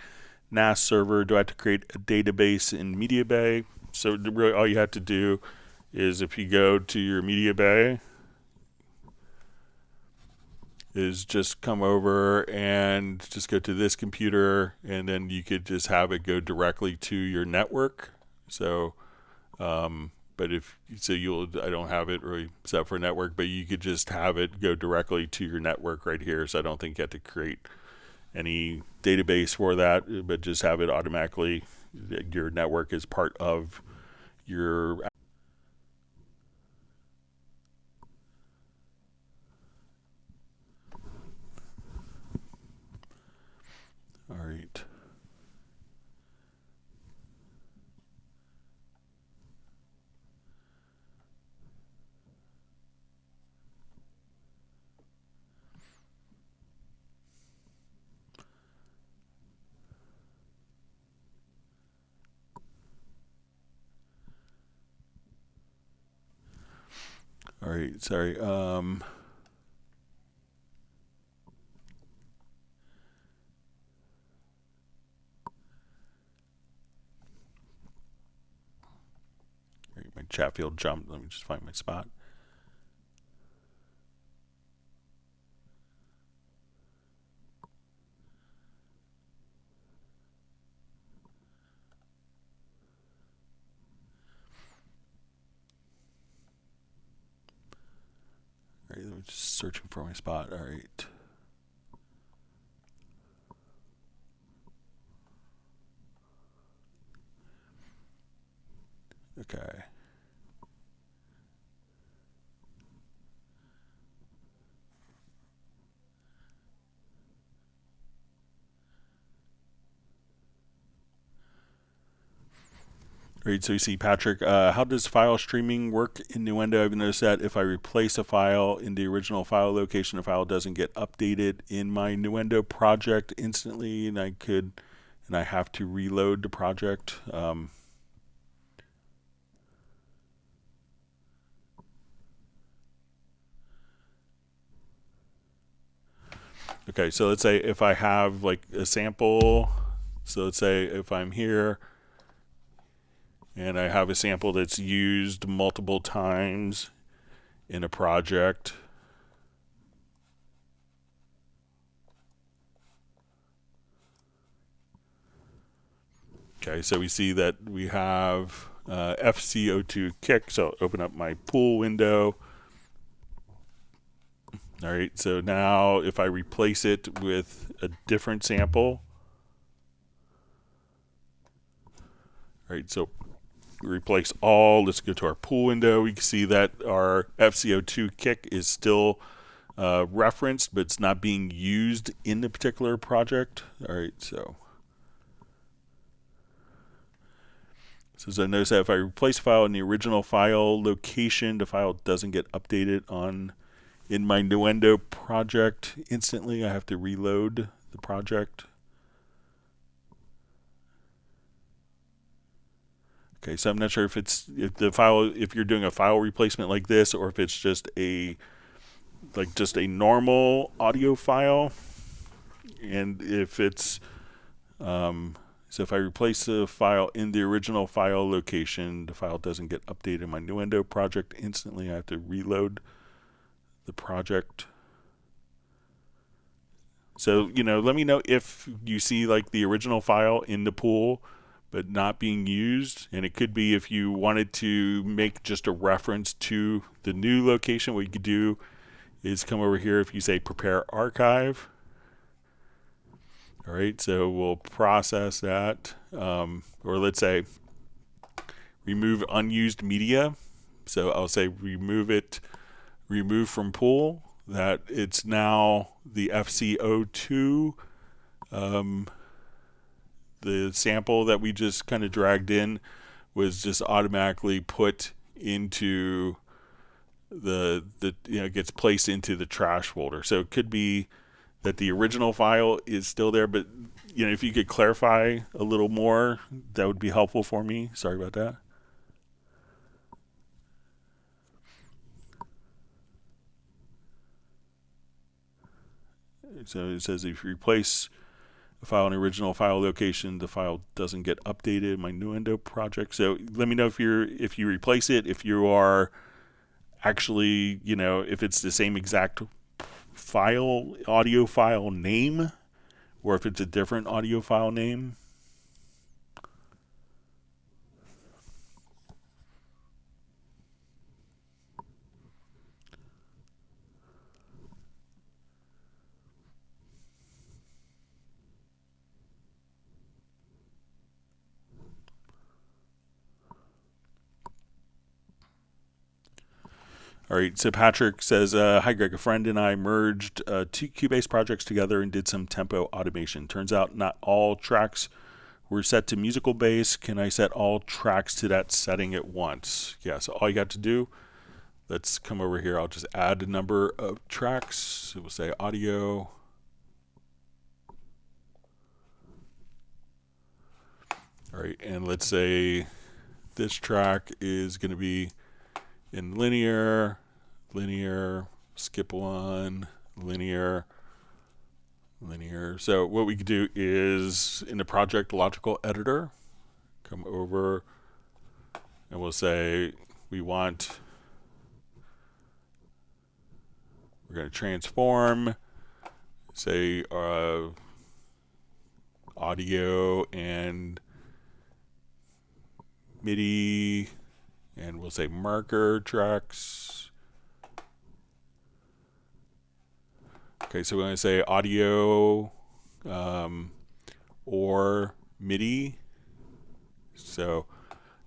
NAS server, do I have to create a database in MediaBay? So really all you have to do is, if you go to your MediaBay, is just come over and just go to this computer, and then you could just have it go directly to your network. So, but if so, I don't have it really set up for network, but you could just have it go directly to your network right here. So I don't think you have to create any database for that, but just have it automatically. Your network is part of your. All right. All right, sorry. All right, my chat field jumped. Let me just find my spot. All right, let me just searching for my spot. All right. Okay. Great. So you see, Patrick, how does file streaming work in Nuendo? I've noticed that if I replace a file in the original file location, the file doesn't get updated in my Nuendo project instantly, and I have to reload the project. Okay, so let's say if I have like a sample, so let's say if I'm here and I have a sample that's used multiple times in a project. Okay, so we see that we have FCO2 kick, so open up my pool window. All right, so now if I replace it with a different sample, all right, so replace all, let's go to our pool window. We can see that our FCO2 kick is still referenced, but it's not being used in the particular project. All right, so as I notice that if I replace a file in the original file location, the file doesn't get updated in my Nuendo project instantly. I have to reload the project. Okay, so I'm not sure if you're doing a file replacement like this, or if it's just a normal audio file, and if it's so if I replace the file in the original file location, the file doesn't get updated in my Nuendo project instantly. I have to reload the project. So, let me know if you see like the original file in the pool but not being used. And it could be if you wanted to make just a reference to the new location, what you could do is come over here. If you say prepare archive, all right, so we'll process that. Or let's say remove unused media. So I'll say remove from pool, that it's now the FCO2, the sample that we just kind of dragged in was just automatically put into gets placed into the trash folder. So it could be that the original file is still there, but if you could clarify a little more, that would be helpful for me. Sorry about that. So it says if you replace a file in the original file location, the file doesn't get updated in my Nuendo project. So let me know if you replace it, if you are actually, if it's the same exact audio file name, or if it's a different audio file name. All right, so Patrick says, hi Greg, a friend and I merged two Cubase projects together and did some tempo automation. Turns out not all tracks were set to musical bass. Can I set all tracks to that setting at once? Yeah, so all you got to do, let's come over here. I'll just add a number of tracks. So we'll say audio. All right, and let's say this track is going to be in linear, skip one, linear. So what we could do is in the project logical editor, come over and we'll say we're going to transform, say audio and MIDI, and we'll say marker tracks. Okay, so we're going to say audio or MIDI. So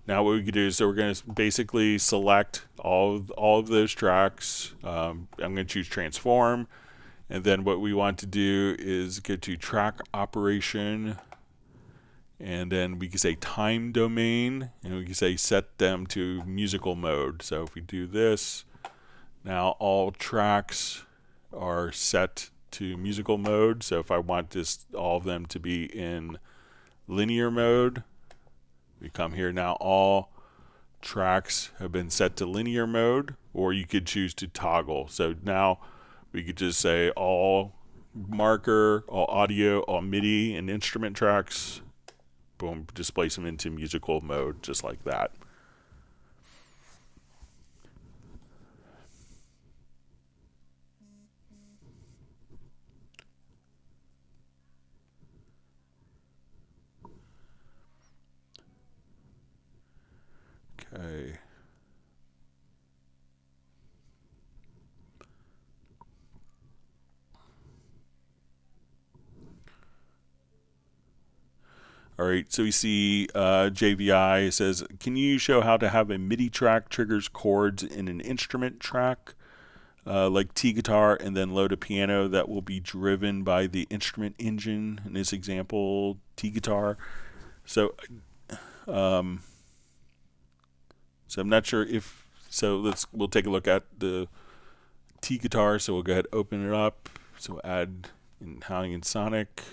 now what we can do is, we're going to basically select all of those tracks. I'm going to choose transform, and then what we want to do is go to track operation, And then we can say time domain, and we can say set them to musical mode. So if we do this, now all tracks are set to musical mode. So if I want this, all of them to be in linear mode, we come here. Now all tracks have been set to linear mode, or you could choose to toggle. So now we could just say all marker, all audio, all MIDI and instrument tracks, boom, displace them into musical mode, just like that. Okay. All right, so we see JVI says, can you show how to have a MIDI track triggers chords in an instrument track like T-guitar and then load a piano that will be driven by the instrument engine, in this example, T-guitar. So I'm not sure if, so we'll take a look at the T-guitar. So we'll go ahead and open it up. So we'll add in Howling and Sonic.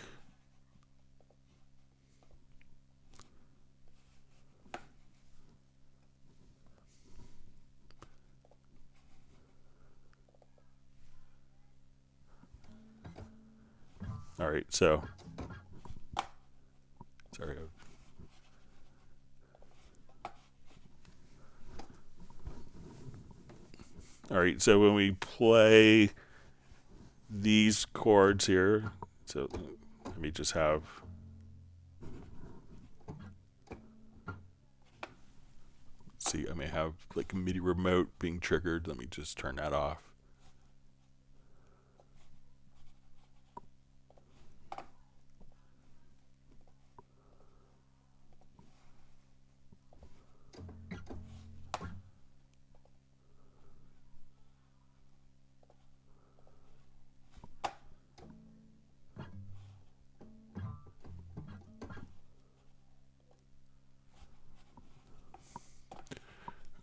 All right, so sorry. All right, so when we play these chords here, so let me just have, see, I may have like a MIDI remote being triggered. Let me just turn that off.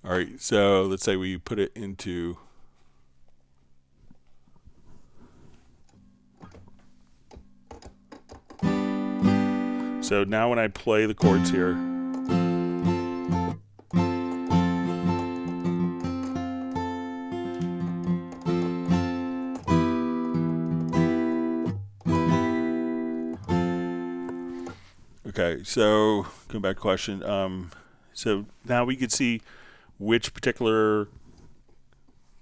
All right, so let's say we put it into, so now when I play the chords here, okay, so come back to question. So now we could see which particular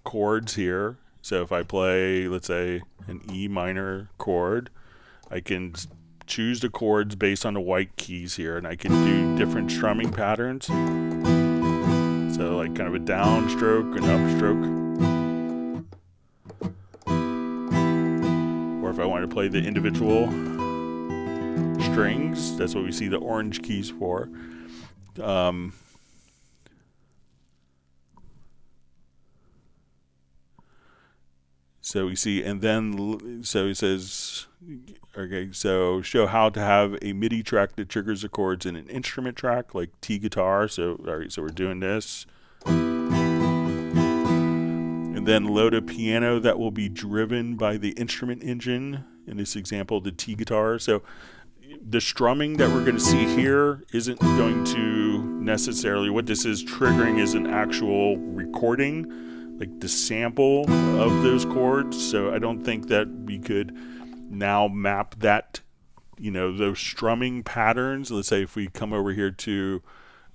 chords here. So if I play, let's say, an E minor chord, I can choose the chords based on the white keys here, and I can do different strumming patterns. So like kind of a downstroke, an upstroke. Or if I want to play the individual strings, that's what we see the orange keys for. So we see, and then, so it says, okay, so show how to have a MIDI track that triggers the chords in an instrument track like T-guitar. So, all right, so we're doing this. And then load a piano that will be driven by the instrument engine, in this example, the T-guitar. So the strumming that we're going to see here isn't going to necessarily, what this is triggering is an actual recording, like the sample of those chords. So I don't think that we could now map that, you know, those strumming patterns. Let's say if we come over here to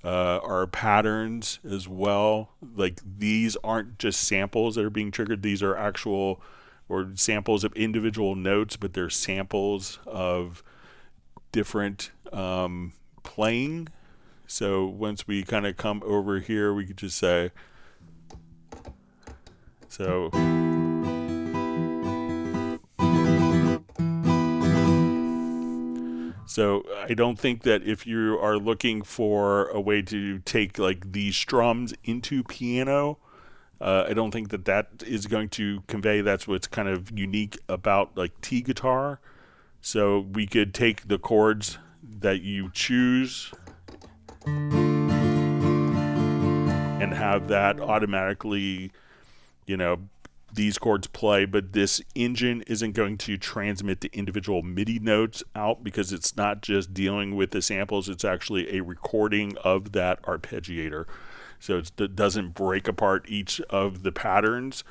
our patterns as well, like these aren't just samples that are being triggered. These are actual, or samples of individual notes, but they're samples of different playing. So once we kind of come over here, we could just say, so I don't think that if you are looking for a way to take like these strums into piano, I don't think that that is going to convey. That's what's kind of unique about like T-guitar. So we could take the chords that you choose and have that automatically, these chords play, but this engine isn't going to transmit the individual MIDI notes out because it's not just dealing with the samples, it's actually a recording of that arpeggiator. So it doesn't break apart each of the patterns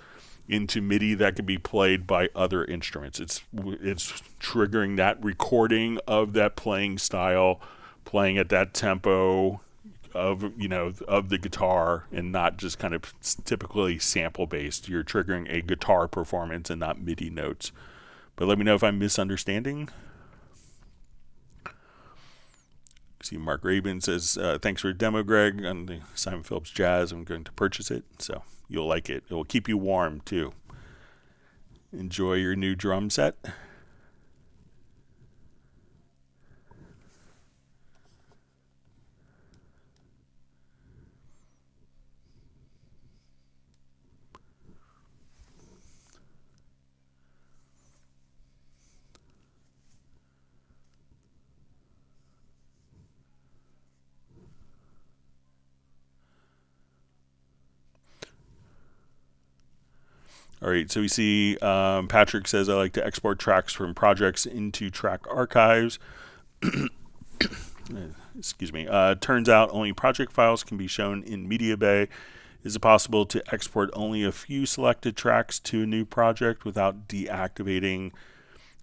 into MIDI that can be played by other instruments. It's triggering that recording of that playing style, playing at that tempo of the guitar, and not just kind of typically sample based. You're triggering a guitar performance and not MIDI notes. But let me know if I'm misunderstanding. See, Mark Rabin says, thanks for your demo, Greg, on the Simon Phillips Jazz. I'm going to purchase it, so you'll like it. It will keep you warm too. Enjoy your new drum set. All right, so we see Patrick says, I like to export tracks from projects into track archives. Excuse me. Turns out only project files can be shown in Media Bay. Is it possible to export only a few selected tracks to a new project without deactivating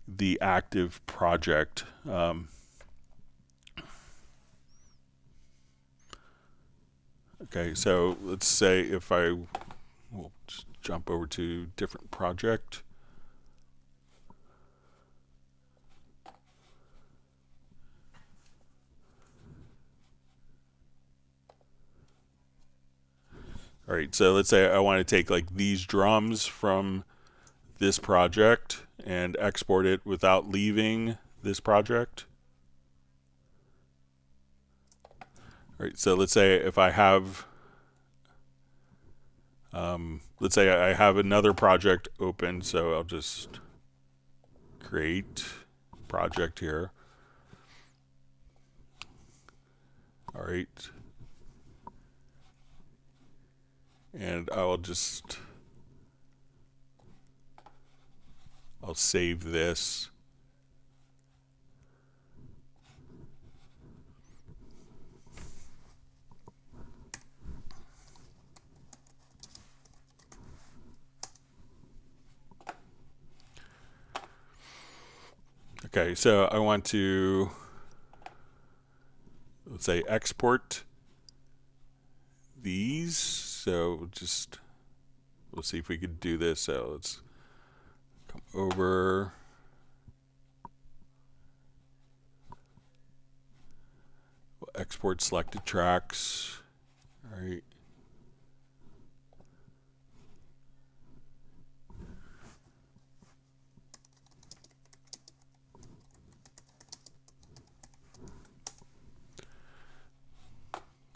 the active project? Okay, so let's say if we'll just jump over to different project. All right, so let's say I want to take like these drums from this project and export it without leaving this project. All right, so let's say if I have let's say I have another project open, so I'll just create project here. All right. And I'll save this. Okay, so I want to, let's say, export these. So we'll see if we could do this. So let's come over. We'll export selected tracks. All right.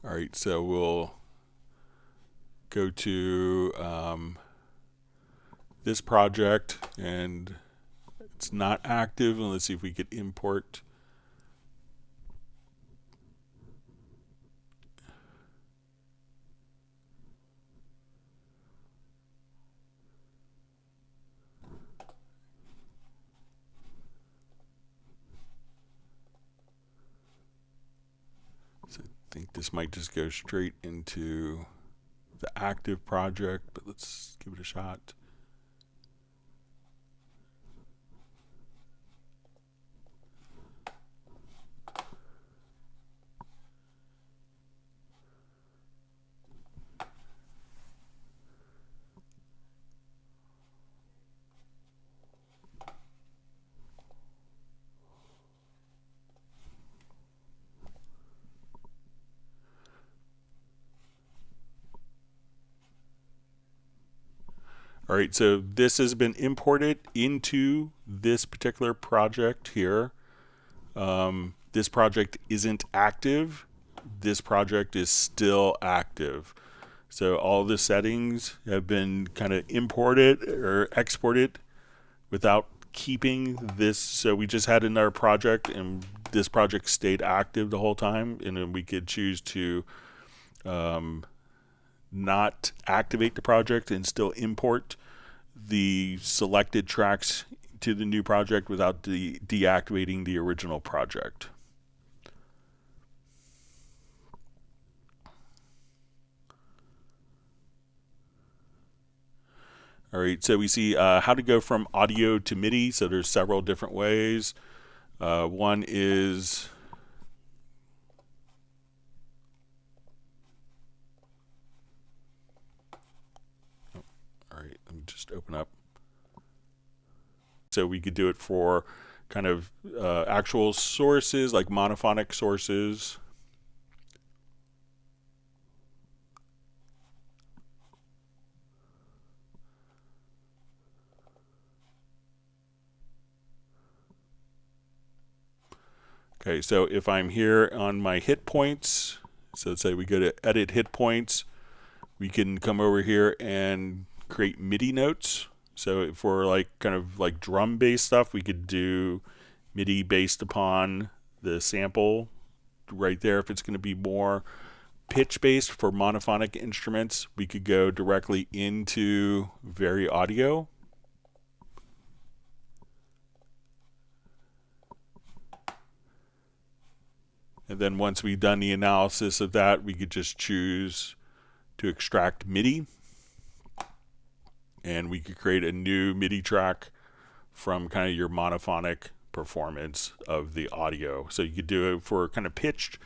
All right, so we'll go to this project, and it's not active. And let's see if we could import. So I think this might just go straight into the active project, but let's give it a shot. All right, so this has been imported into this particular project here. This project isn't active. This project is still active. So all the settings have been kind of imported or exported without keeping this. So we just had another project and this project stayed active the whole time, and then we could choose to not activate the project and still import the selected tracks to the new project without deactivating the original project. All right, so we see how to go from audio to MIDI. So there's several different ways. One is all right, let me just open up. So we could do it for kind of actual sources, like monophonic sources. Okay, so if I'm here on my hit points, so let's say we go to edit hit points, we can come over here and create MIDI notes. So for like kind of like drum based stuff, we could do MIDI based upon the sample right there. If it's going to be more pitch based for monophonic instruments, we could go directly into Vari Audio. And then once we've done the analysis of that, we could just choose to extract MIDI. And we could create a new MIDI track from kind of your monophonic performance of the audio. So you could do it for kind of pitched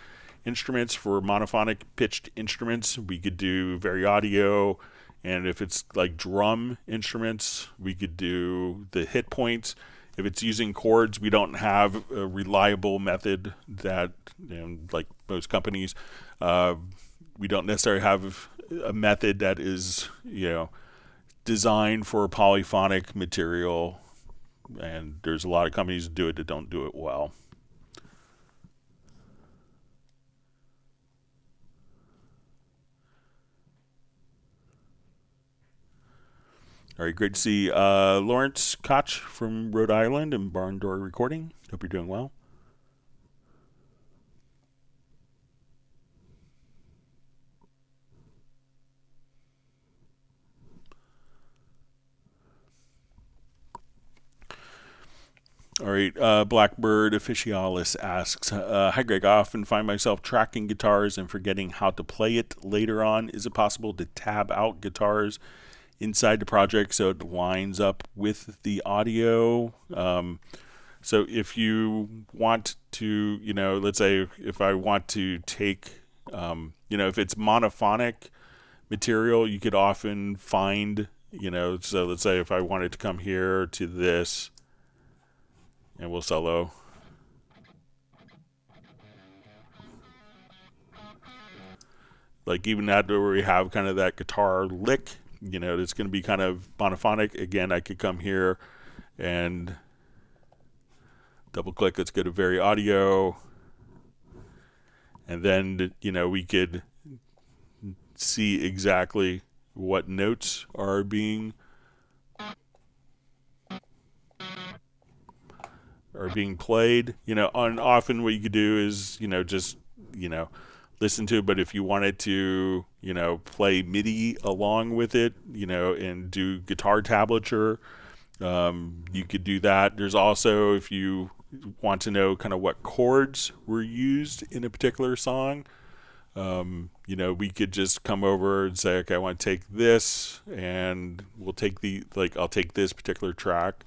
instruments, for monophonic pitched instruments. We could do Vari Audio. And if it's like drum instruments, we could do the hit points. If it's using chords, we don't have a reliable method that, like most companies, we don't necessarily have a method that is, designed for polyphonic material. And there's a lot of companies that do it that don't do it well. All right, great to see Lawrence Koch from Rhode Island and Barn Door Recording. Hope you're doing well. All right, Blackbird Officialis asks, hi Greg, I often find myself tracking guitars and forgetting how to play it later on. Is it possible to tab out guitars inside the project so it lines up with the audio? So if you want to, let's say if I want to take, if it's monophonic material, you could often find, so let's say if I wanted to come here to this, and we'll solo. Like even that where we have kind of that guitar lick, it's going to be kind of monophonic. Again, I could come here and double click. Let's go to Vari Audio. And then, we could see exactly what notes are being played, and often what you could do is, just, listen to it. But if you wanted to, play MIDI along with it, and do guitar tablature, you could do that. There's also, if you want to know kind of what chords were used in a particular song, we could just come over and say, okay, I want to take this, and we'll take I'll take this particular track.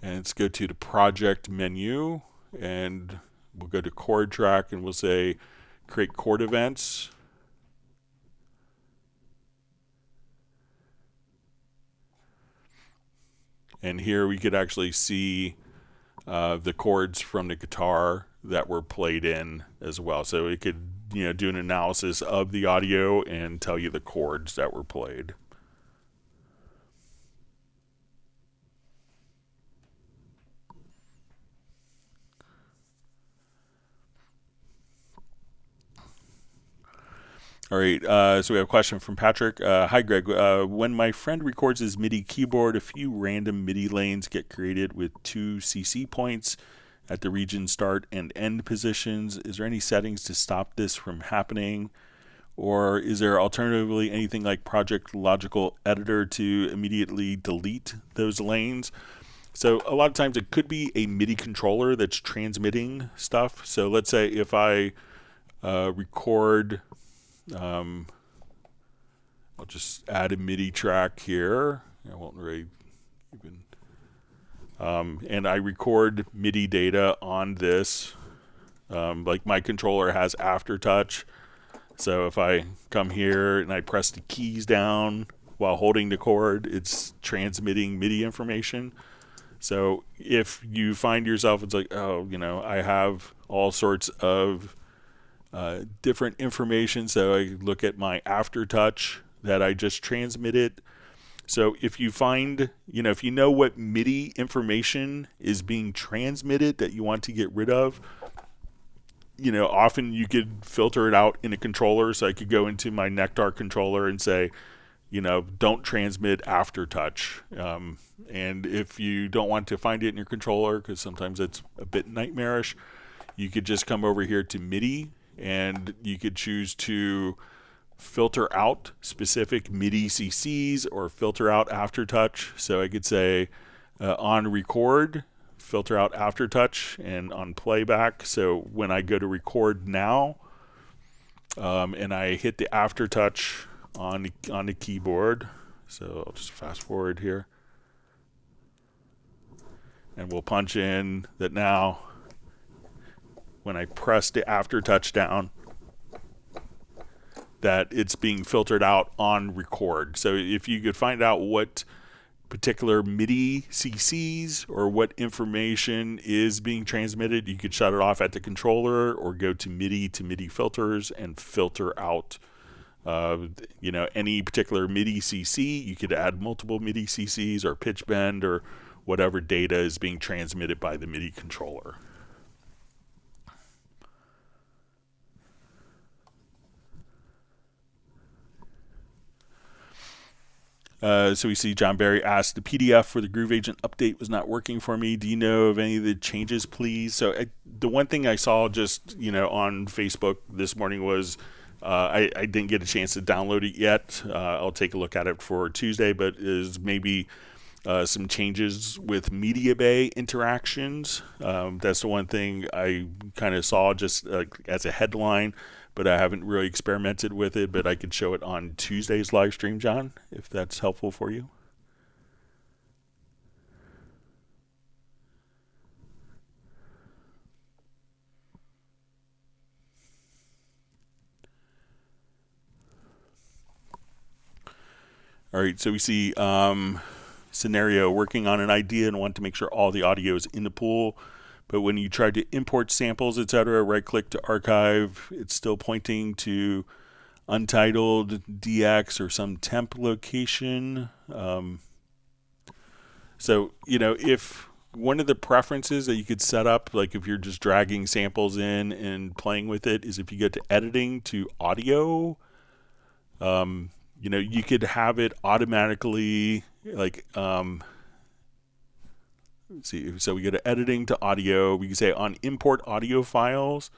And let's go to the project menu, and we'll go to chord track, and we'll say create chord events. And here we could actually see the chords from the guitar that were played in as well. So it could, do an analysis of the audio and tell you the chords that were played. All right, so we have a question from Patrick. Hi, Greg. When my friend records his MIDI keyboard, a few random MIDI lanes get created with 2 CC points at the region start and end positions. Is there any settings to stop this from happening? Or is there alternatively anything like Project Logical Editor to immediately delete those lanes? So a lot of times it could be a MIDI controller that's transmitting stuff. So let's say if I record, I'll just add a MIDI track here. I won't really even, and I record MIDI data on this. Like my controller has aftertouch. So if I come here and I press the keys down while holding the chord, it's transmitting MIDI information. So if you find yourself, it's like, oh, I have all sorts of different information. So I look at my aftertouch that I just transmitted. So if you find, if you know what MIDI information is being transmitted that you want to get rid of, often you could filter it out in a controller. So I could go into my Nectar controller and say, don't transmit aftertouch. And if you don't want to find it in your controller, because sometimes it's a bit nightmarish, you could just come over here to MIDI and you could choose to filter out specific MIDI CCs or filter out aftertouch. So I could say on record, filter out aftertouch, and on playback. So when I go to record now, and I hit the aftertouch on the keyboard, so I'll just fast forward here, and we'll punch in that now when I press the aftertouch down, that it's being filtered out on record. So if you could find out what particular MIDI CCs or what information is being transmitted, you could shut it off at the controller or go to MIDI filters and filter out any particular MIDI CC. You could add multiple MIDI CCs or pitch bend or whatever data is being transmitted by the MIDI controller. So we see John Barry asked, the PDF for the Groove Agent update was not working for me. Do you know of any of the changes, please? So the one thing I saw just, on Facebook this morning was I didn't get a chance to download it yet. I'll take a look at it for Tuesday, but is maybe some changes with Media Bay interactions. That's the one thing I kind of saw just as a headline, but I haven't really experimented with it, but I could show it on Tuesday's live stream, John, if that's helpful for you. All right, so we see scenario, working on an idea and want to make sure all the audio is in the pool. But when you try to import samples, etc., right-click to archive, it's still pointing to untitled DX or some temp location. So, if one of the preferences that you could set up, like if you're just dragging samples in and playing with it, is if you go to editing to audio, you could have it automatically let's see. So we go to editing to audio. We can say on import audio files,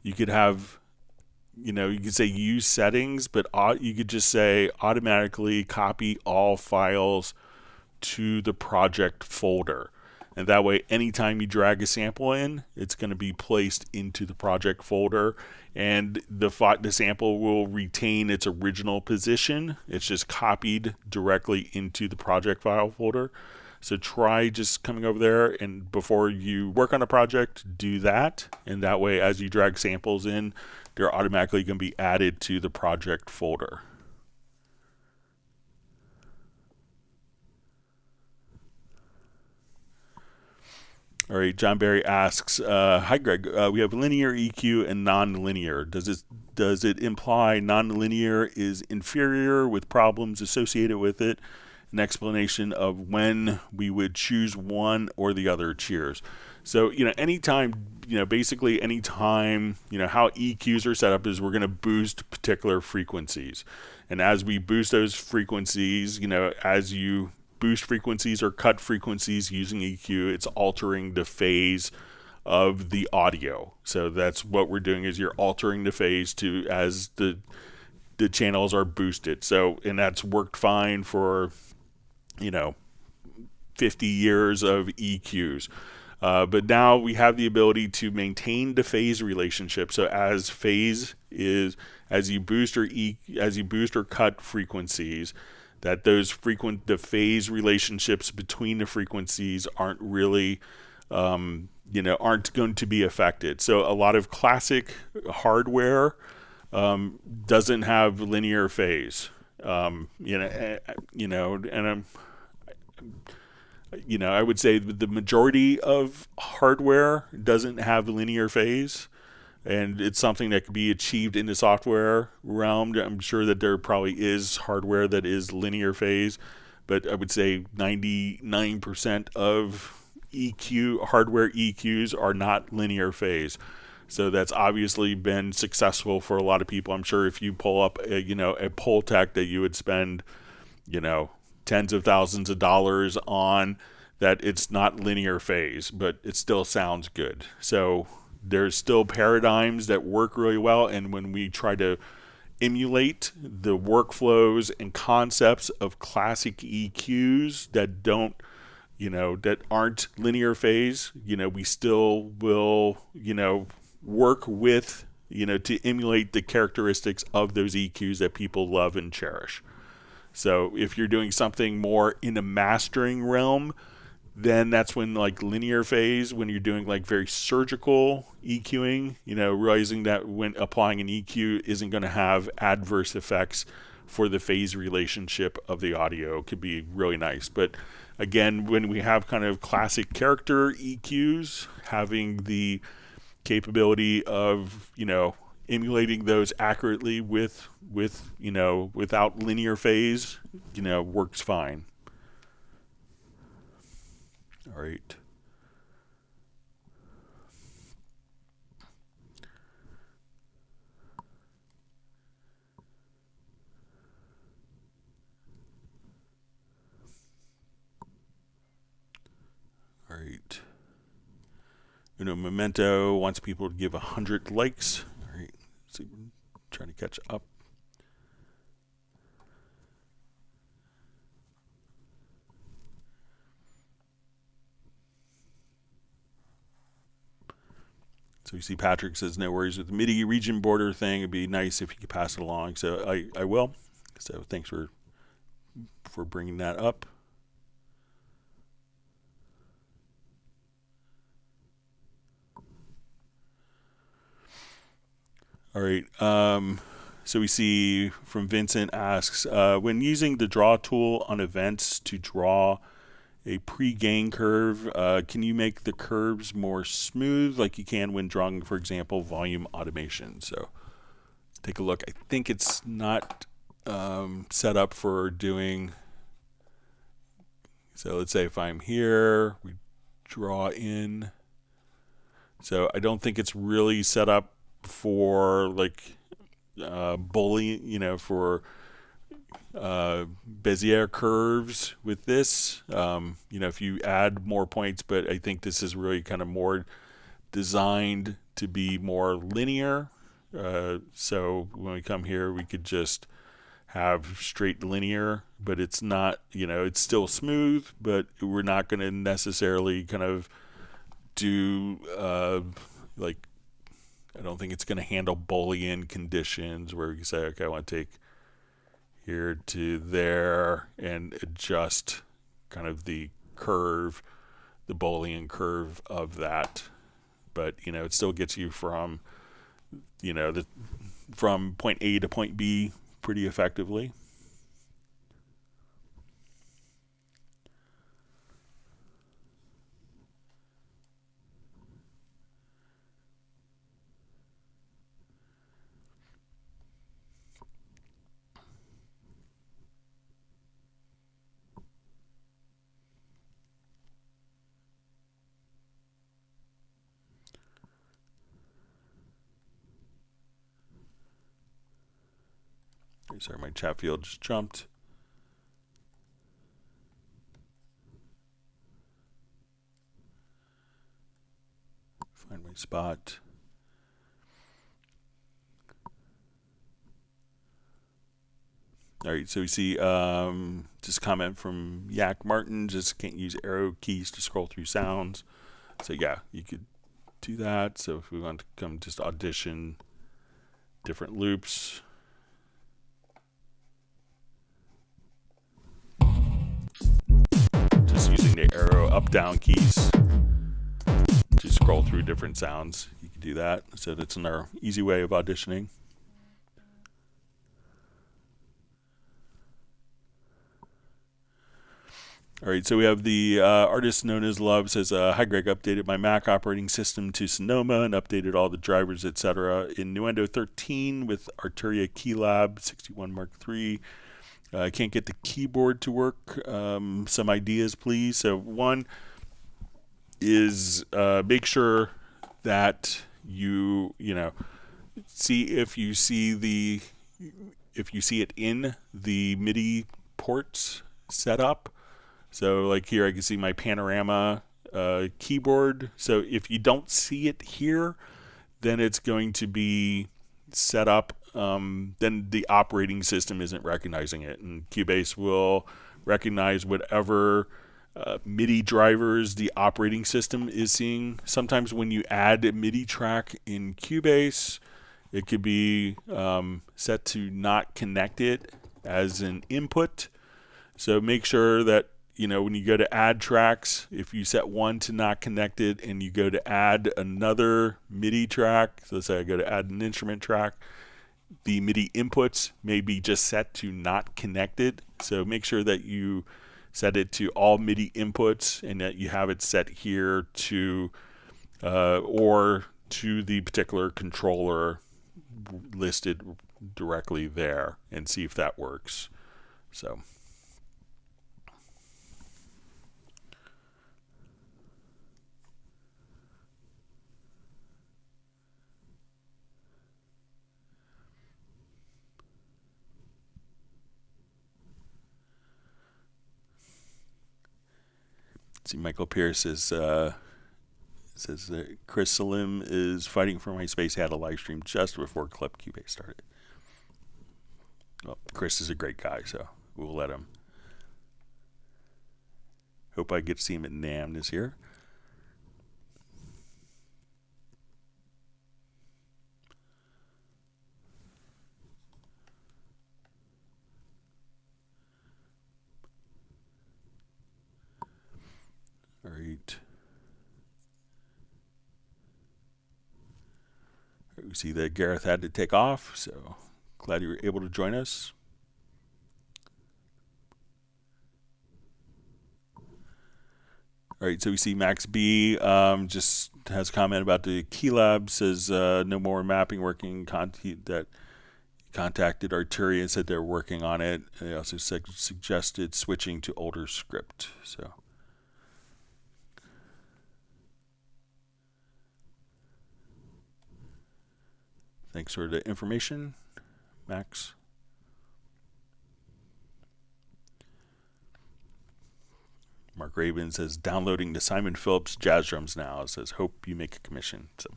you could have, you could say use settings, but you could just say automatically copy all files to the project folder. And that way, anytime you drag a sample in, it's going to be placed into the project folder, and the sample will retain its original position. It's just copied directly into the project file folder. So try just coming over there, and before you work on a project, do that. And that way, as you drag samples in, they're automatically going to be added to the project folder. All right, John Barry asks, hi Greg, we have linear EQ and non-linear. Does it imply non-linear is inferior with problems associated with it? An explanation of when we would choose one or the other. Cheers. So, anytime, basically anytime, how EQs are set up is we're going to boost particular frequencies. And as we boost those frequencies, as you boost frequencies or cut frequencies using EQ, it's altering the phase of the audio. So that's what we're doing, is you're altering the phase to as the channels are boosted. So, and that's worked fine for, 50 years of EQs. But now we have the ability to maintain the phase relationship. So as you boost or cut frequencies, that the phase relationships between the frequencies aren't really, aren't going to be affected. So a lot of classic hardware doesn't have linear phase. And I would say the majority of hardware doesn't have linear phase, and it's something that could be achieved in the software realm. I'm sure that there probably is hardware that is linear phase, but I would say 99% of hardware EQs are not linear phase. So that's obviously been successful for a lot of people. I'm sure if you pull up a Pultec that you would spend, tens of thousands of dollars on, that it's not linear phase, but it still sounds good. So there's still paradigms that work really well, and when we try to emulate the workflows and concepts of classic EQs that that aren't linear phase, we still will, work with, to emulate the characteristics of those EQs that people love and cherish. So if you're doing something more in the mastering realm, then that's when linear phase, when you're doing very surgical EQing, realizing that when applying an EQ isn't going to have adverse effects for the phase relationship of the audio, could be really nice. But again, when we have kind of classic character EQs, having the capability of, emulating those accurately with without linear phase, works fine. All right. All right. Memento wants people to give 100 likes. All right. So trying to catch up. So you see Patrick says, no worries with the MIDI region border thing. It'd be nice if you could pass it along. So I will. So thanks for bringing that up. All right. So we see from Vincent asks, when using the draw tool on events to draw a pre-gain curve, can you make the curves more smooth like you can when drawing, for example, volume automation? So let's take a look. I think it's not set up for doing. So let's say if I'm here, we draw in. So I don't think it's really set up for Boolean, for Bezier curves with this. If you add more points, but I think this is really kind of more designed to be more linear. So when we come here, we could just have straight linear, but it's not, it's still smooth, but we're not going to necessarily kind of do I don't think it's going to handle Boolean conditions where you say, okay, I want to take here to there and adjust kind of the curve, the Boolean curve of that. But, it still gets you from, from point A to point B pretty effectively. Sorry, my chat field just jumped. my spot. All right, so we see just comment from Yak Martin, just can't use arrow keys to scroll through sounds. So yeah, you could do that. So if we want to come just audition different loops. Just using the arrow up-down keys to scroll through different sounds. You can do that. So that's another easy way of auditioning. All right, so we have the artist known as Love says, hi Greg, updated my Mac operating system to Sonoma and updated all the drivers, etc. in Nuendo 13 with Arturia Keylab 61 Mark III. I can't get the keyboard to work. Some ideas, please. So one is make sure that you see if you see it in the MIDI ports set up. So like here I can see my panorama keyboard. So if you don't see it here, then it's going to be set up. Then the operating system isn't recognizing it. And Cubase will recognize whatever MIDI drivers the operating system is seeing. Sometimes when you add a MIDI track in Cubase, it could be set to not connected as an input. So make sure that when you go to add tracks, if you set one to not connected and you go to add another MIDI track, so let's say I go to add an instrument track, the MIDI inputs may be just set to not connected. So make sure that you set it to all MIDI inputs and that you have it set here to or to the particular controller listed directly there, and see if that works. So. See, Michael Pierce says Chris Salim is fighting for my space. Had a live stream just before Clip Cubase started. Well, Chris is a great guy, so we'll let him. Hope I get to see him at NAMM this year. All right. We see that Gareth had to take off, so glad you were able to join us. All right, so we see Max B just has a comment about the Keylab, says no more mapping working, that contacted Arturia and said they're working on it. They also suggested switching to older script. So. Thanks for the information, Max. Mark Raven says, downloading the Simon Phillips jazz drums now. It says, hope you make a commission. So,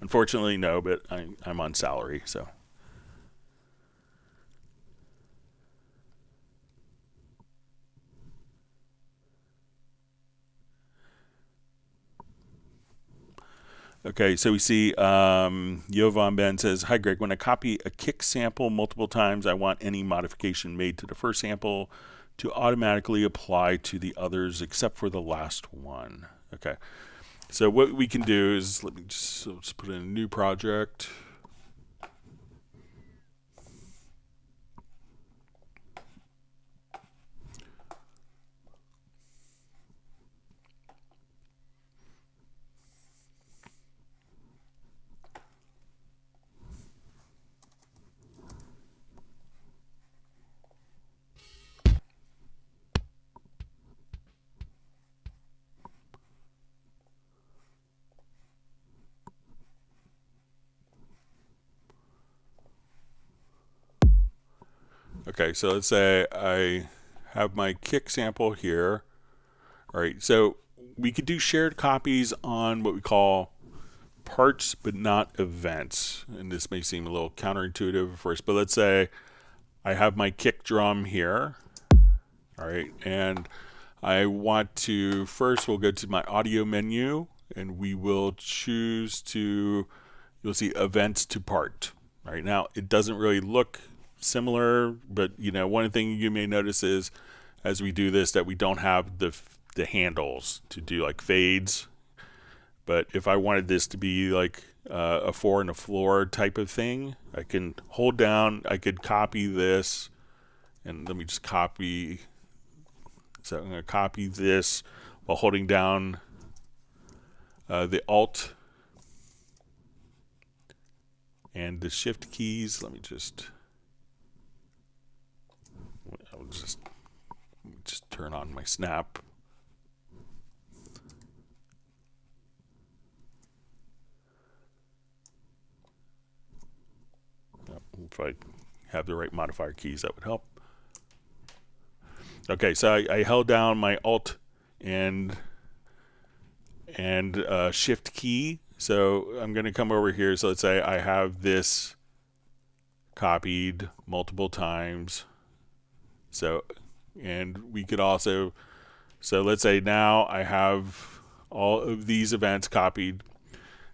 unfortunately, no, but I'm on salary, so. Okay, so we see Jovan Ben says, hi Greg, when I copy a kick sample multiple times, I want any modification made to the first sample to automatically apply to the others except for the last one. Okay, so what we can do is, let's put in a new project. Okay, so let's say I have my kick sample here. All right, so we could do shared copies on what we call parts but not events. And this may seem a little counterintuitive at first, but let's say I have my kick drum here. All right, and I want to, first we'll go to my audio menu and we will choose to, you'll see events to part. Right now it doesn't really look similar, but one thing you may notice is as we do this that we don't have the handles to do like fades. But if I wanted this to be like a 4 and a floor type of thing, I can hold down, I could copy this, and let me just copy. So I'm going to copy this while holding down the Alt and the Shift keys. Let me just turn on my snap. If I have the right modifier keys, that would help. Okay, so I held down my Alt and Shift key. So I'm going to come over here. So let's say I have this copied multiple times. So, and we could also, so let's say now I have all of these events copied.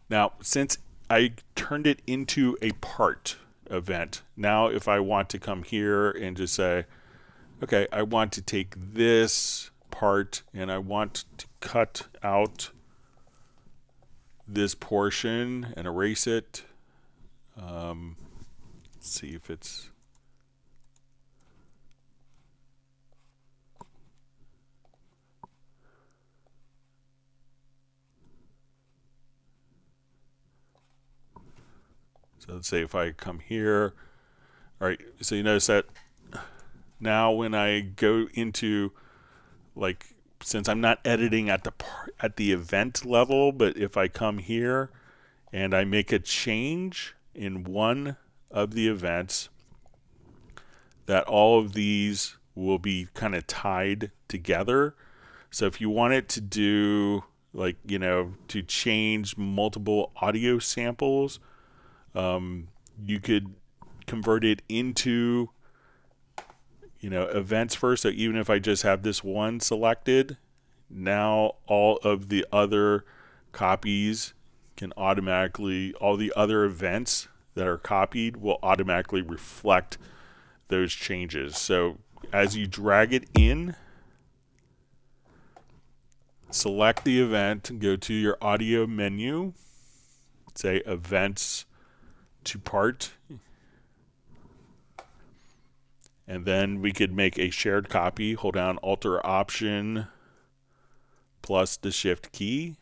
Now, since I turned it into a part event, now if I want to come here and just say, okay, I want to take this part and I want to cut out this portion and erase it. Let's see if it's, so let's say if I come here, all right, so you notice that now when I go into, like, since I'm not editing at the event level, but if I come here and I make a change in one of the events, that all of these will be kind of tied together. So if you want it to do, like, to change multiple audio samples, you could convert it into events first. So even if I just have this one selected, now all of the other copies can automatically, all the other events that are copied will automatically reflect those changes. So as you drag it in, select the event, go to your audio menu, say events to part, and then we could make a shared copy. Hold down Alt or Option plus the Shift key.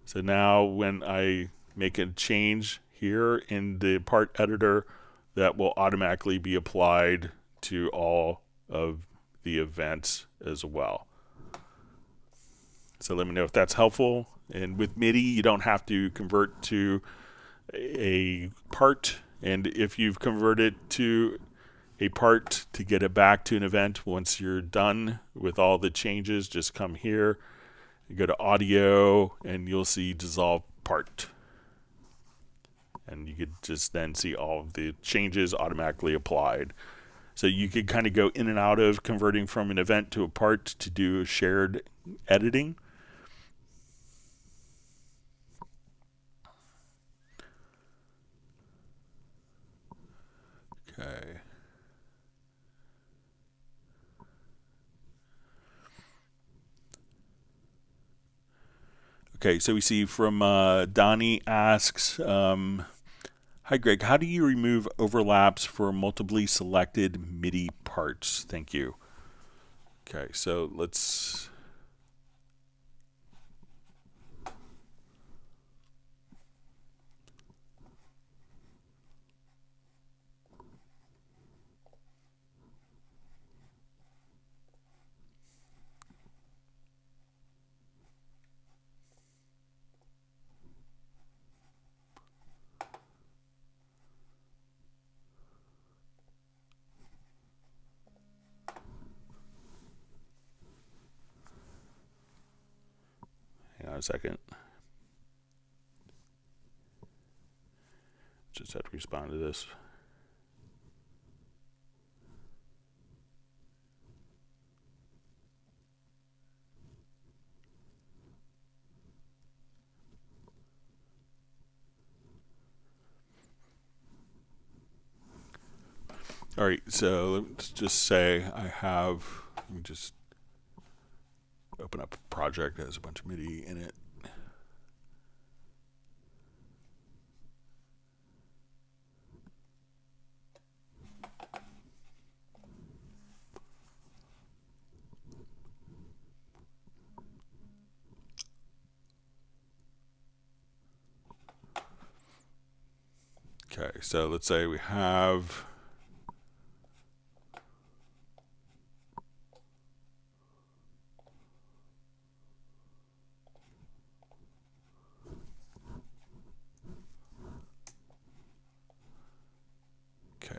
So now when I make a change here in the part editor, that will automatically be applied to all of the events as well. So let me know if that's helpful. And with MIDI, you don't have to convert to a part. And if you've converted to a part to get it back to an event, once you're done with all the changes, just come here, you go to audio, and you'll see dissolve part. And you could just then see all of the changes automatically applied. So you could kind of go in and out of converting from an event to a part to do shared editing. Okay. Okay, so we see from Donnie asks, hi Greg, how do you remove overlaps for multiply selected MIDI parts? Thank you. Okay, so let's... Hang on a second. Just have to respond to this. All right, so let's just say I have, let me just open up a project that has a bunch of MIDI in it. Okay, so let's say we have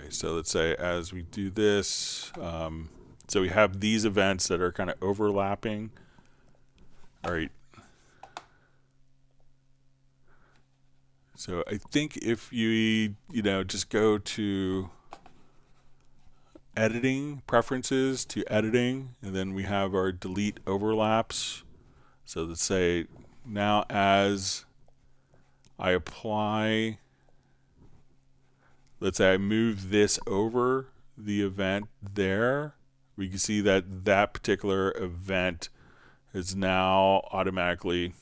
so let's say as we do this, so we have these events that are kind of overlapping. All right. So I think if you just go to editing, preferences to editing, and then we have our delete overlaps. So let's say now as I apply, let's say I move this over the event there, we can see that that particular event has now automatically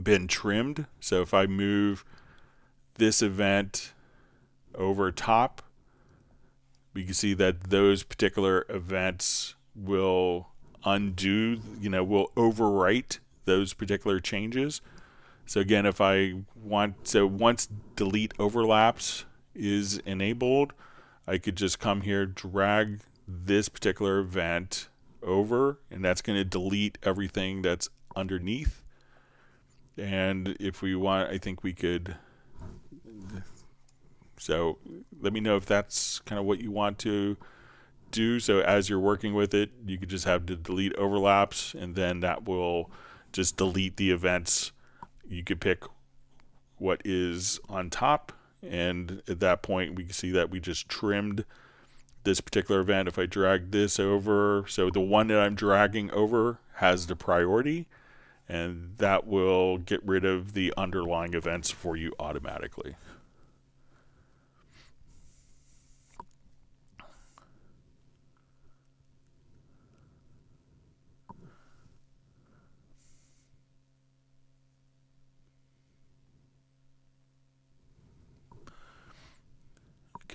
been trimmed. So if I move this event over top, we can see that those particular events will undo, will overwrite those particular changes. So again, if I want, so once delete overlaps is enabled, I could just come here, drag this particular event over, and that's going to delete everything that's underneath. And if we want, I think we could, so let me know if that's kind of what you want to do. So as you're working with it, you could just have to delete overlaps, and then that will just delete the events. You could pick what is on top, and at that point we can see that we just trimmed this particular event. If I drag this over, so the one that I'm dragging over has the priority, and that will get rid of the underlying events for you automatically.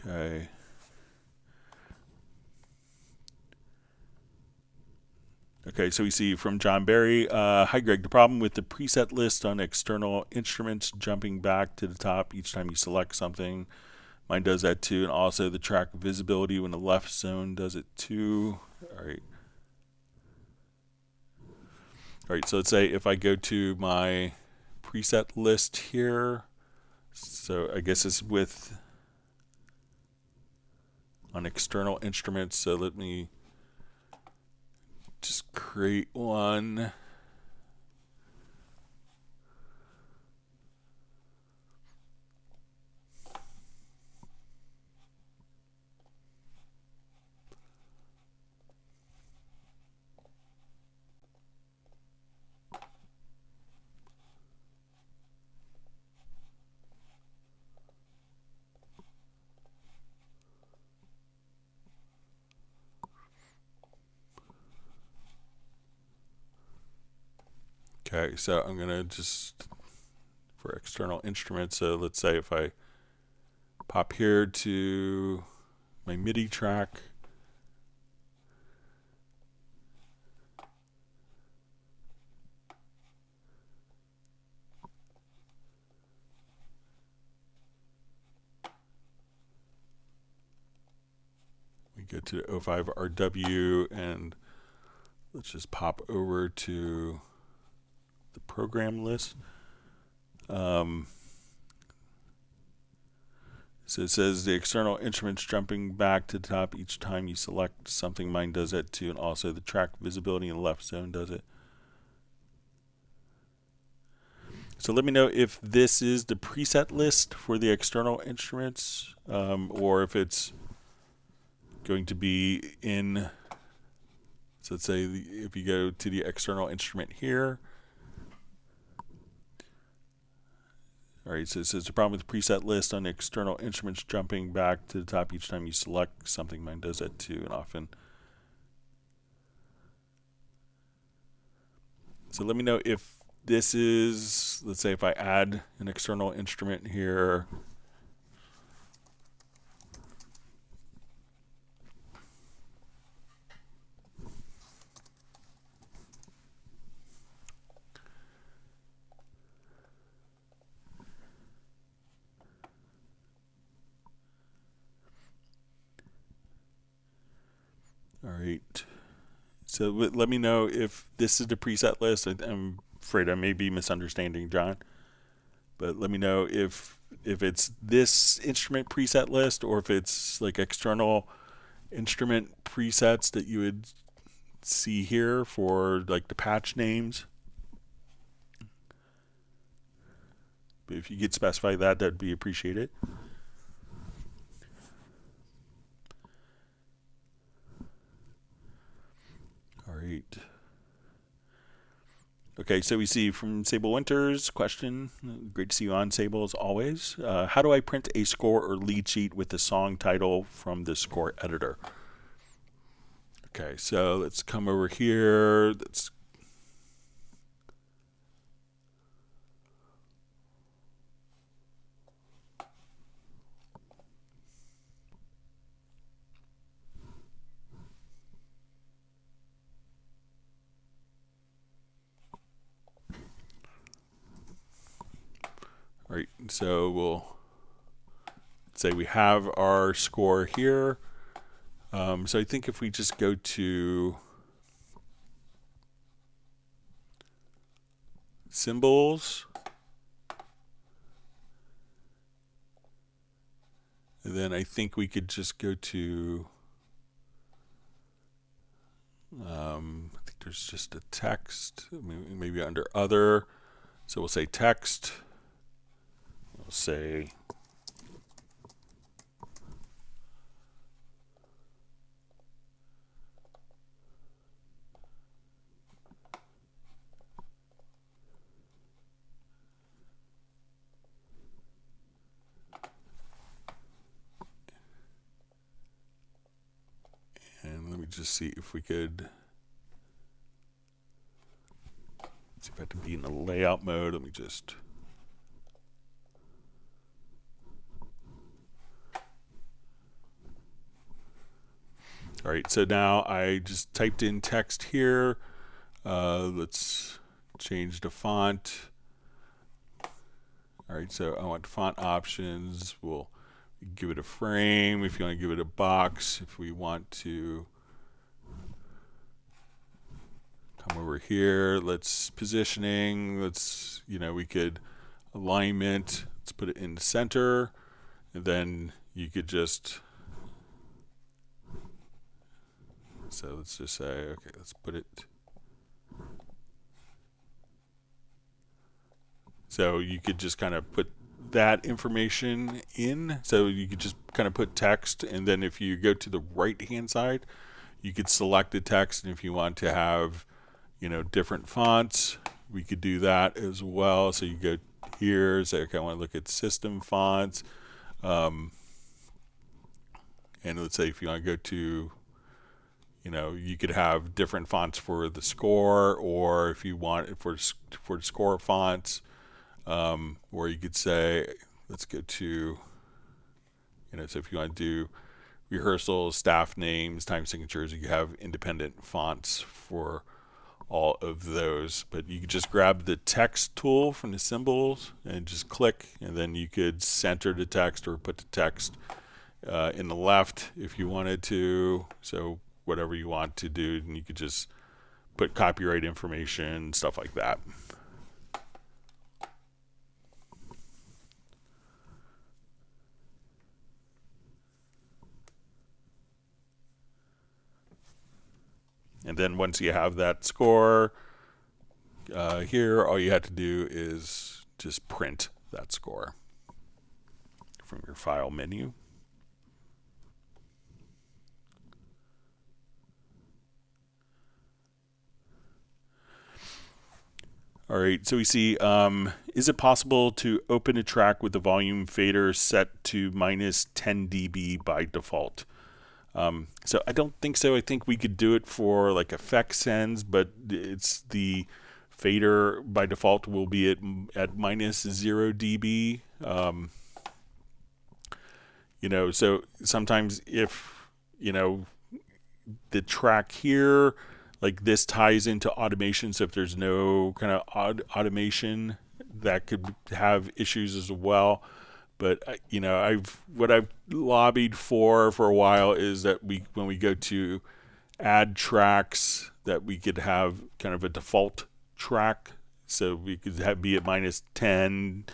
Okay. Okay, so we see from John Barry, hi Greg, the problem with the preset list on external instruments jumping back to the top each time you select something. Mine does that too, and also the track visibility when the left zone does it too. All right, so let's say if I go to my preset list here, so I guess it's with on external instruments, so let me just create one. Okay, so I'm gonna just, for external instruments, so let's say if I pop here to my MIDI track, we go to 05 RW, and let's just pop over to the program list. So it says the external instruments jumping back to the top each time you select something. Mine does that too, and also the track visibility in the left zone does it. So let me know if this is the preset list for the external instruments, or if it's going to be in, so let's say if you go to the external instrument here. All right, so it says the problem with the preset list on the external instruments jumping back to the top each time you select something. Mine does that too, and often. So let me know if this is, let's say if I add an external instrument here. All right. So let me know if this is the preset list. I'm afraid I may be misunderstanding John, but let me know if it's this instrument preset list or if it's like external instrument presets that you would see here for like the patch names. But if you could specify that, that'd be appreciated. All right. Okay, so we see from Sable Winters, question, great to see you on, Sable, as always. How do I print a score or lead sheet with the song title from the score editor? Okay, so let's come over here. All right, so we'll say we have our score here. So I think if we just go to symbols, and then I think we could just go to, I think there's just a text, maybe under other. So we'll say text. We'll say let me just see if we could see if I have to be in the layout mode. Let me just. All right, so now I just typed in text here. Let's change the font. All right, so I want font options. We'll give it a frame if you want to give it a box. If we want to come over here, let's positioning. Let's, we could alignment. Let's put it in the center. And then you could just, so let's just say, okay, let's put it. So you could just kind of put that information in. So you could just kind of put text, and then if you go to the right hand side, you could select the text, and if you want to have, different fonts, we could do that as well. So you go here, say, okay, I want to look at system fonts, and let's say if you want to go to, you could have different fonts for the score, or if you want for score fonts. Or you could say, let's go to, so if you want to do rehearsals, staff names, time signatures, you have independent fonts for all of those. But you could just grab the text tool from the symbols and just click, and then you could center the text or put the text in the left if you wanted to. So whatever you want to do, and you could just put copyright information, stuff like that. And then once you have that score here, all you have to do is just print that score from your file menu. All right, so we see, is it possible to open a track with the volume fader set to minus 10 dB by default? So I don't think so. I think we could do it for like effect sends, but it's the fader by default will be at minus 0 dB. So sometimes if, the track here, like this ties into automation, so if there's no kind of automation, that could have issues as well. But what I've lobbied for a while is that when we go to add tracks, that we could have kind of a default track, so we could be at minus 10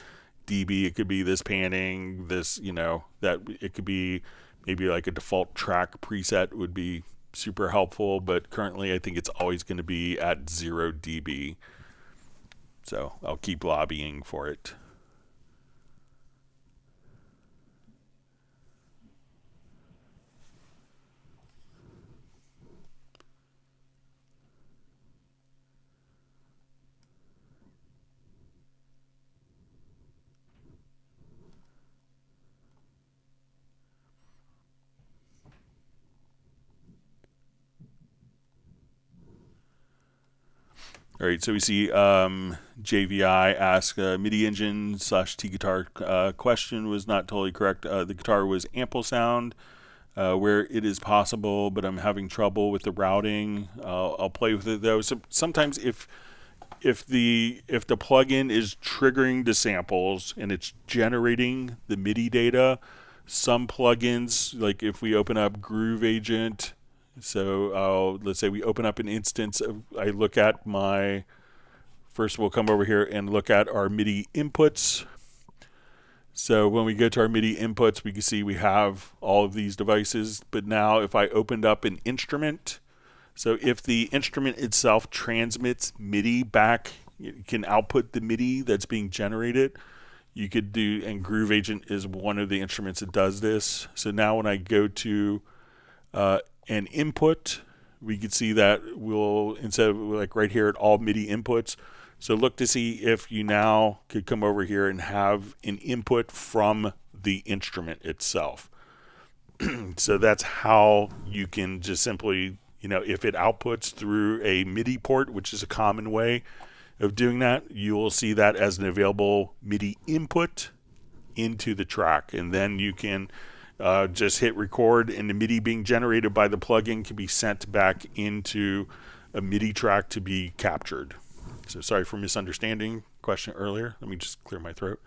dB. It could be this panning, this, that it could be maybe like a default track preset would be super helpful, but currently I think it's always going to be at 0 dB. So I'll keep lobbying for it. All right, so we see JVI ask MIDI engine / T guitar question was not totally correct. The guitar was ample sound where it is possible, but I'm having trouble with the routing. I'll play with it though. So sometimes if the plugin is triggering the samples and it's generating the MIDI data, some plugins, like if we open up Groove Agent. So let's say we open up an instance. I look at first we'll come over here and look at our MIDI inputs. So when we go to our MIDI inputs, we can see we have all of these devices. But now if I opened up an instrument, so if the instrument itself transmits MIDI back, you can output the MIDI that's being generated. You could do, and Groove Agent is one of the instruments that does this. So now when I go to an input, we could see that we'll, instead of like right here at all MIDI inputs, so look to see if you now could come over here and have an input from the instrument itself. So that's how you can just simply, if it outputs through a MIDI port, which is a common way of doing that, you will see that as an available MIDI input into the track. And then you can just hit record, and the MIDI being generated by the plugin can be sent back into a MIDI track to be captured. So sorry for misunderstanding question earlier. Let me just clear my throat.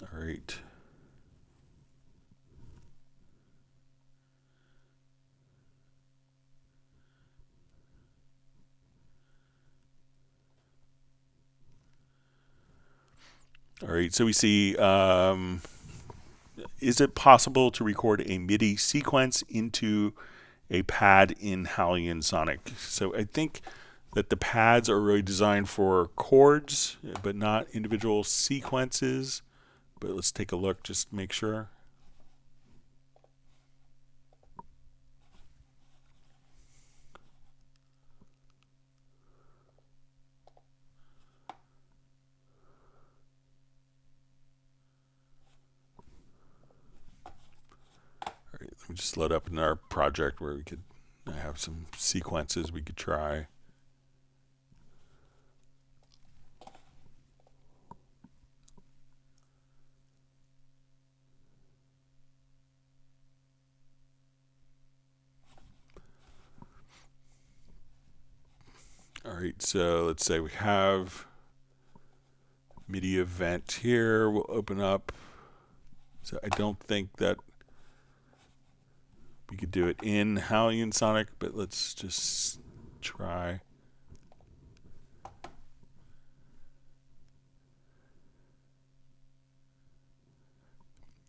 All right. All right, so we see, is it possible to record a MIDI sequence into a pad in Hallion Sonic? So I think that the pads are really designed for chords, but not individual sequences. But let's take a look, just to make sure. Let me just load up in our project where we could have some sequences we could try. All right, so let's say we have MIDI event here. We'll open up. So I don't think that we could do it in Hallion Sonic, but let's just try.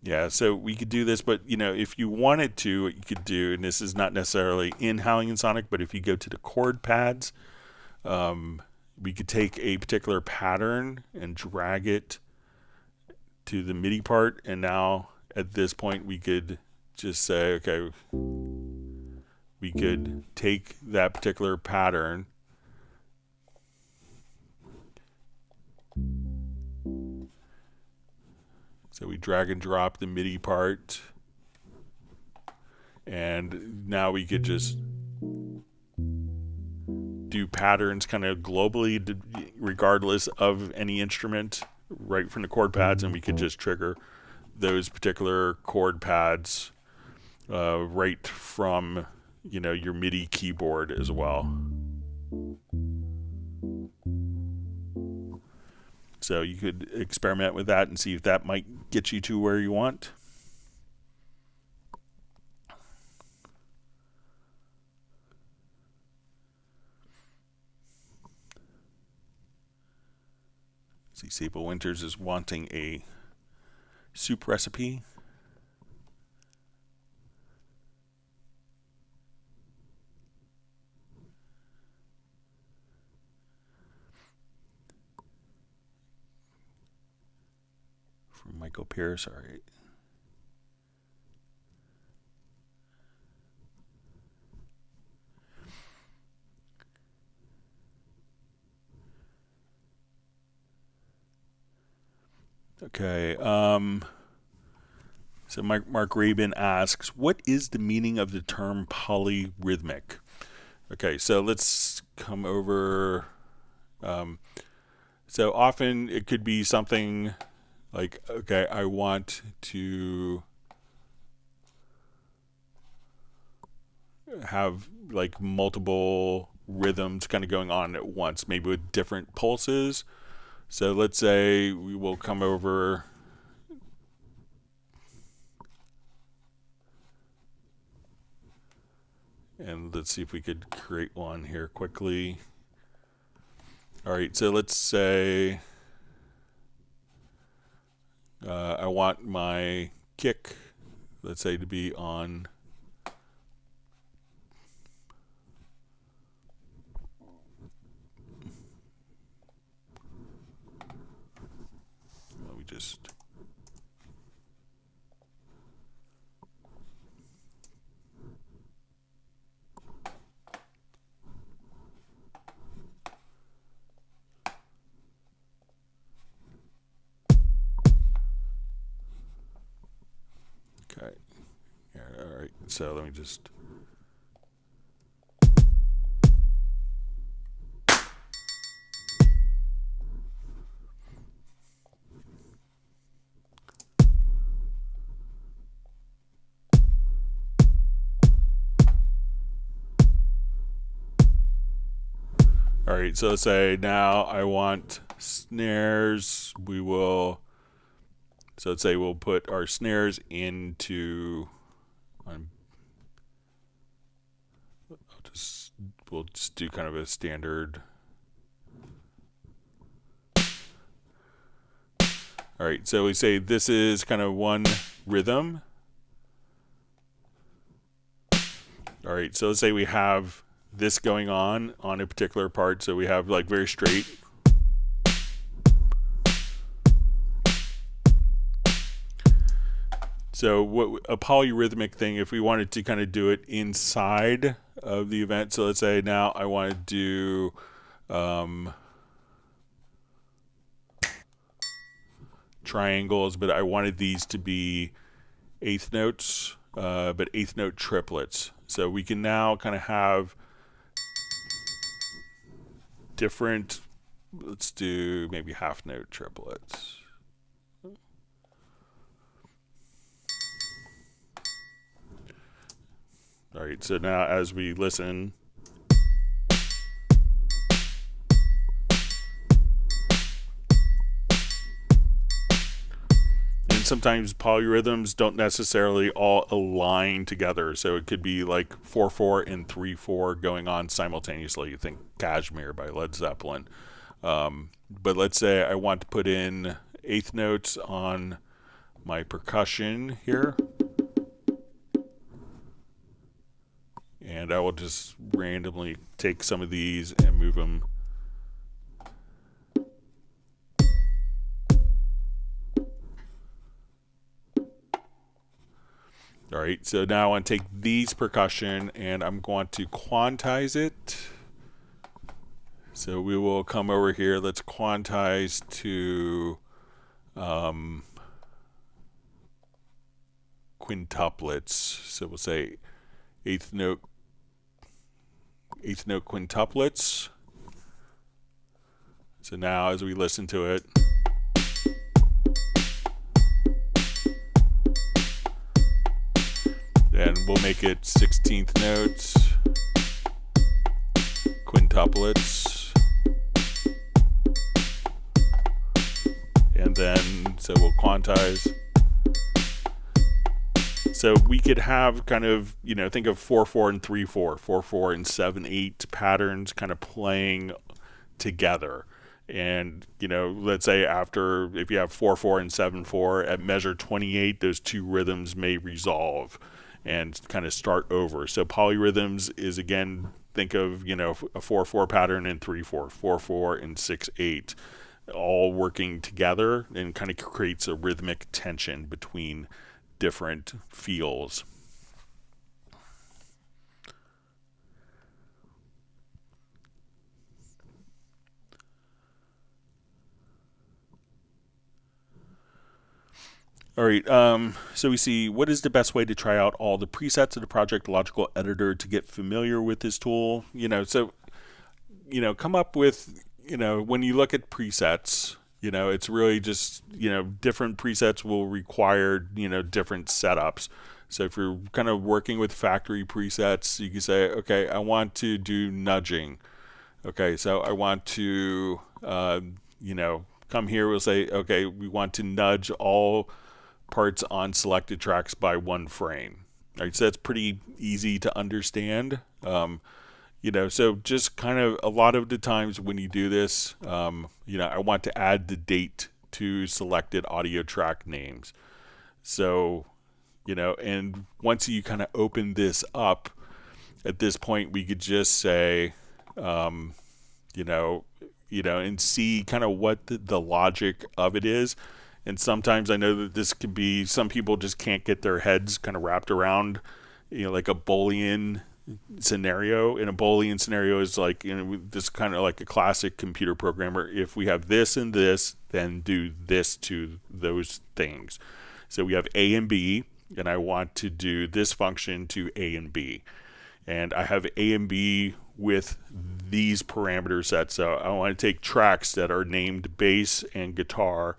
Yeah, so we could do this, but if you wanted to, what you could do, and this is not necessarily in Howling and Sonic, but if you go to the chord pads, we could take a particular pattern and drag it to the MIDI part, and now at this point we could just say, okay, we could take that particular pattern so we drag and drop the MIDI part, and now we could just do patterns kind of globally regardless of any instrument right from the chord pads, and we could just trigger those particular chord pads right from your MIDI keyboard as well. So you could experiment with that and see if that might get you to where you want. See, Sable Winters is wanting a soup recipe. From Michael Pierce, all right. Okay. So Mark Rabin asks, what is the meaning of the term polyrhythmic? Okay, so let's come over. So often it could be something like, okay, I want to have like multiple rhythms kind of going on at once, maybe with different pulses. So let's say we will come over and let's see if we could create one here quickly. All right, so let's say I want my kick, let's say, to be on just okay. Yeah, all right. So let me just all right, so let's say now I want snares. So let's say we'll put our snares into, we'll just do kind of a standard. All right, so we say this is kind of one rhythm. All right, so let's say we have this going on a particular part. So we have like very straight. So what a polyrhythmic thing, if we wanted to kind of do it inside of the event. So let's say now I want to do triangles, but I wanted these to be eighth notes, but eighth note triplets. So we can now kind of have different, let's do maybe half note triplets. All right, so now as we listen, and sometimes polyrhythms don't necessarily all align together, so it could be like 4/4 and 3/4 going on simultaneously. You think Kashmir by Led Zeppelin. But let's say I want to put in eighth notes on my percussion here. And I will just randomly take some of these and move them. All right, so now I want to take these percussion and I'm going to quantize it. So we will come over here. Let's quantize to quintuplets. So we'll say eighth note quintuplets. So now as we listen to it, and we'll make it 16th notes quintuplets, and then so we'll quantize. So we could have kind of, you know, think of 4/4 and 3/4, 4/4 and 7/8 patterns kind of playing together. And, you know, let's say after, if you have 4/4 and 7/4 at measure 28, those two rhythms may resolve and kind of start over. So polyrhythms is, again, think of, you know, a 4/4 pattern and 3/4, 4/4 and 6/8, all working together, and kind of creates a rhythmic tension between different feels. All right, so we see what is the best way to try out all the presets of the Project Logical Editor to get familiar with this tool. You know, so, you know, come up with, you know, when you look at presets, you know, it's really just, you know, different presets will require, you know, different setups. So if you're kind of working with factory presets, you can say, okay, I want to do nudging. Okay, so I want to, you know, come here, we'll say, okay, we want to nudge all parts on selected tracks by 1 frame. All right, so that's pretty easy to understand. You know, so just kind of a lot of the times when you do this, you know, I want to add the date to selected audio track names. So, you know, and once you kind of open this up, at this point we could just say, you know, and see kind of what the logic of it is. And sometimes I know that this could be, some people just can't get their heads kind of wrapped around, you know, like a Boolean scenario. And a Boolean scenario is like, you know, this kind of like a classic computer programmer. If we have this and this, then do this to those things. So we have A and B, and I want to do this function to A and B. And I have A and B with these parameter sets. So I want to take tracks that are named bass and guitar,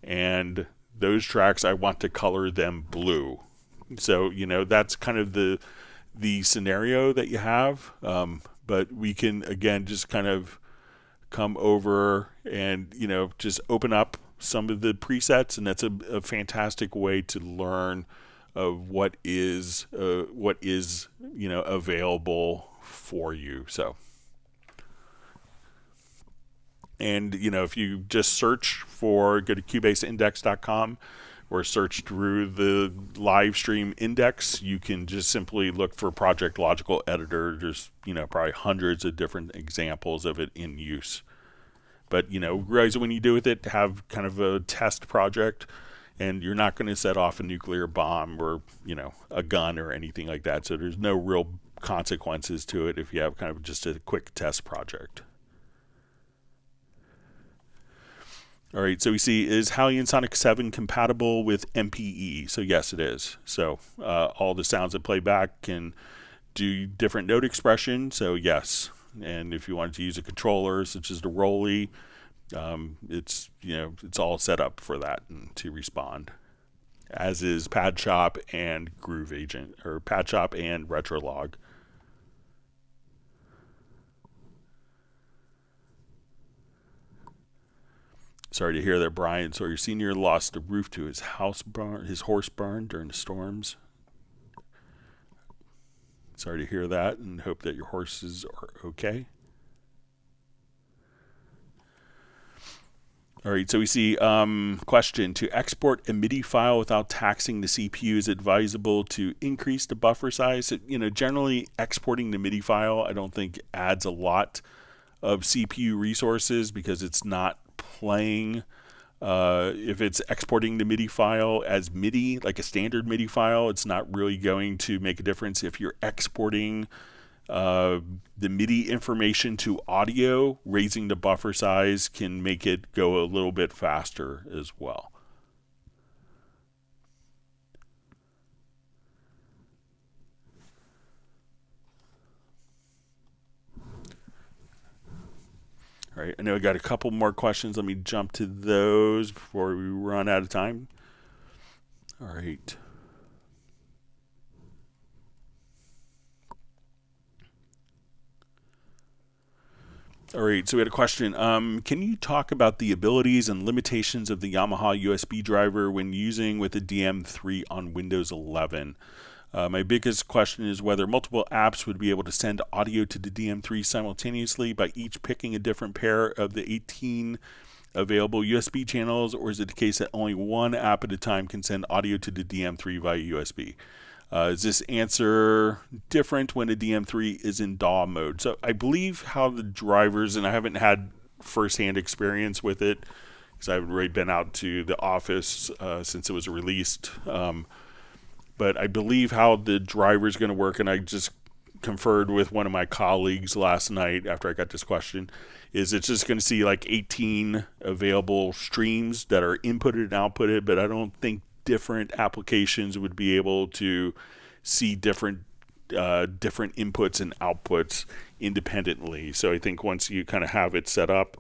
and those tracks I want to color them blue. So, you know, that's kind of the scenario that you have, but we can, again, just kind of come over and, you know, just open up some of the presets, and that's a fantastic way to learn what is you know, available for you. So, and, you know, if you just search for, go to cubaseindex.com or search through the live stream index, you can just simply look for Project Logical Editor. There's, you know, probably hundreds of different examples of it in use. But, you know, guys, when you do with it, have kind of a test project, and you're not going to set off a nuclear bomb or, you know, a gun or anything like that. So there's no real consequences to it if you have kind of just a quick test project. All right, so we see, is Halion Sonic 7 compatible with MPE? So yes, it is. So all the sounds that play back can do different note expression. So yes, and if you wanted to use a controller such as the Rolly, it's, you know, it's all set up for that and to respond. As is Pad Shop and Groove Agent, or Pad Shop and Retrolog. Sorry to hear that Brian Sawyer Sr. lost the roof to his horse barn during the storms. Sorry to hear that, and hope that your horses are okay. All right, so we see question: to export a MIDI file without taxing the CPU, is it advisable to increase the buffer size? Generally exporting the MIDI file, I don't think adds a lot of CPU resources because it's not playing. If it's exporting the MIDI file as MIDI, like a standard MIDI file, it's not really going to make a difference. If you're exporting the MIDI information to audio, raising the buffer size can make it go a little bit faster as well. All right, I know I got a couple more questions. Let me jump to those before we run out of time. All right. All right, so we had a question. Can you talk about the abilities and limitations of the Yamaha USB driver when using with a DM3 on Windows 11? My biggest question is whether multiple apps would be able to send audio to the DM3 simultaneously by each picking a different pair of the 18 available USB channels, or is it the case that only one app at a time can send audio to the DM3 via USB? Is this answer different when a DM3 is in DAW mode? So I believe how the drivers, and I haven't had firsthand experience with it because I haven't really been out to the office since it was released. But I believe how the driver is going to work, and I just conferred with one of my colleagues last night after I got this question, is it's just going to see like 18 available streams that are inputted and outputted, but I don't think different applications would be able to see different inputs and outputs independently. So I think once you kind of have it set up,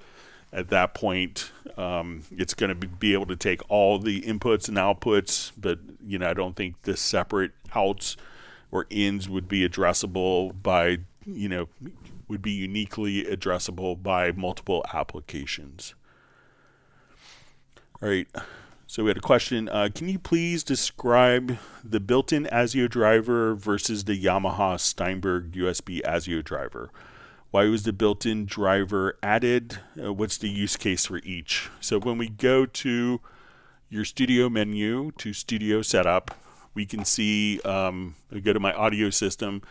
at that point, it's going to be able to take all the inputs and outputs, but I don't think the separate outs or ins would be addressable by, would be uniquely addressable by multiple applications. All right. So we had a question. Can you please describe the built-in ASIO driver versus the Yamaha Steinberg USB ASIO driver? Why was the built-in driver added? What's the use case for each? So when we go to your studio menu to studio setup, we can see, we go to my audio system.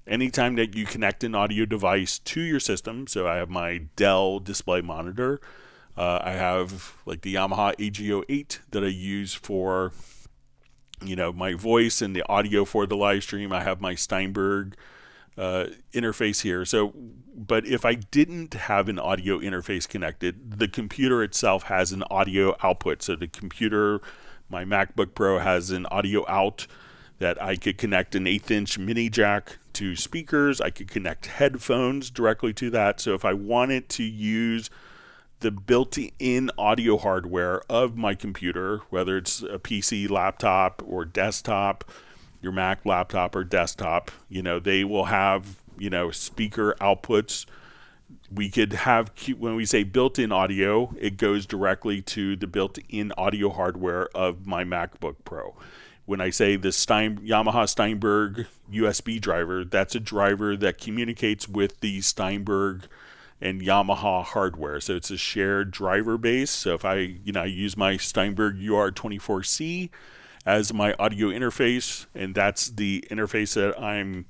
Anytime that you connect an audio device to your system, so I have my Dell display monitor, I have like the Yamaha AGO8 that I use for, my voice and the audio for the live stream. I have my Steinberg interface here. So, but if I didn't have an audio interface connected, the computer itself has an audio output. So the computer, my MacBook Pro, has an audio out that I could connect an 1/8" mini jack to speakers. I could connect headphones directly to that. So if I wanted to use the built-in audio hardware of my computer, whether it's a PC, laptop, or desktop, your Mac laptop or desktop, they will have, speaker outputs. We could have, when we say built-in audio, it goes directly to the built-in audio hardware of my MacBook Pro. When I say the Yamaha Steinberg USB driver, that's a driver that communicates with the Steinberg and Yamaha hardware. So it's a shared driver base. So if I use my Steinberg UR24C as my audio interface, and that's the interface that I'm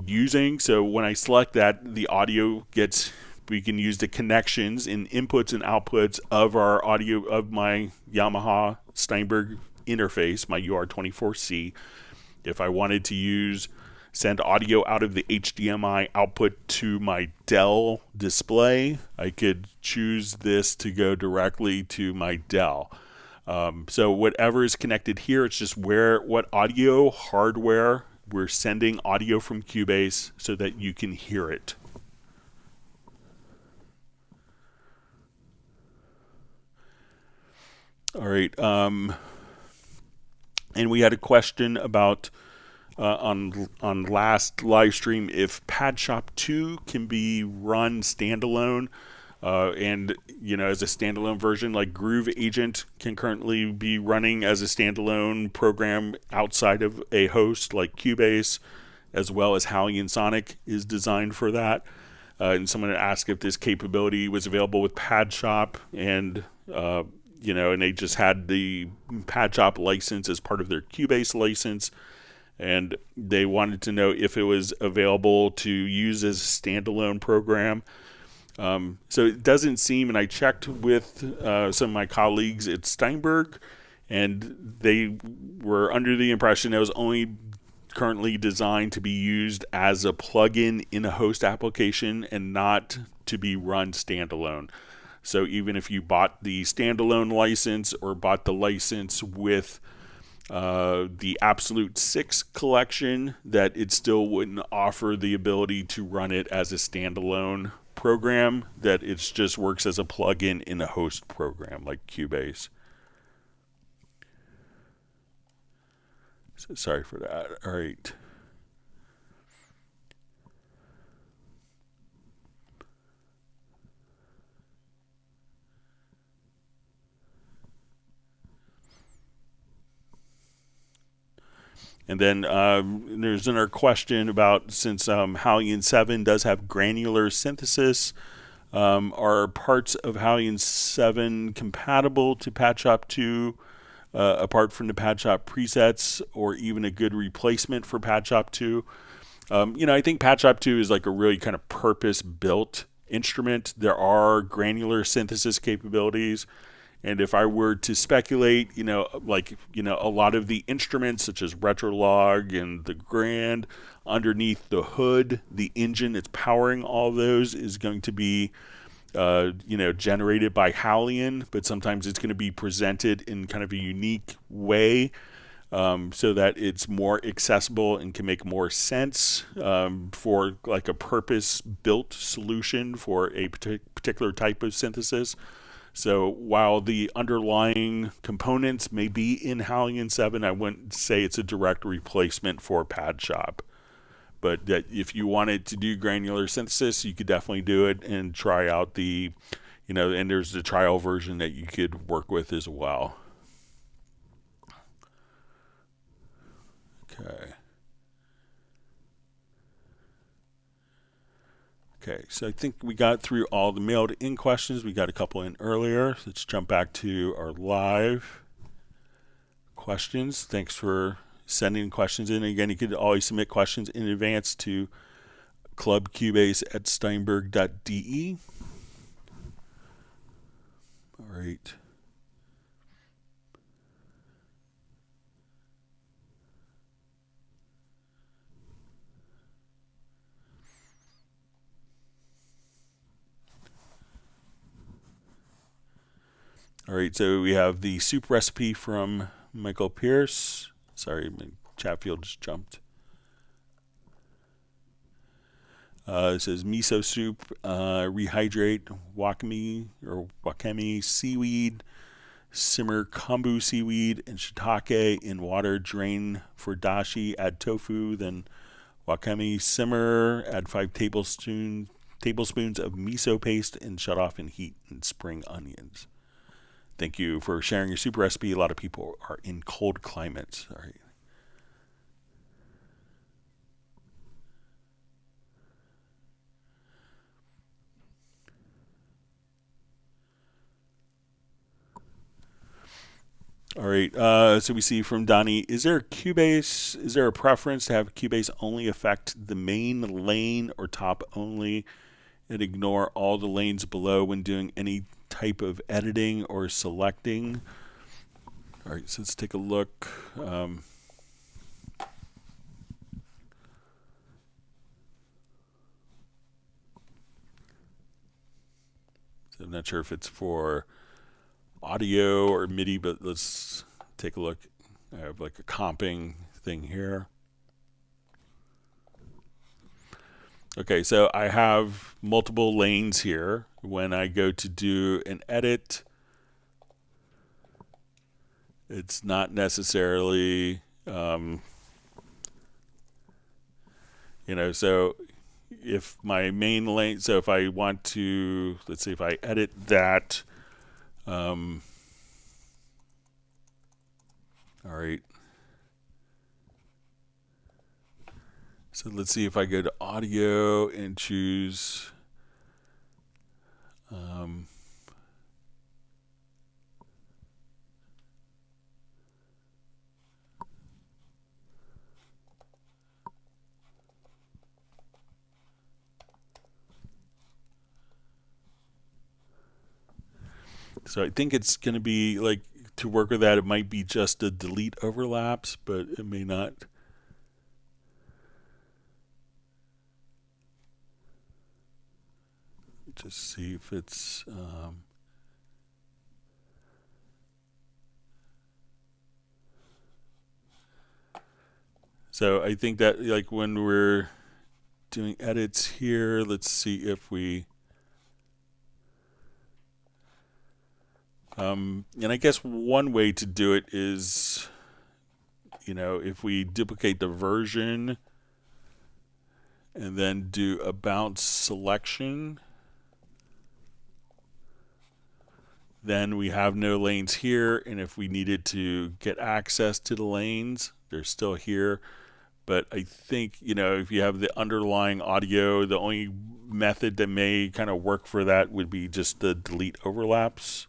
using. So when I select that, the audio we can use the connections in inputs and outputs of our audio of my Yamaha Steinberg interface, my UR24C. If I wanted to send audio out of the HDMI output to my Dell display, I could choose this to go directly to my Dell. So whatever is connected here, it's just what audio hardware we're sending audio from Cubase so that you can hear it. All right. And we had a question about on last live stream if PadShop 2 can be run standalone. And as a standalone version, like Groove Agent can currently be running as a standalone program outside of a host like Cubase, as well as Hallian Sonic is designed for that. and someone had asked if this capability was available with Pad Shop, and and they just had the Pad Shop license as part of their Cubase license, and they wanted to know if it was available to use as a standalone program. So it doesn't seem, and I checked with some of my colleagues at Steinberg, and they were under the impression it was only currently designed to be used as a plugin in a host application and not to be run standalone. So even if you bought the standalone license or bought the license with the Absolute 6 collection, that it still wouldn't offer the ability to run it as a standalone program, that it just works as a plugin in a host program like Cubase. So sorry for that. All right. And then there's another question about, since Halion 7 does have granular synthesis, are parts of Halion 7 compatible to Pad Shop 2 apart from the Pad Shop presets, or even a good replacement for Pad Shop 2? I think Pad Shop 2 is like a really kind of purpose-built instrument. There are granular synthesis capabilities. And if I were to speculate, a lot of the instruments such as Retrolog and the Grand, underneath the hood, the engine that's powering all those is going to be, generated by Halion, but sometimes it's going to be presented in kind of a unique way, so that it's more accessible and can make more sense for like a purpose-built solution for a particular type of synthesis. So while the underlying components may be in Halion 7, I wouldn't say it's a direct replacement for Pad Shop. But that if you wanted to do granular synthesis, you could definitely do it and try out the, and there's the trial version that you could work with as well. Okay. Okay, so I think we got through all the mailed in questions. We got a couple in earlier. Let's jump back to our live questions. Thanks for sending questions in. Again, you could always submit questions in advance to clubcubase@steinberg.de. All right. All right, so we have the soup recipe from Michael Pierce. Sorry, my chat field just jumped. It says miso soup, rehydrate wakame seaweed, simmer kombu seaweed and shiitake in water, drain for dashi, add tofu, then wakame simmer, add 5 tablespoons of miso paste, and shut off and heat, and spring onions. Thank you for sharing your soup recipe. A lot of people are in cold climates. All right. All right, so we see from Donnie, is there a preference to have Cubase only affect the main lane or top only and ignore all the lanes below when doing any type of editing or selecting? All right, so let's take a look. So I'm not sure if it's for audio or MIDI, but let's take a look. I have like a comping thing here. Okay, so I have multiple lanes here. When I go to do an edit, it's not necessarily, so if my main lane, so if I want to, let's say if I edit that, all right. So let's see if I go to audio and choose Um, so I think it's going to be like, to work with that, it might be just a delete overlaps, but it may not. Just see if it's so I think that, like, when we're doing edits here, let's see if we and I guess one way to do it is, if we duplicate the version and then do a bounce selection, then we have no lanes here, and if we needed to get access to the lanes, they're still here. But I think, if you have the underlying audio, the only method that may kind of work for that would be just the delete overlaps.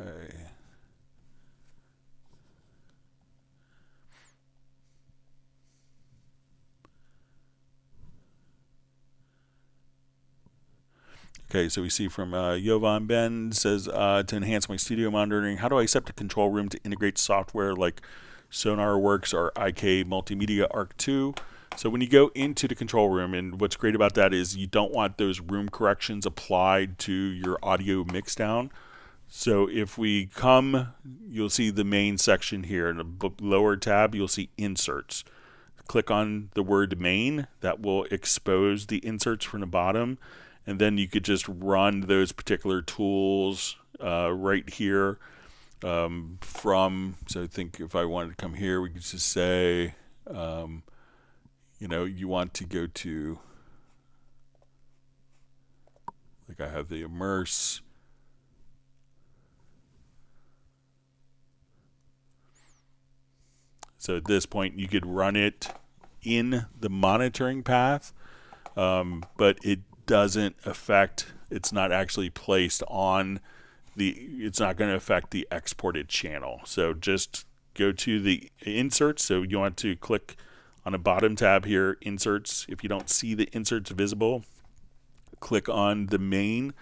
Okay. Okay, so we see from Jovan Ben says, to enhance my studio monitoring, how do I set a control room to integrate software like SonarWorks or IK Multimedia Arc 2? So when you go into the control room, and what's great about that is you don't want those room corrections applied to your audio mixdown. So if we come, you'll see the main section here. In the lower tab, you'll see inserts. Click on the word main. That will expose the inserts from the bottom. And then you could just run those particular tools right here so I think if I wanted to come here, we could just say, you want to go to, like, I have the immerse. So at this point, you could run it in the monitoring path, but it doesn't affect, it's not actually placed on it's not going to affect the exported channel. So just go to the inserts. So you want to click on the bottom tab here, inserts. If you don't see the inserts visible, click on the main.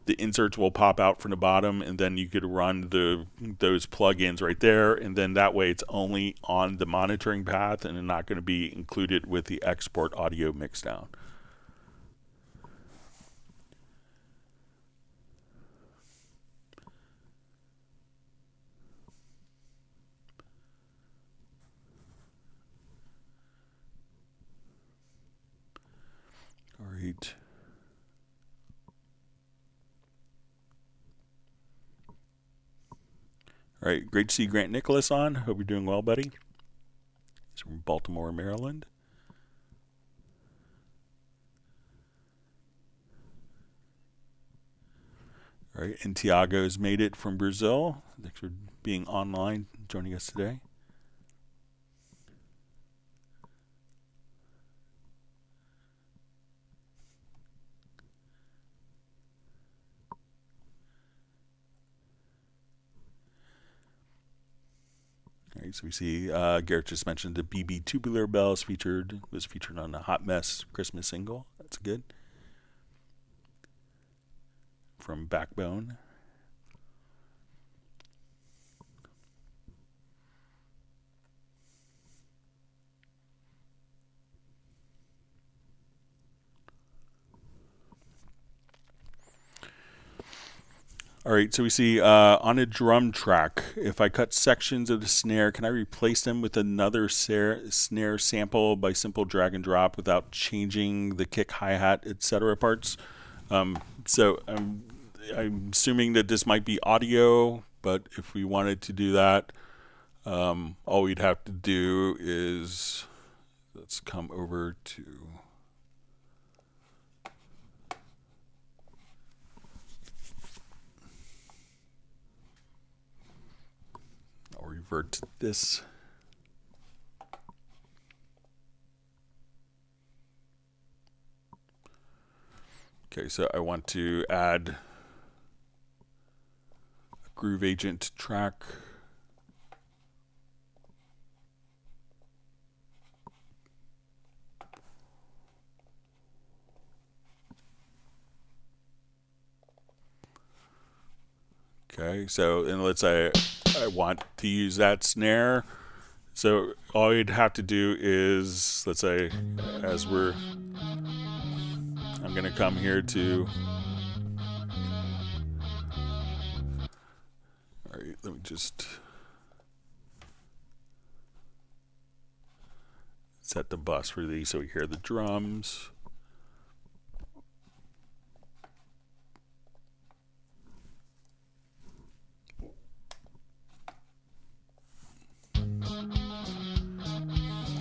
The inserts will pop out from the bottom, and then you could run those plugins right there, and then that way it's only on the monitoring path and not going to be included with the export audio mixdown. All right. All right, great to see Grant Nicholas on. Hope you're doing well, buddy. He's from Baltimore, Maryland. All right, and Tiago's made it from Brazil. Thanks for being online, joining us today. All right, so we see Garrett just mentioned the BB Tubular Bells was featured on the Hot Mess Christmas single. That's good. From Backbone. All right, so we see on a drum track, if I cut sections of the snare, can I replace them with another snare sample by simple drag and drop without changing the kick, hi-hat, etc. parts? So I'm assuming that this might be audio, but if we wanted to do that, all we'd have to do is, let's come over to revert to this. Okay, so I want to add a Groove Agent track. Okay, so and let's say I want to use that snare. So all you'd have to do is, let's say, I'm going to come here to, all right, let me just set the bus for these so we hear the drums.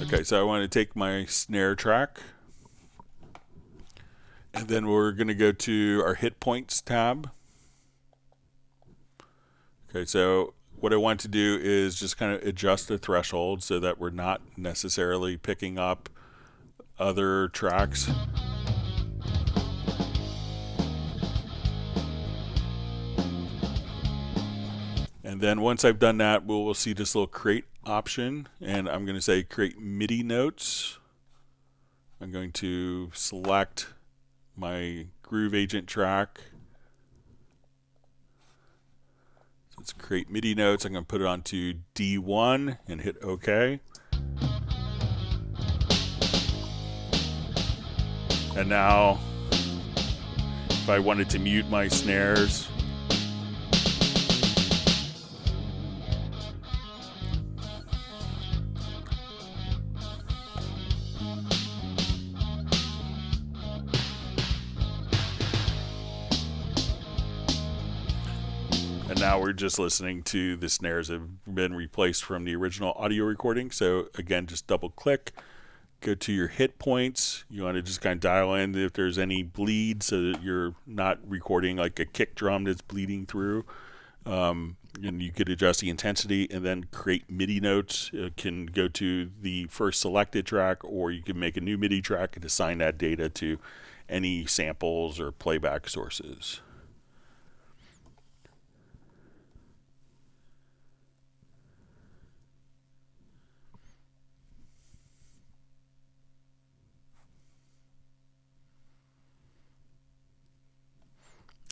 Okay, so I want to take my snare track, and then we're going to go to our hit points tab. Okay, so what I want to do is just kind of adjust the threshold so that we're not necessarily picking up other tracks. And then once I've done that, we'll see this little create option, and I'm going to say create MIDI notes. I'm going to select my Groove Agent track. So let's create MIDI notes. I'm going to put it onto D1 and hit OK. And now, if I wanted to mute my snares, and now we're just listening to the snares that have been replaced from the original audio recording. So again, just double click, go to your hit points. You want to just kind of dial in if there's any bleed so that you're not recording like a kick drum that's bleeding through. And you could adjust the intensity and then create MIDI notes. It can go to the first selected track, or you can make a new MIDI track and assign that data to any samples or playback sources.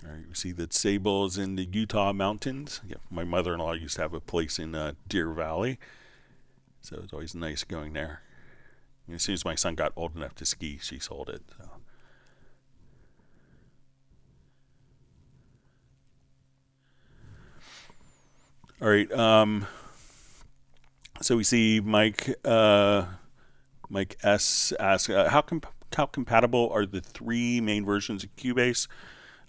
All right, we see that Sable is in the Utah mountains. Yeah, my mother-in-law used to have a place in Deer Valley, so it's always nice going there. And as soon as my son got old enough to ski, she sold it. So. All right, so we see Mike S asks, how compatible are the three main versions of Cubase?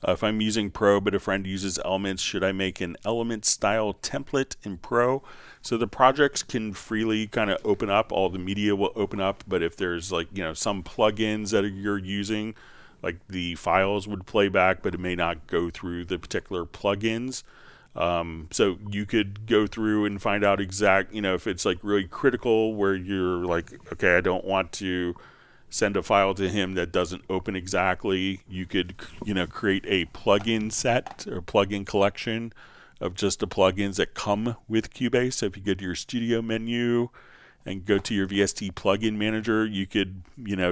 If I'm using Pro but a friend uses Elements, should I make an Element style template in Pro? So the projects can freely kind of open up, all the media will open up, but if there's like, some plugins that you're using, like the files would play back, but it may not go through the particular plugins. So you could go through and find out if it's like really critical where you're like, okay, I don't want to send a file to him that doesn't open exactly. You could, create a plugin set or plugin collection of just the plugins that come with Cubase. So if you go to your studio menu and go to your VST plugin manager, you could,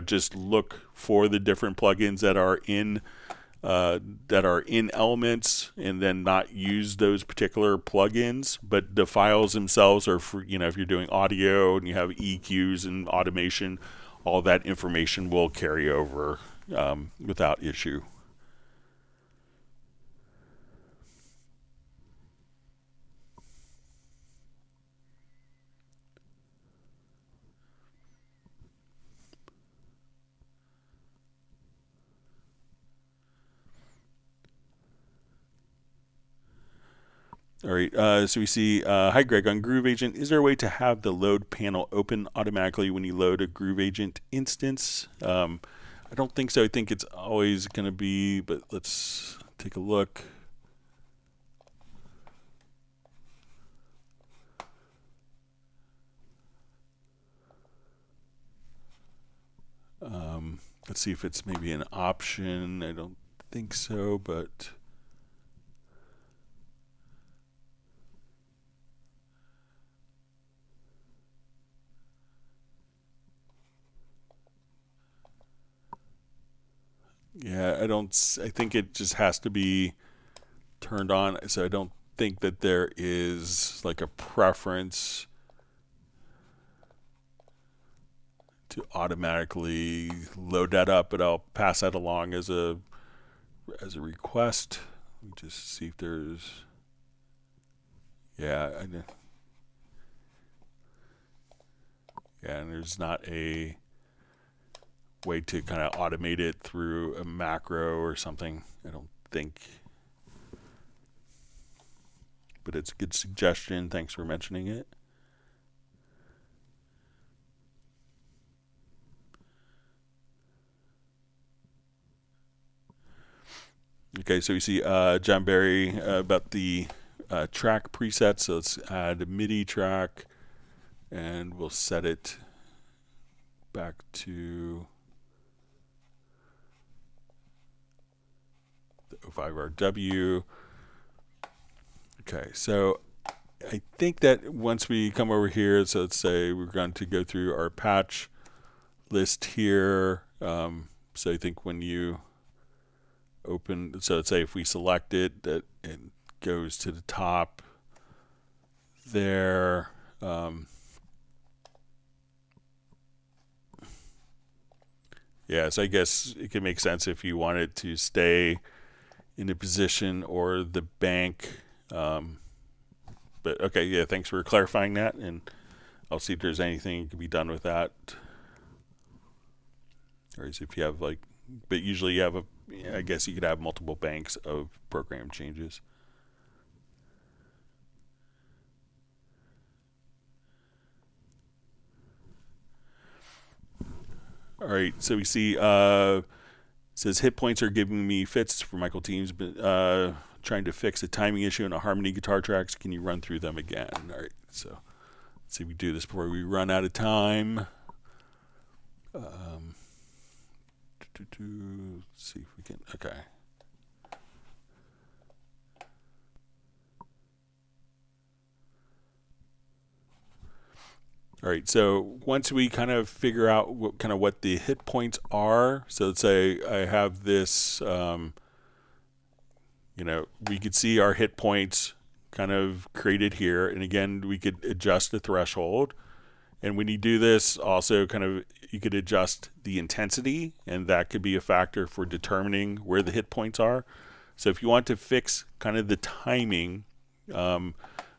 just look for the different plugins that are in Elements and then not use those particular plugins, but the files themselves are for, if you're doing audio and you have EQs and automation, all that information will carry over without issue. All right, so we see, hi Greg, on Groove Agent, is there a way to have the load panel open automatically when you load a Groove Agent instance? I don't think so. I think it's always going to be, but let's take a look. Let's see if it's maybe an option. I don't think so, but yeah, I think it just has to be turned on. So I don't think that there is like a preference to automatically load that up, but I'll pass that along as a request. Let me just see if there's, yeah, and there's not a way to kind of automate it through a macro or something, I don't think. But it's a good suggestion. Thanks for mentioning it. Okay, so we see John Barry about the track preset. So let's add a MIDI track, and we'll set it back to the 05RW. Okay, so I think that once we come over here, so let's say we're going to go through our patch list here. So I think when you open, so let's say if we select it, that it goes to the top there. Yeah, so I guess it can make sense if you want it to stay in the position or the bank. But okay, yeah, thanks for clarifying that, and I'll see if there's anything that can be done with that. Or as if you have like, but usually you have I guess you could have multiple banks of program changes. All right, so we see it says hit points are giving me fits for Michael Teams, but trying to fix a timing issue in a harmony guitar tracks. Can you run through them again? All right, so let's see if we do this before we run out of time. Let's see if we can, okay. All right, so once we kind of figure out what the hit points are, so let's say I have this, we could see our hit points kind of created here, and again, we could adjust the threshold. And when you do this, also you could adjust the intensity, and that could be a factor for determining where the hit points are. So if you want to fix kind of the timing, what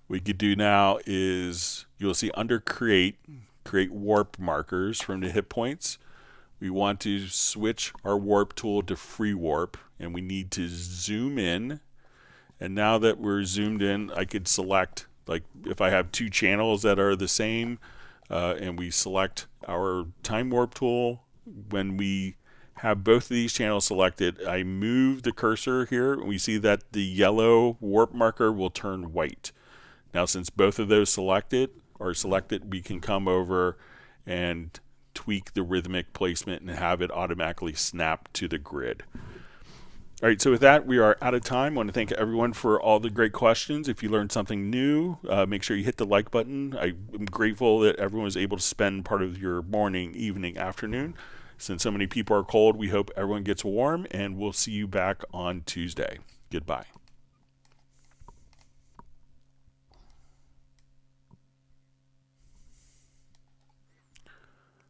you could do now is you'll see under create warp markers from the hit points. We want to switch our warp tool to free warp, and we need to zoom in. And now that we're zoomed in, I could select, like if I have two channels that are the same, and we select our time warp tool. When we have both of these channels selected, I move the cursor here, and we see that the yellow warp marker will turn white. Now, since both of those are selected, we can come over and tweak the rhythmic placement and have it automatically snap to the grid. All right, so with that, we are out of time. I want to thank everyone for all the great questions. If you learned something new, make sure you hit the like button. I'm grateful that everyone was able to spend part of your morning, evening, afternoon. Since so many people are cold, we hope everyone gets warm, and we'll see you back on Tuesday. Goodbye.